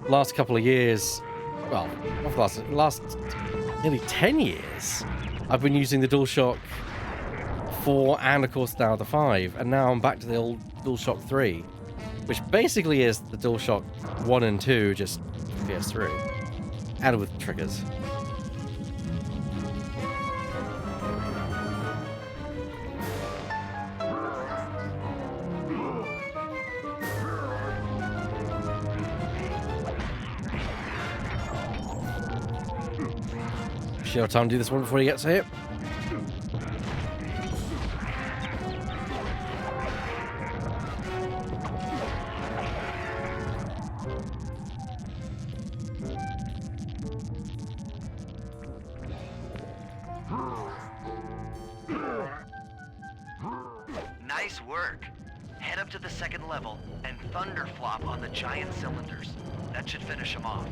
last couple of years, well, not last nearly 10 years, I've been using the DualShock 4 and, of course, now the 5, and now I'm back to the old DualShock 3, which basically is the DualShock 1 and 2, just PS3, added with triggers. Should have time to do this one before he gets hit. Nice work. Head up to the second level and thunderflop on the giant cylinders. That should finish them off.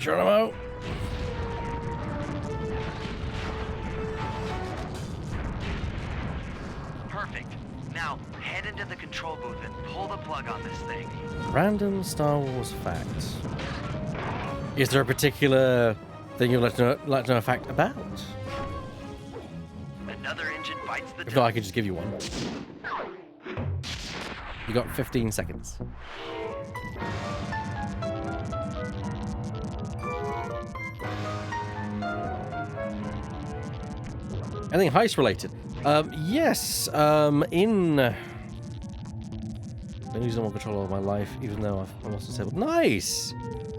Geronimo. Perfect. Now, head into the control booth and pull the plug on this thing. Random Star Wars facts. Is there a particular thing you'd like to know a fact about? Another engine bites the If not, I could just give you one. You got 15 seconds. Anything heist related? Yes. I've been using more control of my life, even though I'm also disabled. Nice.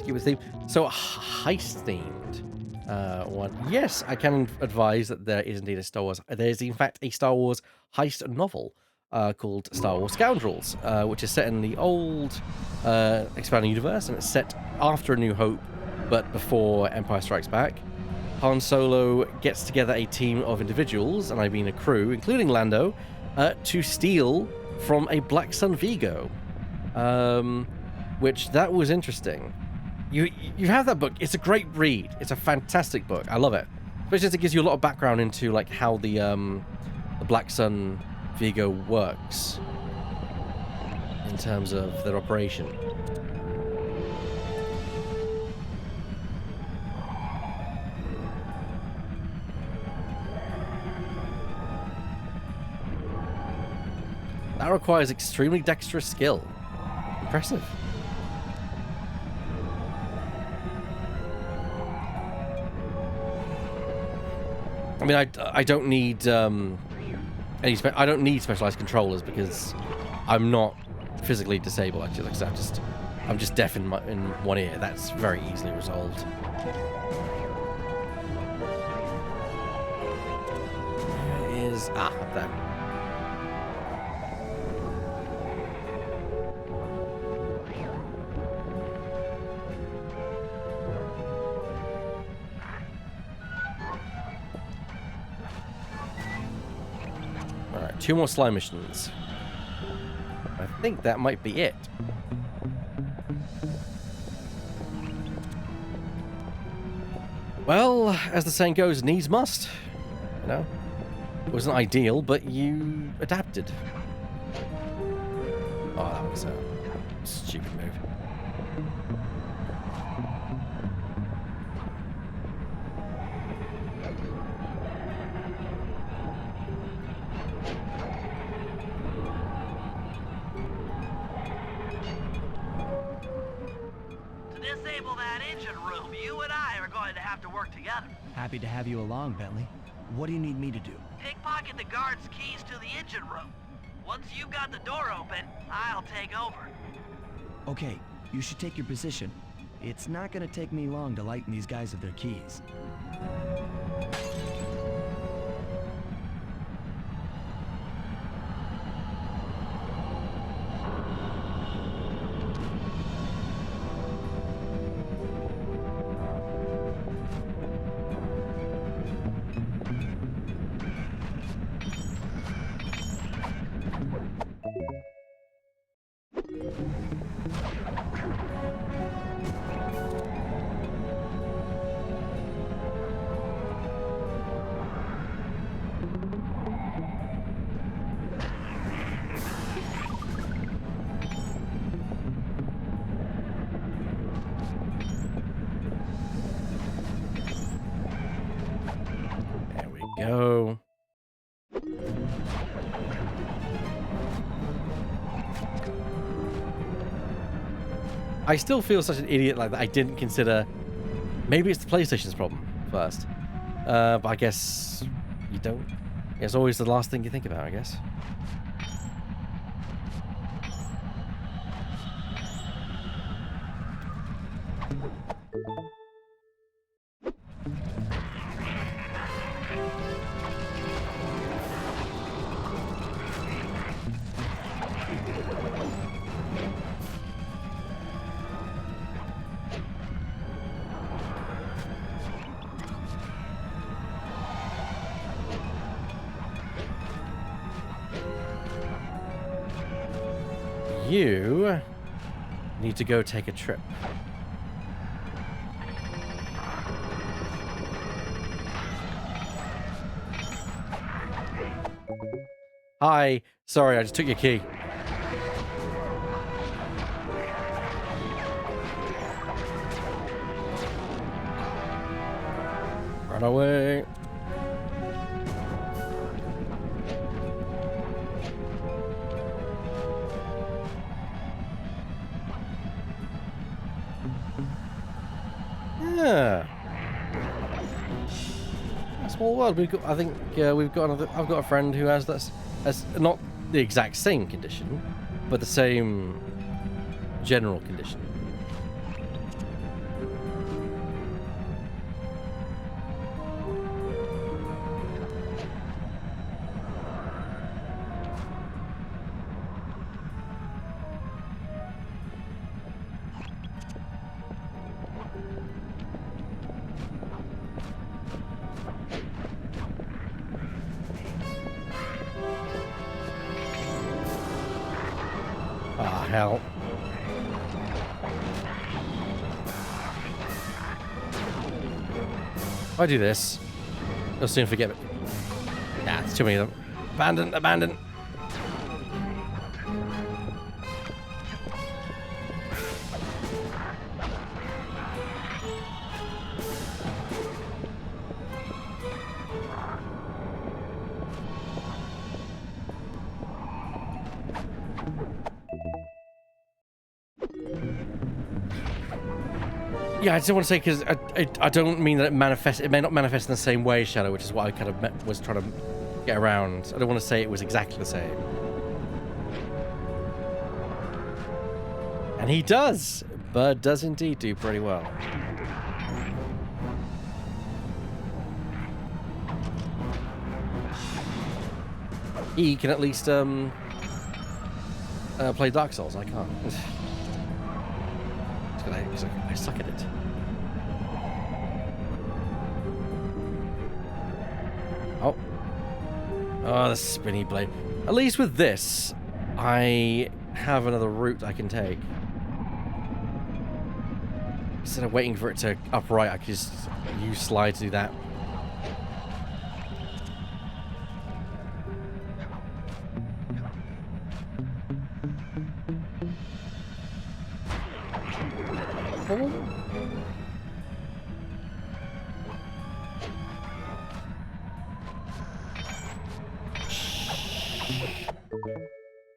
Keep it theme. So heist themed. One. Yes, I can advise that there is indeed a Star Wars. There is in fact a Star Wars heist novel called Star Wars Scoundrels, which is set in the old expanding universe, and it's set after A New Hope, but before Empire Strikes Back. Han Solo gets together a team of individuals, and I mean a crew, including Lando, to steal from a Black Sun Vigo, which that was interesting. You have that book. It's a great read. It's a fantastic book. I love it. Especially as it gives you a lot of background into like how the Black Sun Vigo works in terms of their operation. That requires extremely dexterous skill. Impressive. I mean, I don't need I don't need specialized controllers because I'm not physically disabled. Actually, like I said, I'm just deaf in one ear. That's very easily resolved. Where is up there? Alright, 2 more slime missions. I think that might be it. Well, as the saying goes, needs must. You know? It wasn't ideal, but you adapted. Oh, that was a stupid move. To disable that engine room, you and I are going to have to work together. Happy to have you along, Bentley. What do you need me to do? Pickpocket the guard's keys to the engine room. Once you've got the door open, I'll take over. Okay, you should take your position. It's not gonna take me long to lighten these guys of their keys. There we go. I still feel such an idiot like that. I didn't consider. Maybe it's the PlayStation's problem first. But I guess you don't. It's always the last thing you think about, I guess. You need to go take a trip. Hi. Sorry, I just took your key. Run away. Yeah. A small world. We've got. I think we've got another. I've got a friend who has this. Has not the exact same condition, but the same general condition. Ah, hell. If I do this, you'll soon forget it. Nah, there's too many of them. Abandon, abandon. Yeah, I just want to say, because I don't mean that it may not manifest in the same way, Shadow, which is what I kind of was trying to get around. I don't want to say it was exactly the same. And he does. Bird does indeed do pretty well. He can at least play Dark Souls. I can't. I suck at it. Oh. Oh, the spinny blade. At least with this, I have another route I can take. Instead of waiting for it to upright, I can just use slide to do that.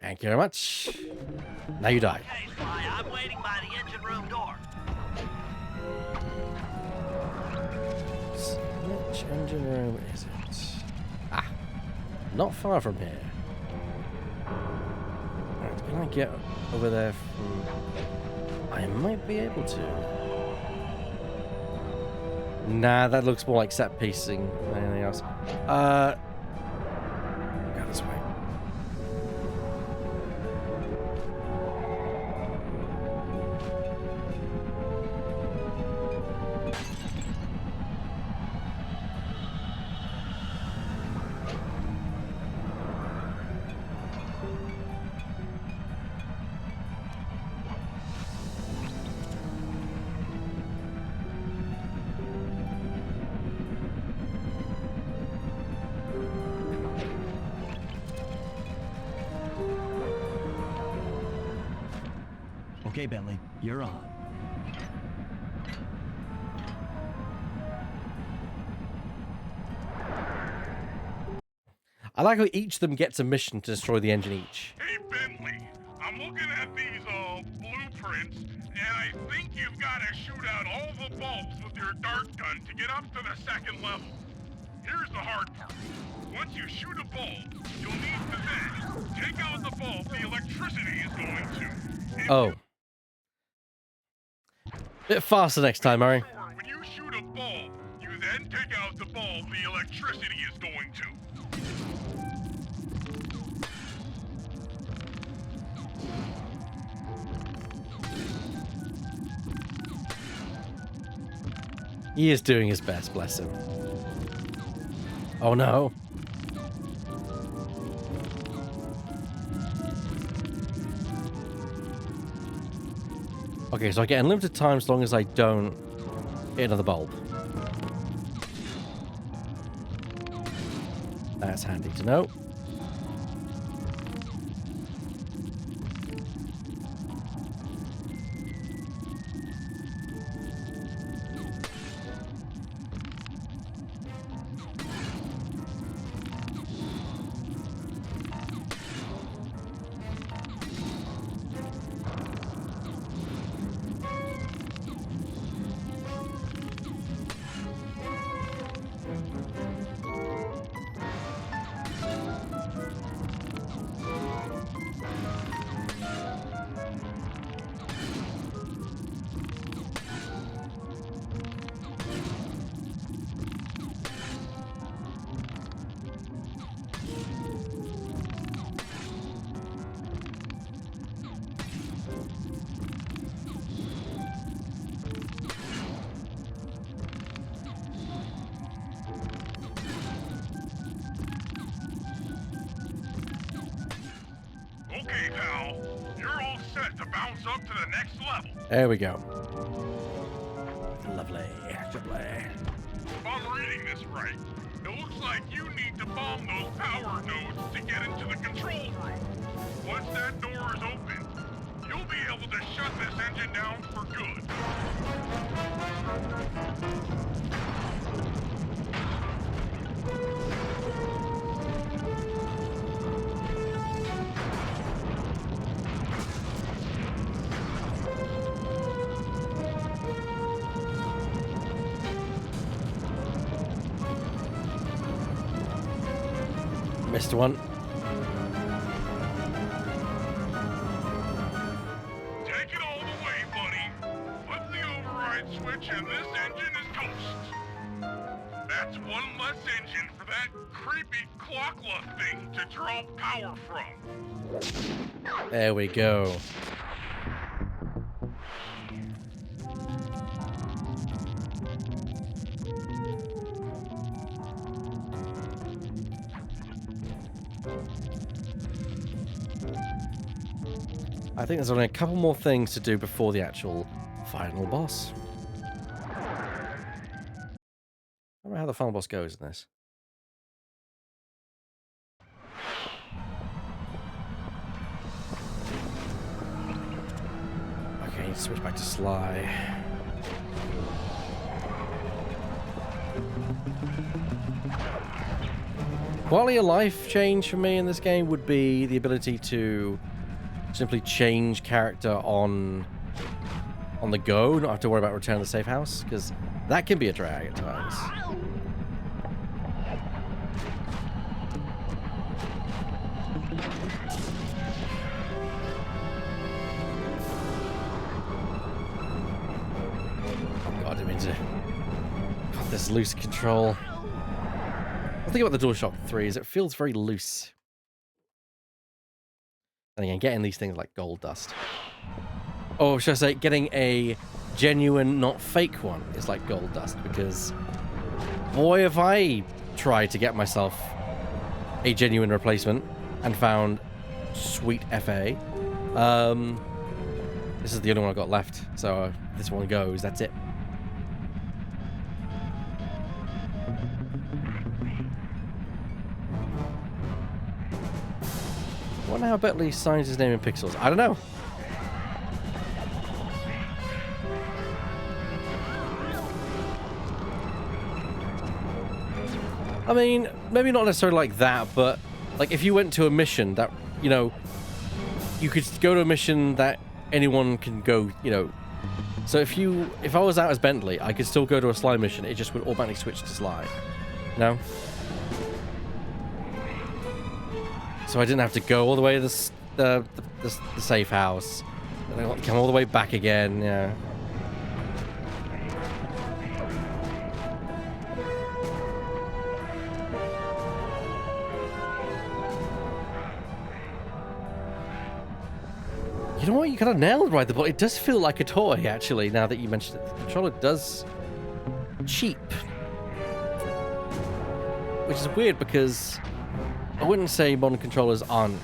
Thank you very much. Now you die. Okay, Sly, I'm waiting by the engine room door. Which engine room is it? Ah, not far from here. Right, can I get over there from... I might be able to. Nah, that looks more like set piecing than anything else. Go this way. Okay, Bentley, you're on. I like how each of them gets a mission to destroy the engine each. Hey, Bentley, I'm looking at these, blueprints, and I think you've got to shoot out all the bulbs with your dart gun to get up to the second level. Here's the hard part. Once you shoot a bulb, you'll need to then take out the bulb the electricity is going to. Oh. Bit faster next time, Murray. When you shoot a bulb, you then take out the bulb the electricity is going to. He is doing his best, bless him. Oh no. Okay, so I get unlimited time as long as I don't hit another bulb. That's handy to know. Okay, pal. You're all set to bounce up to the next level. There we go. Lovely. Lovely. If I'm reading this right, it looks like you need to bomb those power nodes to get into the control room. Once that door is open, you'll be able to shut this engine down for good. Missed one. Take it all the way, buddy. Flip the override switch and this engine is toast. That's one less engine for that creepy clockla thing to draw power from. There we go. I think there's only a couple more things to do before the actual final boss. I don't know how the final boss goes in this. Okay, switch back to Sly. Quality of life change for me in this game would be the ability to simply change character on the go, not have to worry about returning to the safe house, because that can be a drag at times. Oh god, I didn't mean to. God, this loose control. The thing about the DualShock 3 is it feels very loose. And again, getting these things like gold dust. Or should I say, getting a genuine, not fake one is like gold dust, because boy, have I tried to get myself a genuine replacement and found sweet FA. This is the only one I've got left, so this one goes, that's it. I wonder how Bentley signs his name in pixels. I don't know. I mean, maybe not necessarily like that, but like if you went to a mission that, you know, you could go to a mission that anyone can go, you know. So if I was out as Bentley, I could still go to a Sly mission. It just would automatically switch to Sly. No? So I didn't have to go all the way to the safe house. And I got to come all the way back again, yeah. You know what? You kind of nailed right the ball. It does feel like a toy, actually, now that you mentioned it. The controller does cheap. Which is weird because I wouldn't say modern controllers aren't...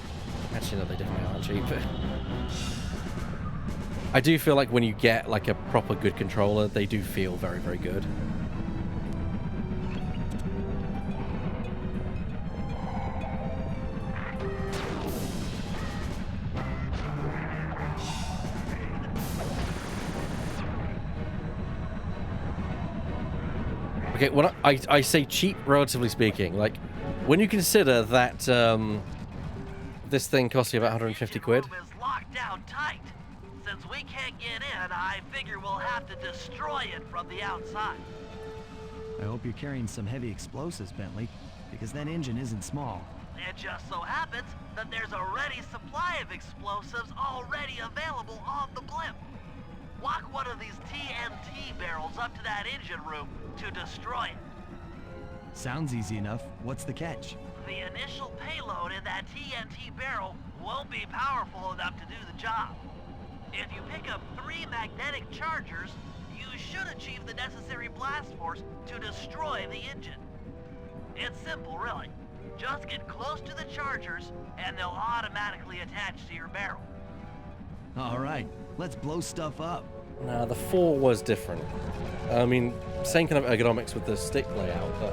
Actually, no, they definitely aren't cheap. I do feel like when you get like a proper good controller, they do feel very, very good. Okay, when I say cheap, relatively speaking, like, when you consider that this thing costs you about 150 quid. The room is locked down tight. Since we can't get in, I figure we'll have to destroy it from the outside. I hope you're carrying some heavy explosives, Bentley, because that engine isn't small. It just so happens that there's a ready supply of explosives already available on the blimp. Walk one of these TNT barrels up to that engine room to destroy it. Sounds easy enough. What's the catch? The initial payload in that TNT barrel won't be powerful enough to do the job. If you pick up 3 magnetic chargers, you should achieve the necessary blast force to destroy the engine. It's simple, really. Just get close to the chargers, and they'll automatically attach to your barrel. All right, let's blow stuff up. No, the 4 was different. I mean, same kind of ergonomics with the stick layout, but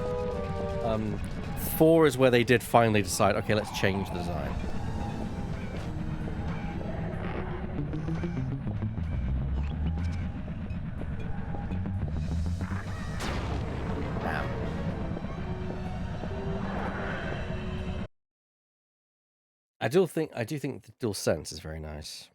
4 is where they did finally decide, okay, let's change the design. I do think the dual sense is very nice.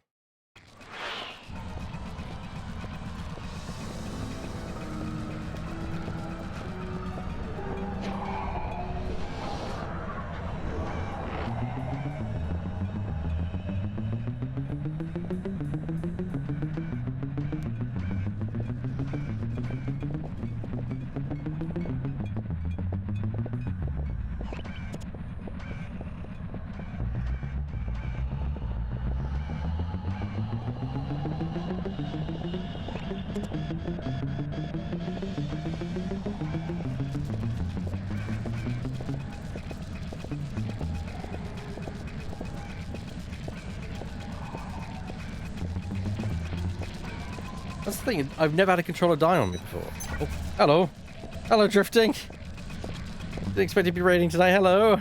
the thing. I've never had a controller die on me before. Oh, hello. Hello, drifting. Didn't expect to be raiding today. Hello.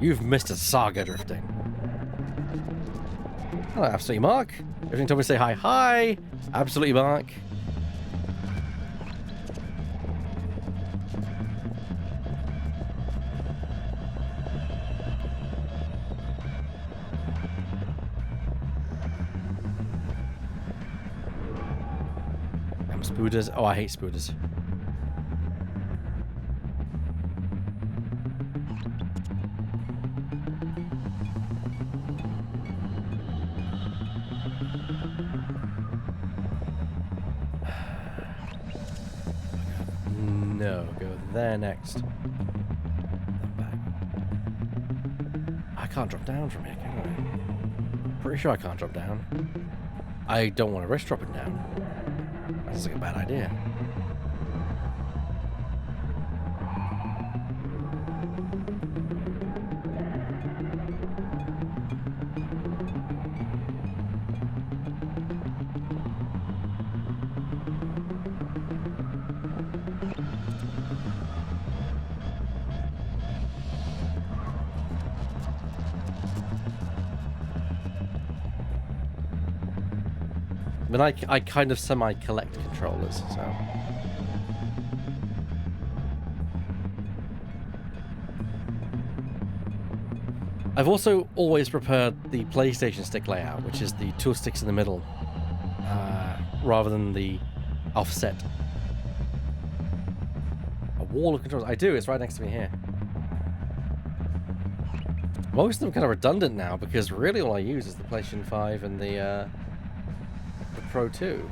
You've missed a saga drifting. Hello, Absolutely Mark. Everything told me to say hi. Hi. Absolutely Mark. Spooders. Oh, I hate spooders. No, go there next. Then back. I can't drop down from here, can I? Pretty sure I can't drop down. I don't want to risk dropping down. That sounds like a bad idea. I mean, I kind of semi-collect controllers, so... I've also always preferred the PlayStation stick layout, which is the two sticks in the middle, rather than the offset. A wall of controllers. I do, it's right next to me here. Most of them are kind of redundant now, because really all I use is the PlayStation 5 and the Pro 2.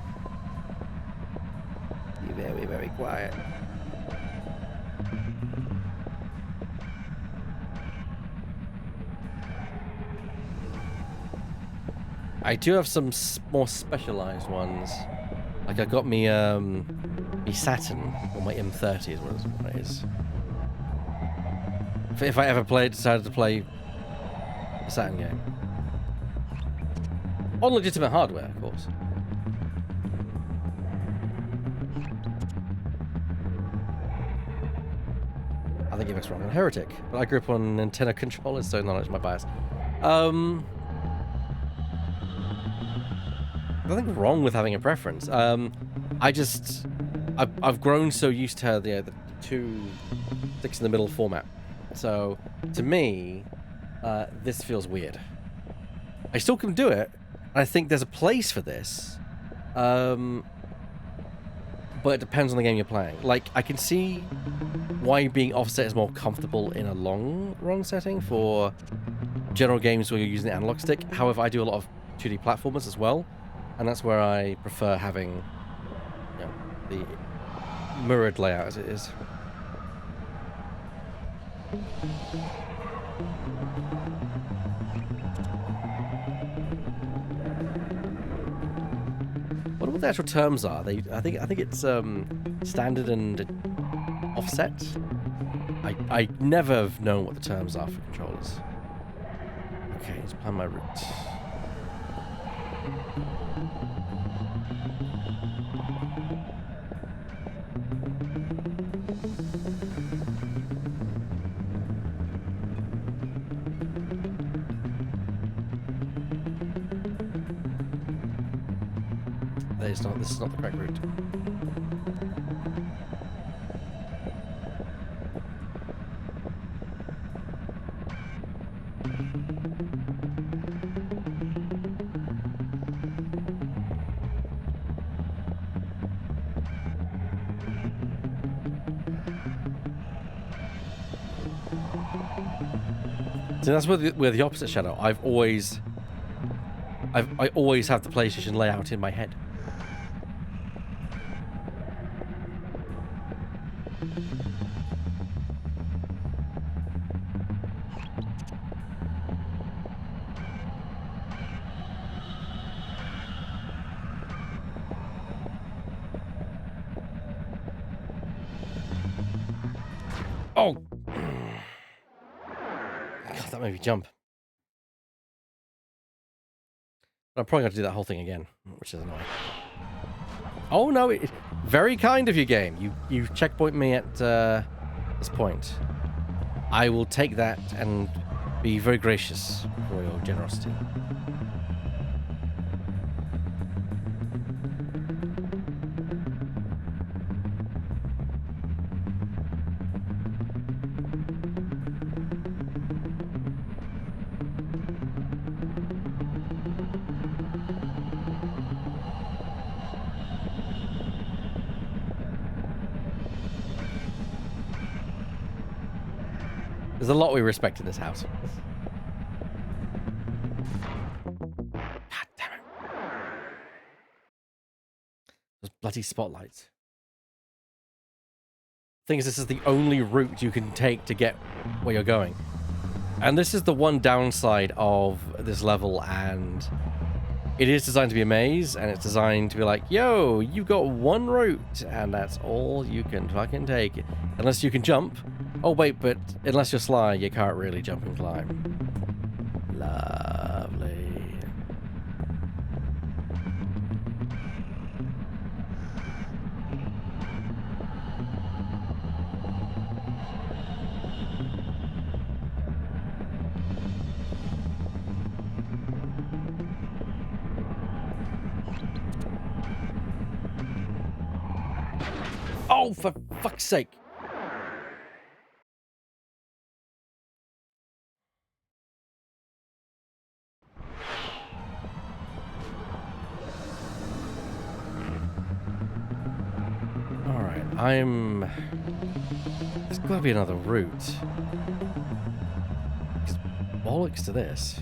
Be very, very quiet. I do have some more specialized ones. Like I got me me Saturn, or my M30 is what it is. If I ever decided to play a Saturn game. On legitimate hardware, of course. I think it looks wrong on Heretic, but I grew up on Nintendo controllers, so knowledge my bias. Nothing wrong with having a preference. I've grown so used to the two sticks in the middle format. So to me, this feels weird. I still can do it. I think there's a place for this. But it depends on the game you're playing. Like, I can see why being offset is more comfortable in a long run setting for general games where you're using the analog stick. However, I do a lot of 2D platformers as well, and that's where I prefer having, you know, the mirrored layout as it is. I wonder what the actual terms are. I think it's standard and offset. I never have known what the terms are for controllers. Okay, let's plan my route. This is not the correct route. So that's where the opposite Shadow. I always have the PlayStation layout in my head. Oh! God, that made me jump. But I'm probably going to do that whole thing again, which is annoying. Oh no, very kind of you, game. You checkpoint me at this point. I will take that and be very gracious for your generosity. There's a lot we respect in this house. God damn it. Those bloody spotlights. Thing is, this is the only route you can take to get where you're going. And this is the one downside of this level, and it is designed to be a maze, and it's designed to be like, yo, you've got one route, and that's all you can fucking take. Unless you can jump. Oh, wait, but unless you're sly, you can't really jump and climb. Lovely. Oh, for fuck's sake. There's got to be another route. Bollocks to this.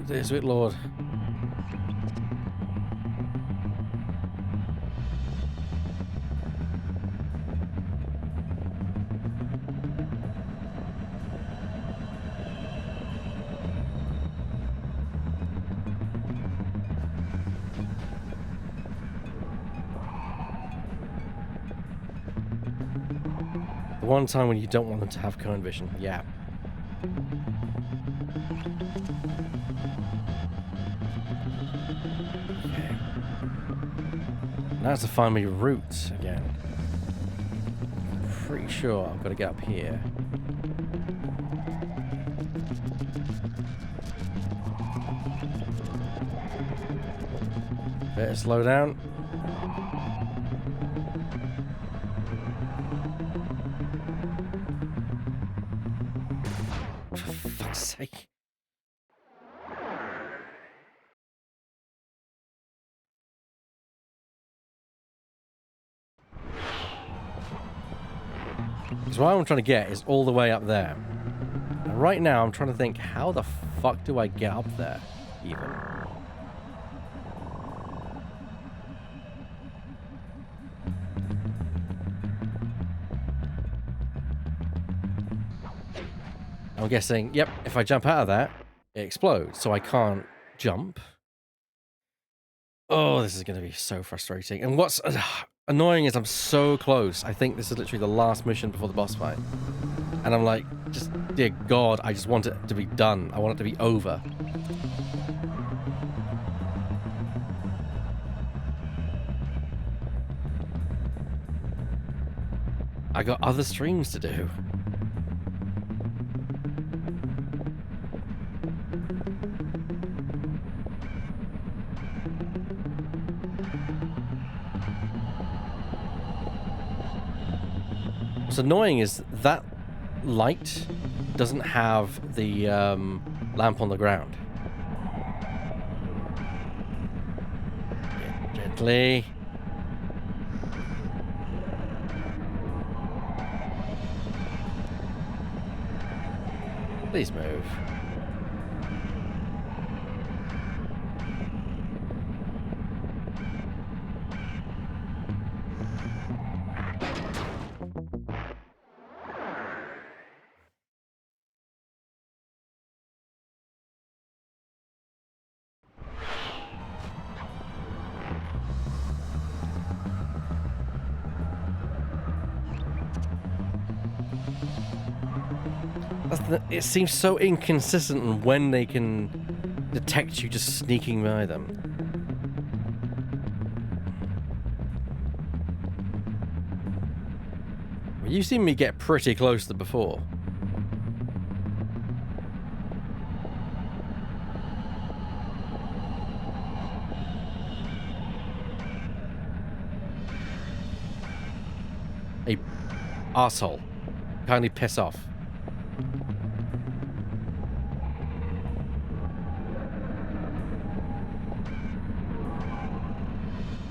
Dear sweet Lord. The one time when you don't want them to have cone vision, yeah. Now it's to find me route again. Pretty sure I've got to get up here. Better slow down. For fuck's sake. Because what I'm trying to get is all the way up there. And right now, I'm trying to think, how the fuck do I get up there, even? I'm guessing, yep, if I jump out of that, it explodes, so I can't jump. Oh, this is going to be so frustrating. And what's annoying is I'm so close. I think this is literally the last mission before the boss fight. And I'm like, just, dear God, I just want it to be done. I want it to be over. I got other streams to do. What's annoying is that light doesn't have the lamp on the ground. Gently. Please move. It seems so inconsistent in when they can detect you just sneaking by them. Well, you've seen me get pretty close to before. Hey, arsehole. Kindly piss off.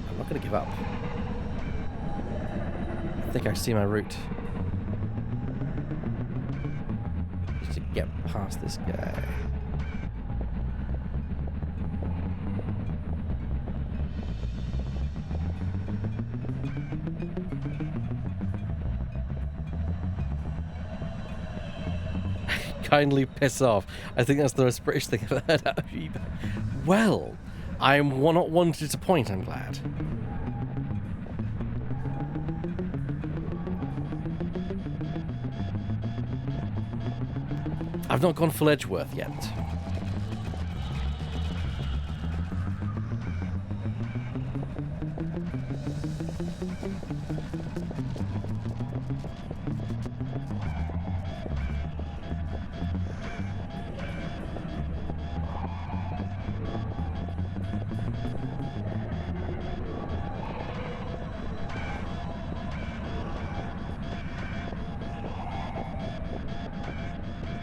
I'm not gonna give up. I think I see my route. Just to get past this guy. Kindly piss off. I think that's the most British thing I've heard out of you. Well, I'm not one to disappoint, I'm glad. I've not gone full Edgeworth yet.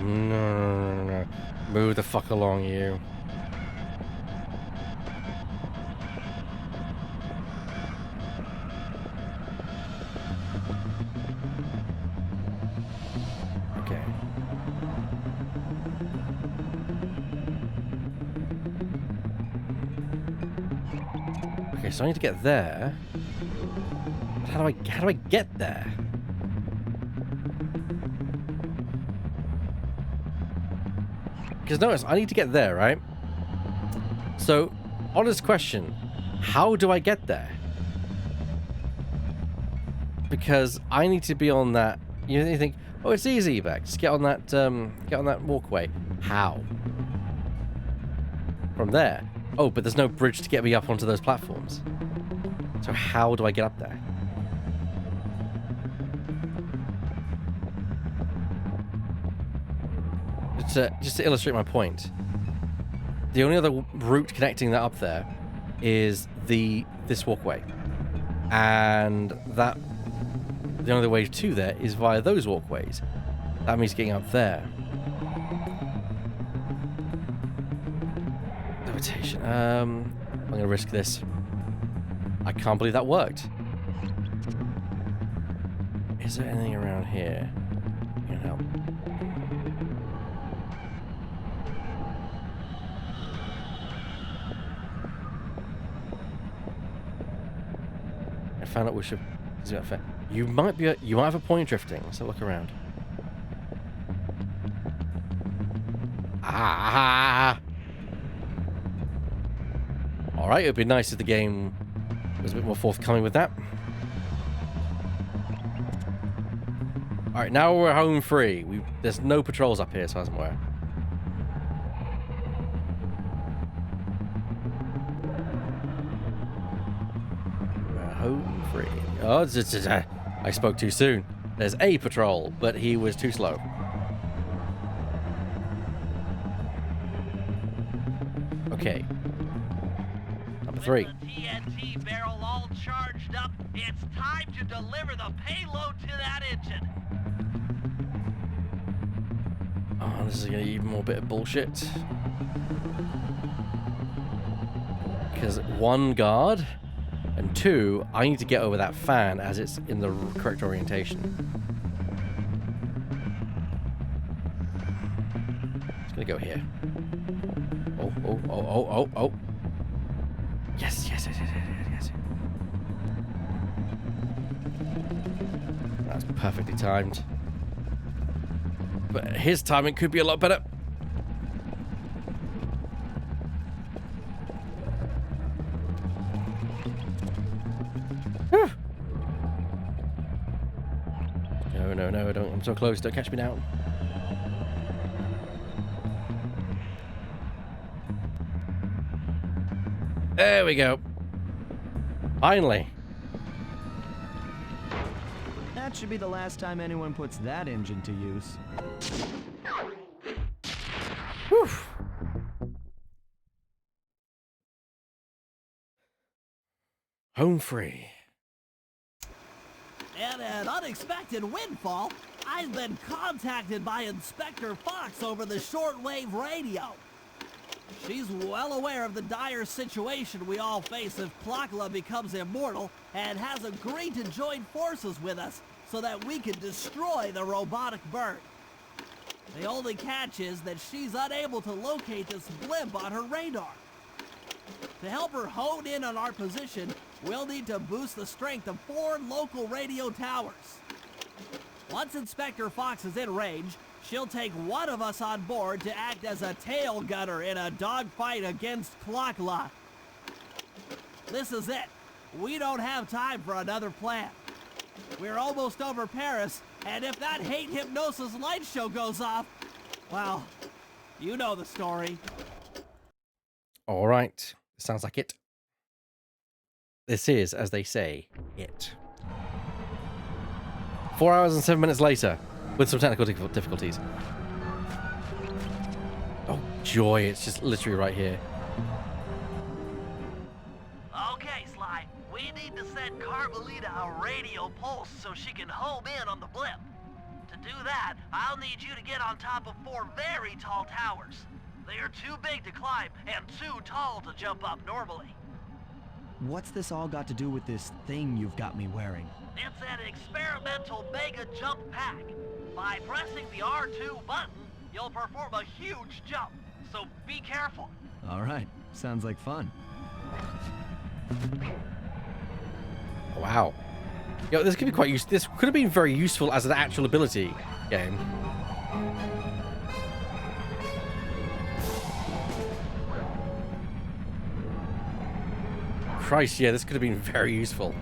No. Move the fuck along, you. Okay. Okay, so I need to get there. But how do I get there? Because notice, I need to get there, right? So, honest question, how do I get there? Because I need to be on that. You think, oh, it's easy, Beck. Just get on that walkway. How? From there. Oh, but there's no bridge to get me up onto those platforms. So how do I get up there? Just to illustrate my point, the only other route connecting that up there is this walkway, and the only way to there is via those walkways. That means getting up there. Levitation. I'm gonna risk this. I can't believe that worked. Is there anything around here? You can help. I found out we should. Is that fair? You might have a point drifting. Let's have a look around. Ah! All right, it'd be nice if the game was a bit more forthcoming with that. All right, now we're home free. There's no patrols up here, as far as I'm aware. Home free. Oh, I spoke too soon. There's a patrol, but he was too slow. Okay. Number 3. With the TNT barrel all charged up, it's time to deliver the payload to that engine. Oh, this is gonna be even more bit of bullshit. Because 1 guard. And 2, I need to get over that fan as it's in the correct orientation. gonna go here. Oh, oh, oh, oh, oh, oh. Yes, yes, yes, yes, yes, yes. That's perfectly timed. But his timing could be a lot better. Whew. No, no, no, don't. I'm so close. Don't catch me now. There we go. Finally. That should be the last time anyone puts that engine to use. Whew. Home free. And an unexpected windfall, I've been contacted by Inspector Fox over the shortwave radio. She's well aware of the dire situation we all face if Klakla becomes immortal and has agreed to join forces with us so that we can destroy the robotic bird. The only catch is that she's unable to locate this blimp on her radar. To help her hone in on our position, we'll need to boost the strength of 4 local radio towers. Once Inspector Fox is in range, she'll take one of us on board to act as a tail gunner in a dogfight against Klakla. This is it. We don't have time for another plan. We're almost over Paris, and if that hate hypnosis light show goes off, well, you know the story. All right. Sounds like it. This is, as they say, it. 4 hours and 7 minutes later, with some technical difficulties. Oh, joy. It's just literally right here. Okay, Sly. We need to send Carmelita a radio pulse so she can home in on the blimp. To do that, I'll need you to get on top of 4 very tall towers. They are too big to climb and too tall to jump up normally. What's this all got to do with this thing you've got me wearing? It's an experimental mega jump pack. By pressing the R2 button, you'll perform a huge jump, so be careful. All right, sounds like fun. Wow. Yo, this could be quite useful. This could have been very useful as an actual ability game. Christ, yeah, this could have been very useful.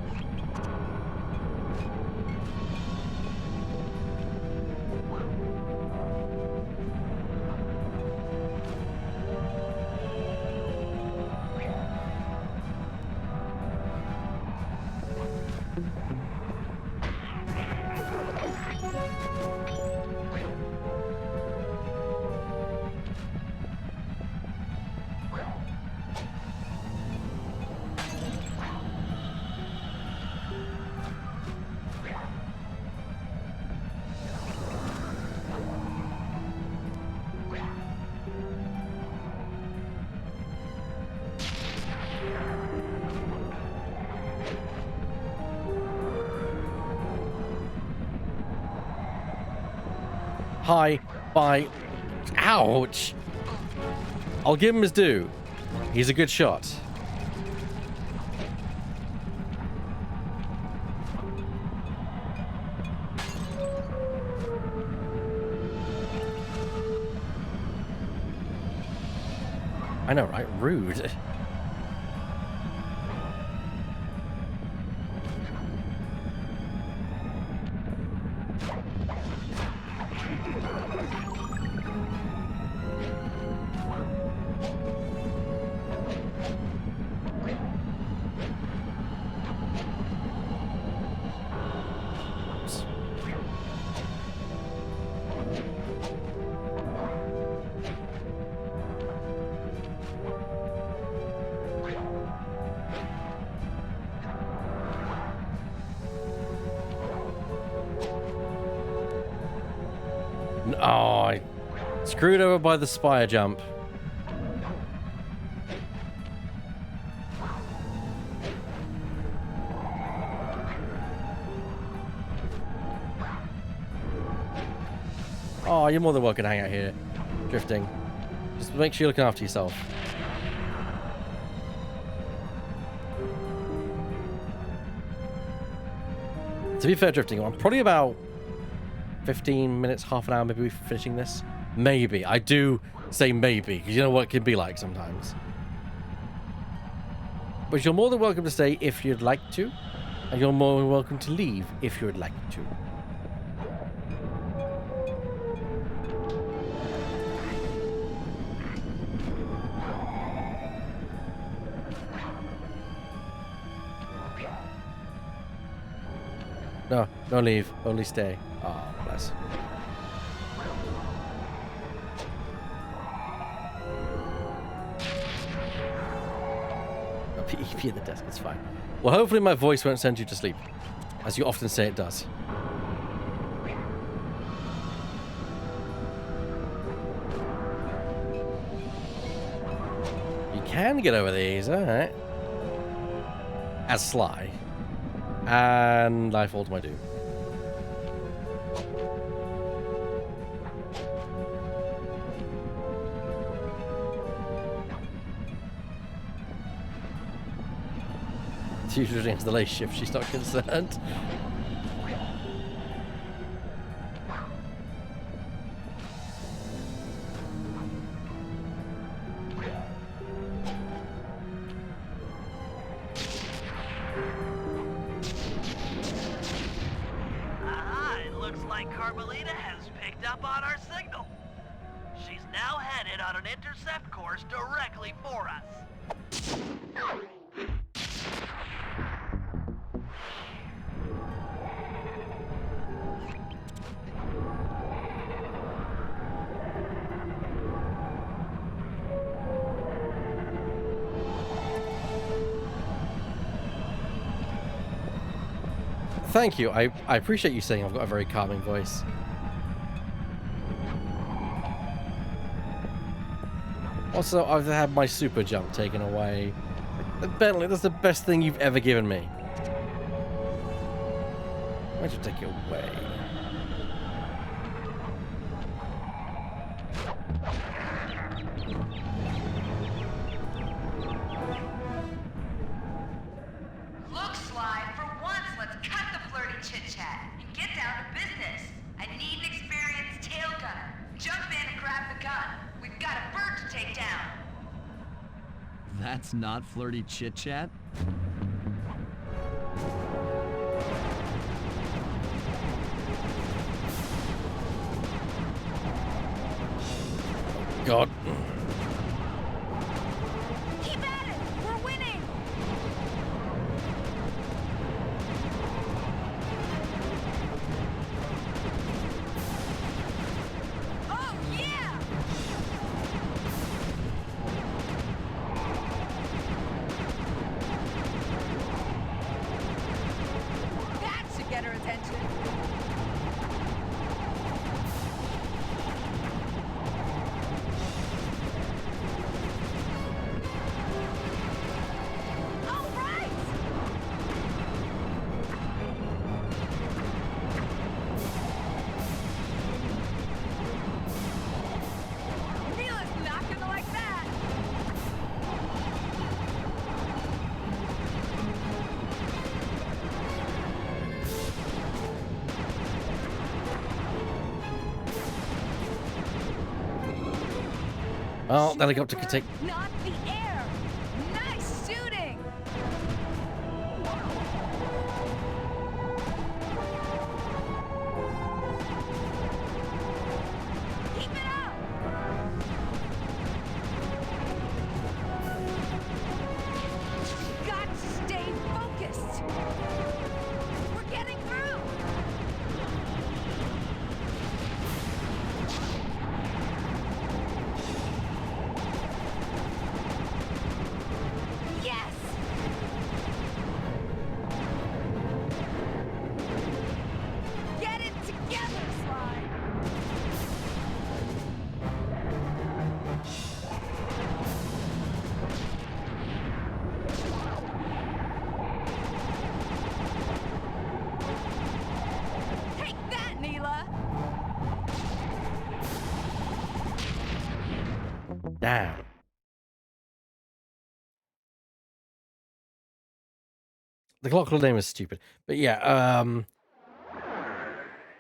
Hi, bye. Ouch. I'll give him his due. He's a good shot. I know, right? Rude. Oh, I screwed over by the spire jump. Oh, you're more than welcome to hang out here, drifting. Just make sure you're looking after yourself. To be fair, drifting, I'm probably about 15 minutes, half an hour, maybe we're finishing this. Maybe. I do say maybe, because you know what it can be like sometimes. But you're more than welcome to stay if you'd like to, and you're more than welcome to leave if you'd like to. No, don't leave. Only stay. Oh, bless. EP at the desk, it's fine. Well, hopefully my voice won't send you to sleep, as you often say it does. You can get over these, alright. As Sly. And I fall to my doom. It's usually into the late shift, she's not concerned. Carmelita has picked up on our signal. She's now headed on an intercept course directly for us. Thank you. I appreciate you saying I've got a very calming voice. Also, I've had my super jump taken away. Bentley, that's the best thing you've ever given me. Why'd you take it away? That's not flirty chit-chat? God. Keep at it! We're winning! Oh, yeah! That should get her attention. Well, the helicopter could take... Not the air! Nice shooting! Keep it up! Got to stay focused! We're getting through! Damn. The clockwork name is stupid. But yeah,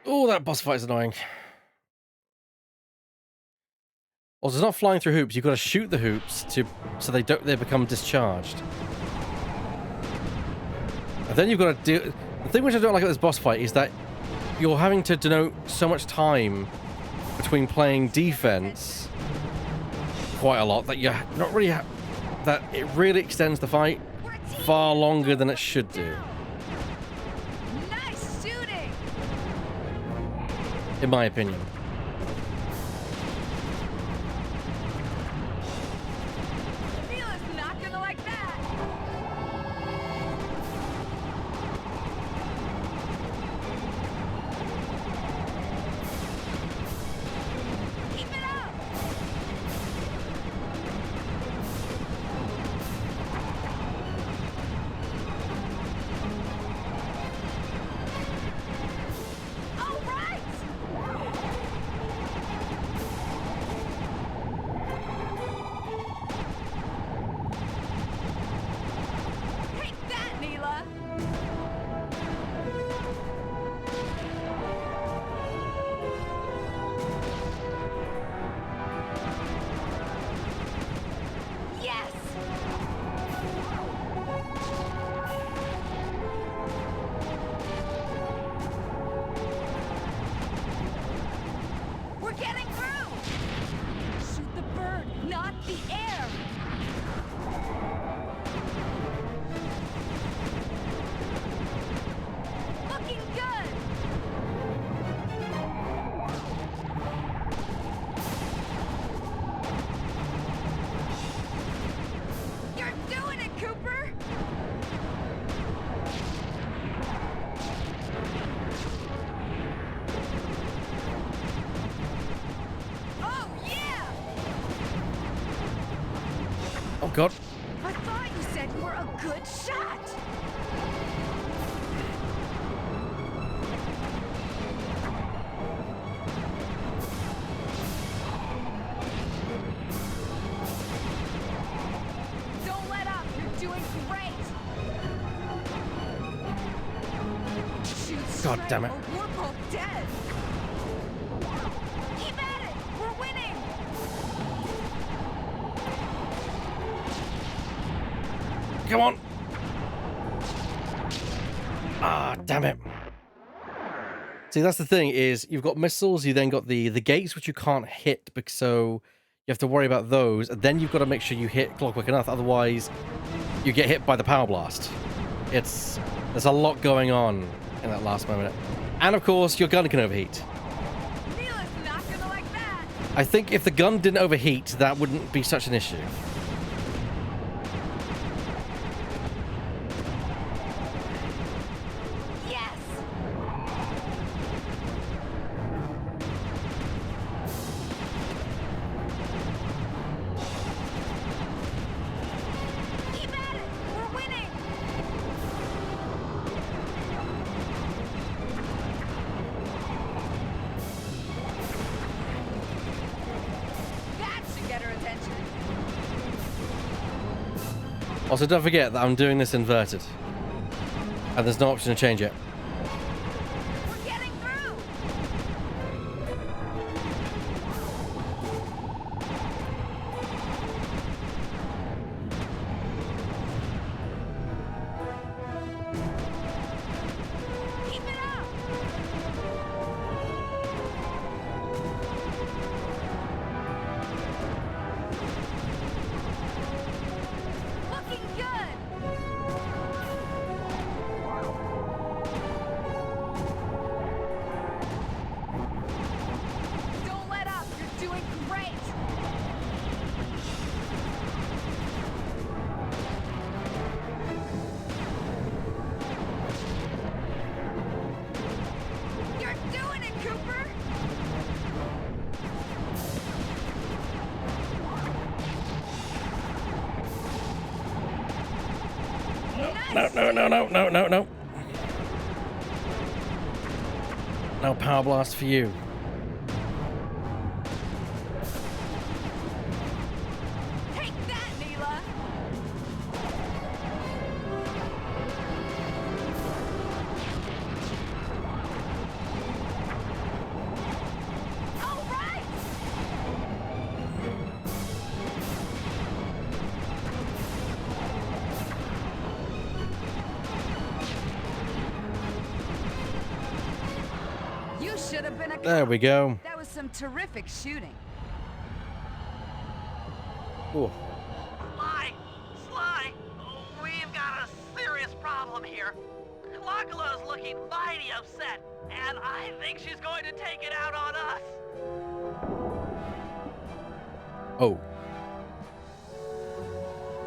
oh, that boss fight is annoying. Also, it's not flying through hoops. You've got to shoot the hoops so they become discharged. And then you've got to do... The thing which I don't like about this boss fight is that you're having to denote so much time between playing defense quite a lot that you're not really... that it really extends the fight far longer than it should do. Nice shooting! In my opinion. Neela's not gonna like that! Keep it up! All right! Take that, Neela! Yes! We're getting through! Shoot the bird, not the air! Looking good! You're doing it, Cooper! Oh, yeah! Oh, God. I thought you said you were a good shot! Don't let up! You're doing great! Shoot God straight damn it. or we're both dead! Keep at it! We're winning! Come on. Ah, damn it. See, that's the thing is you've got missiles, you then got the gates which you can't hit, so you have to worry about those, and then you've got to make sure you hit clockwork enough, otherwise you get hit by the power blast. There's a lot going on in that last moment. And of course, your gun can overheat. Neela's not gonna like that! I think if the gun didn't overheat, that wouldn't be such an issue. Yes! Keep at it! We're winning! That should get her attention. Also, don't forget that I'm doing this inverted. And there's no option to change it. We're getting through! Keep it up! Looking good! Don't let up! You're doing great! You're doing it, Cooper! No. No power blast for you. Neela. All right! You should have been a There we go. That was some terrific shooting. Ooh. Sly, we've got a serious problem here. Clockula's looking mighty upset, and I think she's going to take it out on us. Oh.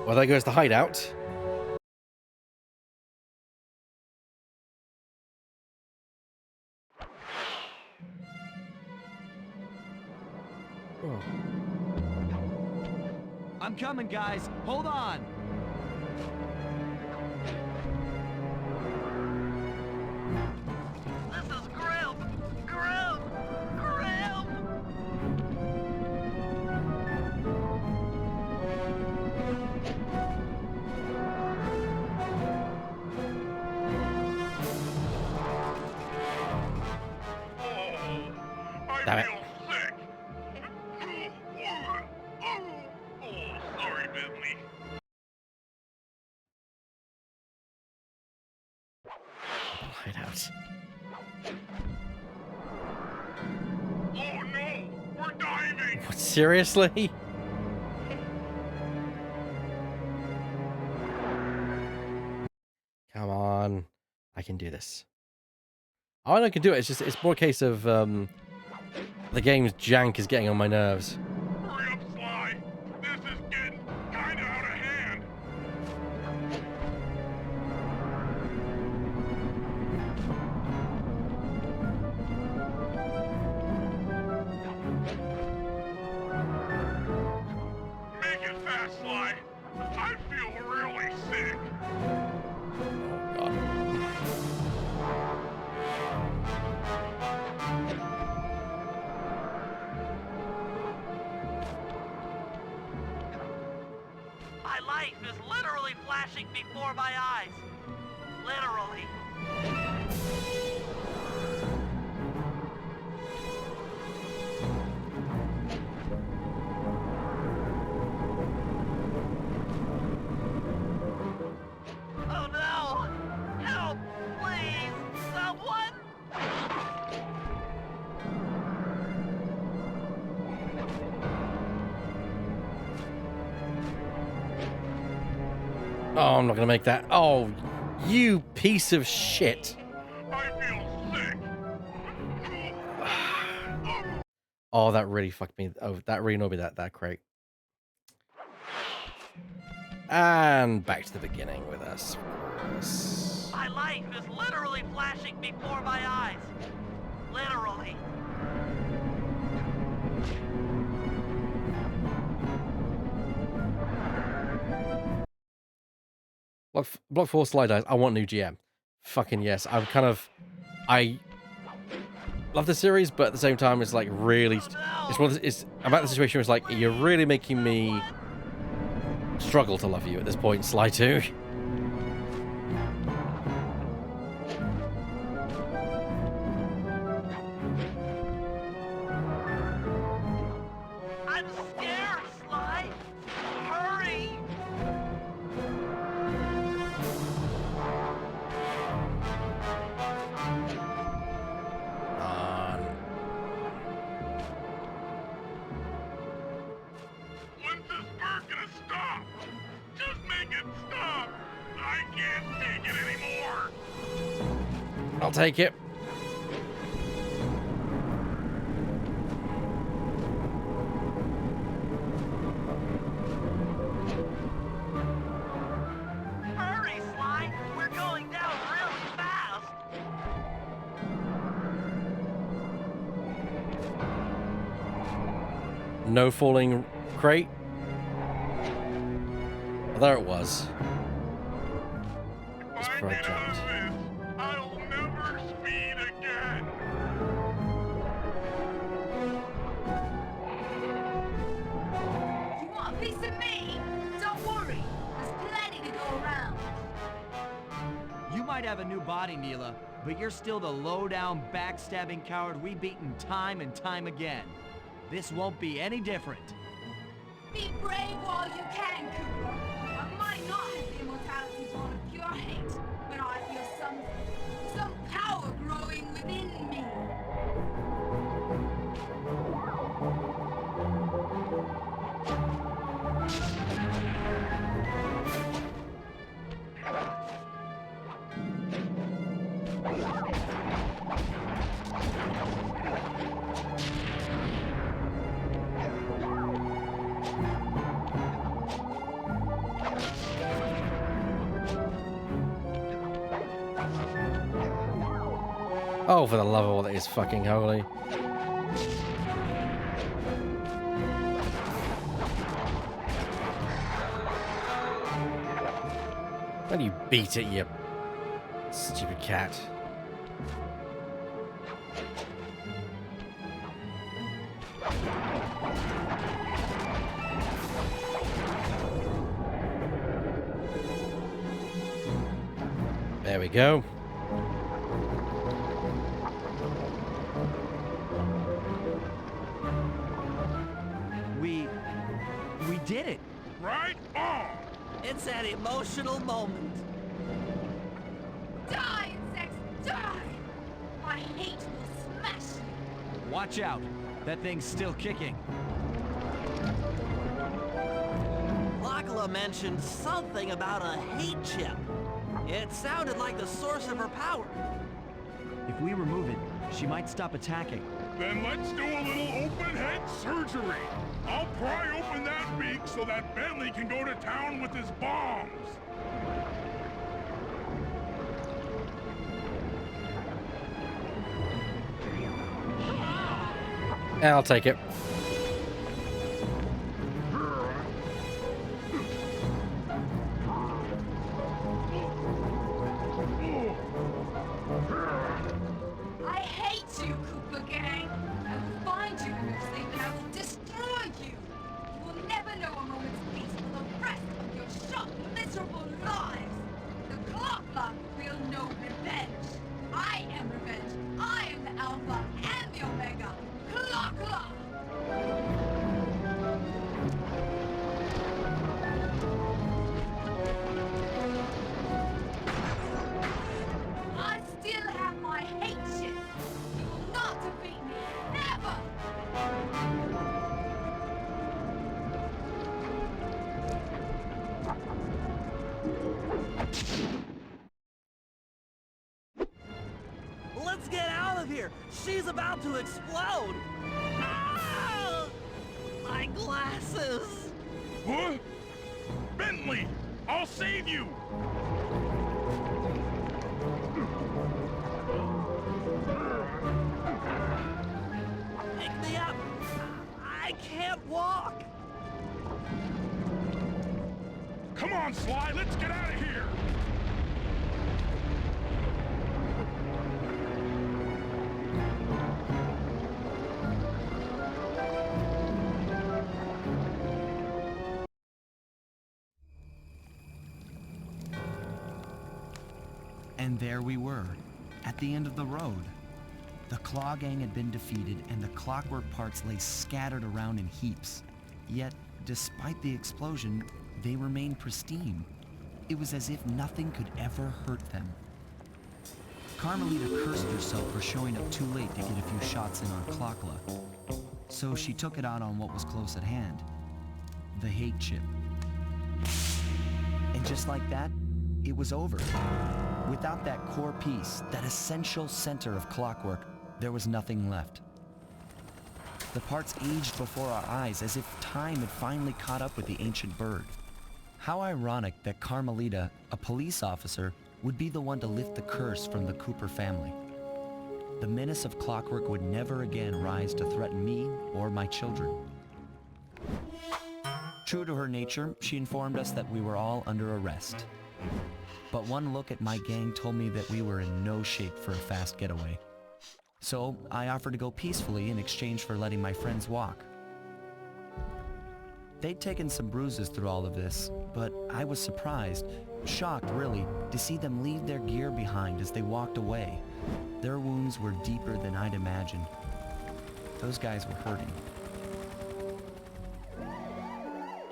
Well, there goes the hideout. Oh. I'm coming, guys. Hold on. This is grim. Grim. Grim. Damn it. sick. Sorry, Bentley. Hideout. Oh no, we're diving. What, seriously? Come on. I can do this. Oh, I can do it. It's more a case of the game's jank is getting on my nerves. Hurry up, Sly. This is getting kind of out of hand. Make it fast, Sly. I feel really sick. Oh, God. My life is literally flashing before my eyes. Literally. Oh no! Help! Please! Someone! Oh, I'm not gonna make that. Oh, you piece of shit. I feel sick. Oh, that really fucked me. Oh, that really annoyed me, that crate. And back to the beginning with us. Of course. My life is literally flashing before my eyes. Literally. Block 4 slide eyes. I want new GM. Fucking yes. I love the series, but at the same time, it's like really. It's about the situation where it's like you're really making me struggle to love you at this point, Sly 2. I'm scared, Sly. Hurry. When's this bird gonna stop? Just make it stop. I can't take it anymore. I'll take it. Hurry, Sly. We're going down really fast. No falling crate. Oh, there it was. If Just I before I get out jumped. of this, I'll never speed again. You want a piece of me? Don't worry. might have a new body, Neela, but you're still the low-down, backstabbing coward we've beaten time and time again. This won't be any different. Be brave while you can, Cooper. I might not have the immortality born of pure hate, but I feel some power growing within me. Oh, for the love of all that is fucking holy. Why do you beat it, you stupid cat? There we go. We did it. Right on! It's an emotional moment. Die, insects, die! My hate will smash you. Watch out. That thing's still kicking. Lakla mentioned something about a hate chip. It sounded like the source of her power. If we remove it, she might stop attacking. Then let's do a little open head surgery. I'll pry open that beak so that Bentley can go to town with his bombs. I'll take it. I hate you, Cooper Gang. I will find you in your sleep and I will destroy you. You will never know a moment's peace for the rest of your short, miserable lives. The clock block will know revenge. I am revenge. I am the Alpha and the Omega. Clock block. I still have my hate shit. You will not defeat me. Never! Let's get out of here. She's about to explode. Ah! My glasses. What? Bentley! I'll save you! Pick me up. I can't walk. Come on, Sly, let's get out of here! And there we were, at the end of the road. The Claw Gang had been defeated and the clockwork parts lay scattered around in heaps. Yet, despite the explosion, they remained pristine. It was as if nothing could ever hurt them. Carmelita cursed herself for showing up too late to get a few shots in on Clockla. So she took it out on what was close at hand, the hate chip. And just like that, it was over. Without that core piece, that essential center of clockwork, there was nothing left. The parts aged before our eyes as if time had finally caught up with the ancient bird. How ironic that Carmelita, a police officer, would be the one to lift the curse from the Cooper family. The menace of clockwork would never again rise to threaten me or my children. True to her nature, she informed us that we were all under arrest. But one look at my gang told me that we were in no shape for a fast getaway. So I offered to go peacefully in exchange for letting my friends walk. They'd taken some bruises through all of this, but I was surprised Shocked, really, to see them leave their gear behind as they walked away. Their wounds were deeper than I'd imagined. Those guys were hurting.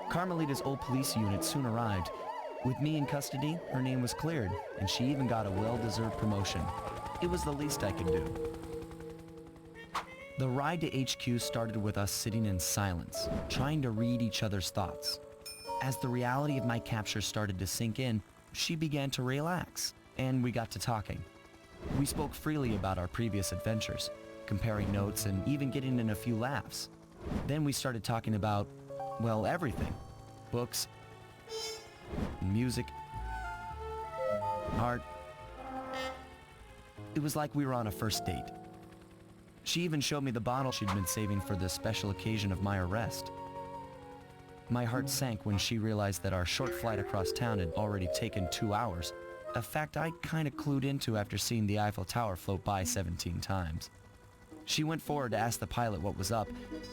Carmelita's old police unit soon arrived. With me in custody, her name was cleared, and she even got a well-deserved promotion. It was the least I could do. The ride to HQ started with us sitting in silence, trying to read each other's thoughts. As the reality of my capture started to sink in, she began to relax, and we got to talking. We spoke freely about our previous adventures, comparing notes and even getting in a few laughs. Then we started talking about, well, everything. Books, music, art. It was like we were on a first date. She even showed me the bottle she'd been saving for the special occasion of my arrest. My heart sank when she realized that our short flight across town had already taken 2 hours, a fact I kinda clued into after seeing the Eiffel Tower float by 17 times. She went forward to ask the pilot what was up,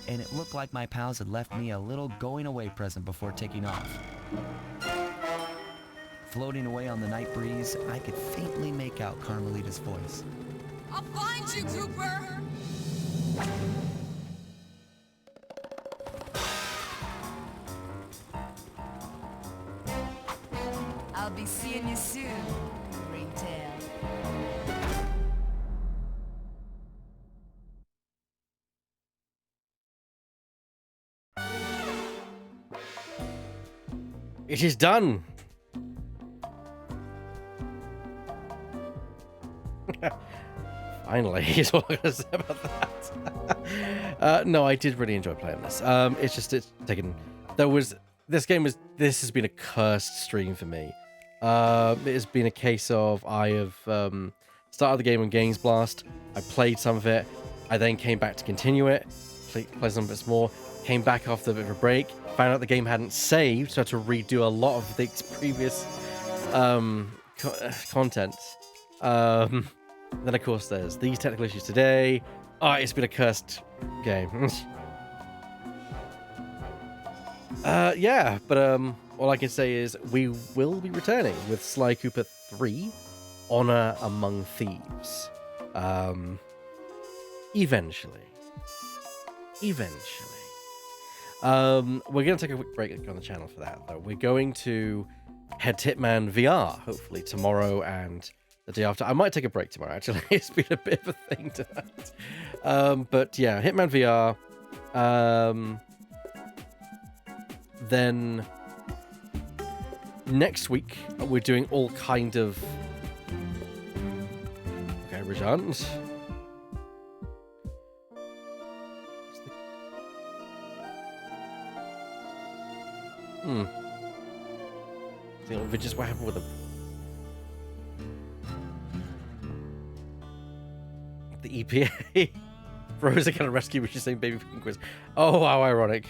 and it looked like my pals had left me a little going-away present before taking off. Floating away on the night breeze, I could faintly make out Carmelita's voice. I'll find you, Cooper! I'll be seeing you soon, Ringtail. It is done. Finally, is all I'm gonna say about that. No, I did really enjoy playing this. It's taken. This has been a cursed stream for me. It has been a case of I have started the game on Games Blast. I played some of it. I then came back to continue it. Play some bits more. Came back after a bit of a break. Found out the game hadn't saved, so I had to redo a lot of the previous content. Then, of course, there's these technical issues today. Oh, it's been a cursed game. Yeah, but all I can say is we will be returning with Sly Cooper 3, Honor Among Thieves. Eventually. We're going to take a quick break on the channel for that, though. We're going to head to Hitman VR, hopefully tomorrow and the day after. I might take a break tomorrow, actually. It's been a bit of a thing tonight. But yeah, Hitman VR. Then next week, we're doing all kind of... Okay, Rajan. Just what happened with the EPA? Rosa kind of rescue me, she's saying baby quiz. Oh, how ironic.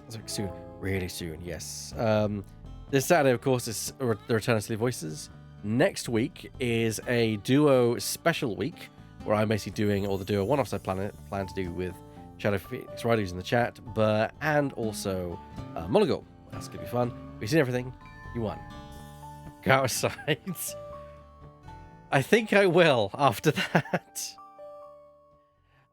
It's like soon, really soon, yes. This Saturday, of course, is the Return of Silly Voices. Next week is a duo special week where I'm basically doing all the duo one-offs I plan to do with Shadow Phoenix Riders in the chat, and also Monocle. That's gonna be fun. We've seen everything. You won. Go outside. I think I will after that.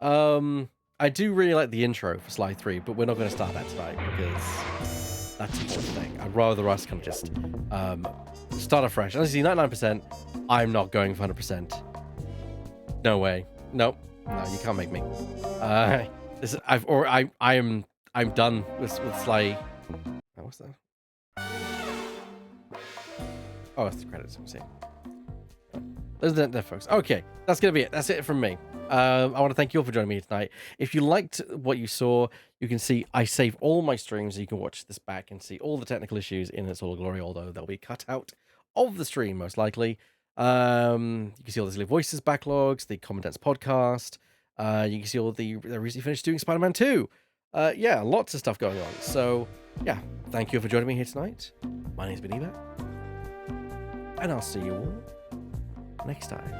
I do really like the intro for Sly 3, but we're not going to start that tonight because that's the important thing. I'd rather us kind of just start afresh. As you see, 99%. I'm not going for 100%. No way. Nope. No, you can't make me. I'm done with Sly. Oh, what's that? Oh, it's the credits. I'm seeing. Those are there, folks. Okay, that's gonna be it. That's it from me. I want to thank you all for joining me tonight. If you liked what you saw, you can see I save all my streams, so you can watch this back and see all the technical issues in its all glory. Although they'll be cut out of the stream most likely. You can see all the Silly Voices backlogs, the Commandant's podcast. You can see all they recently finished doing Spider-Man 2. Yeah, lots of stuff going on. So yeah, thank you for joining me here tonight. My name's been Eva, and I'll see you all next time.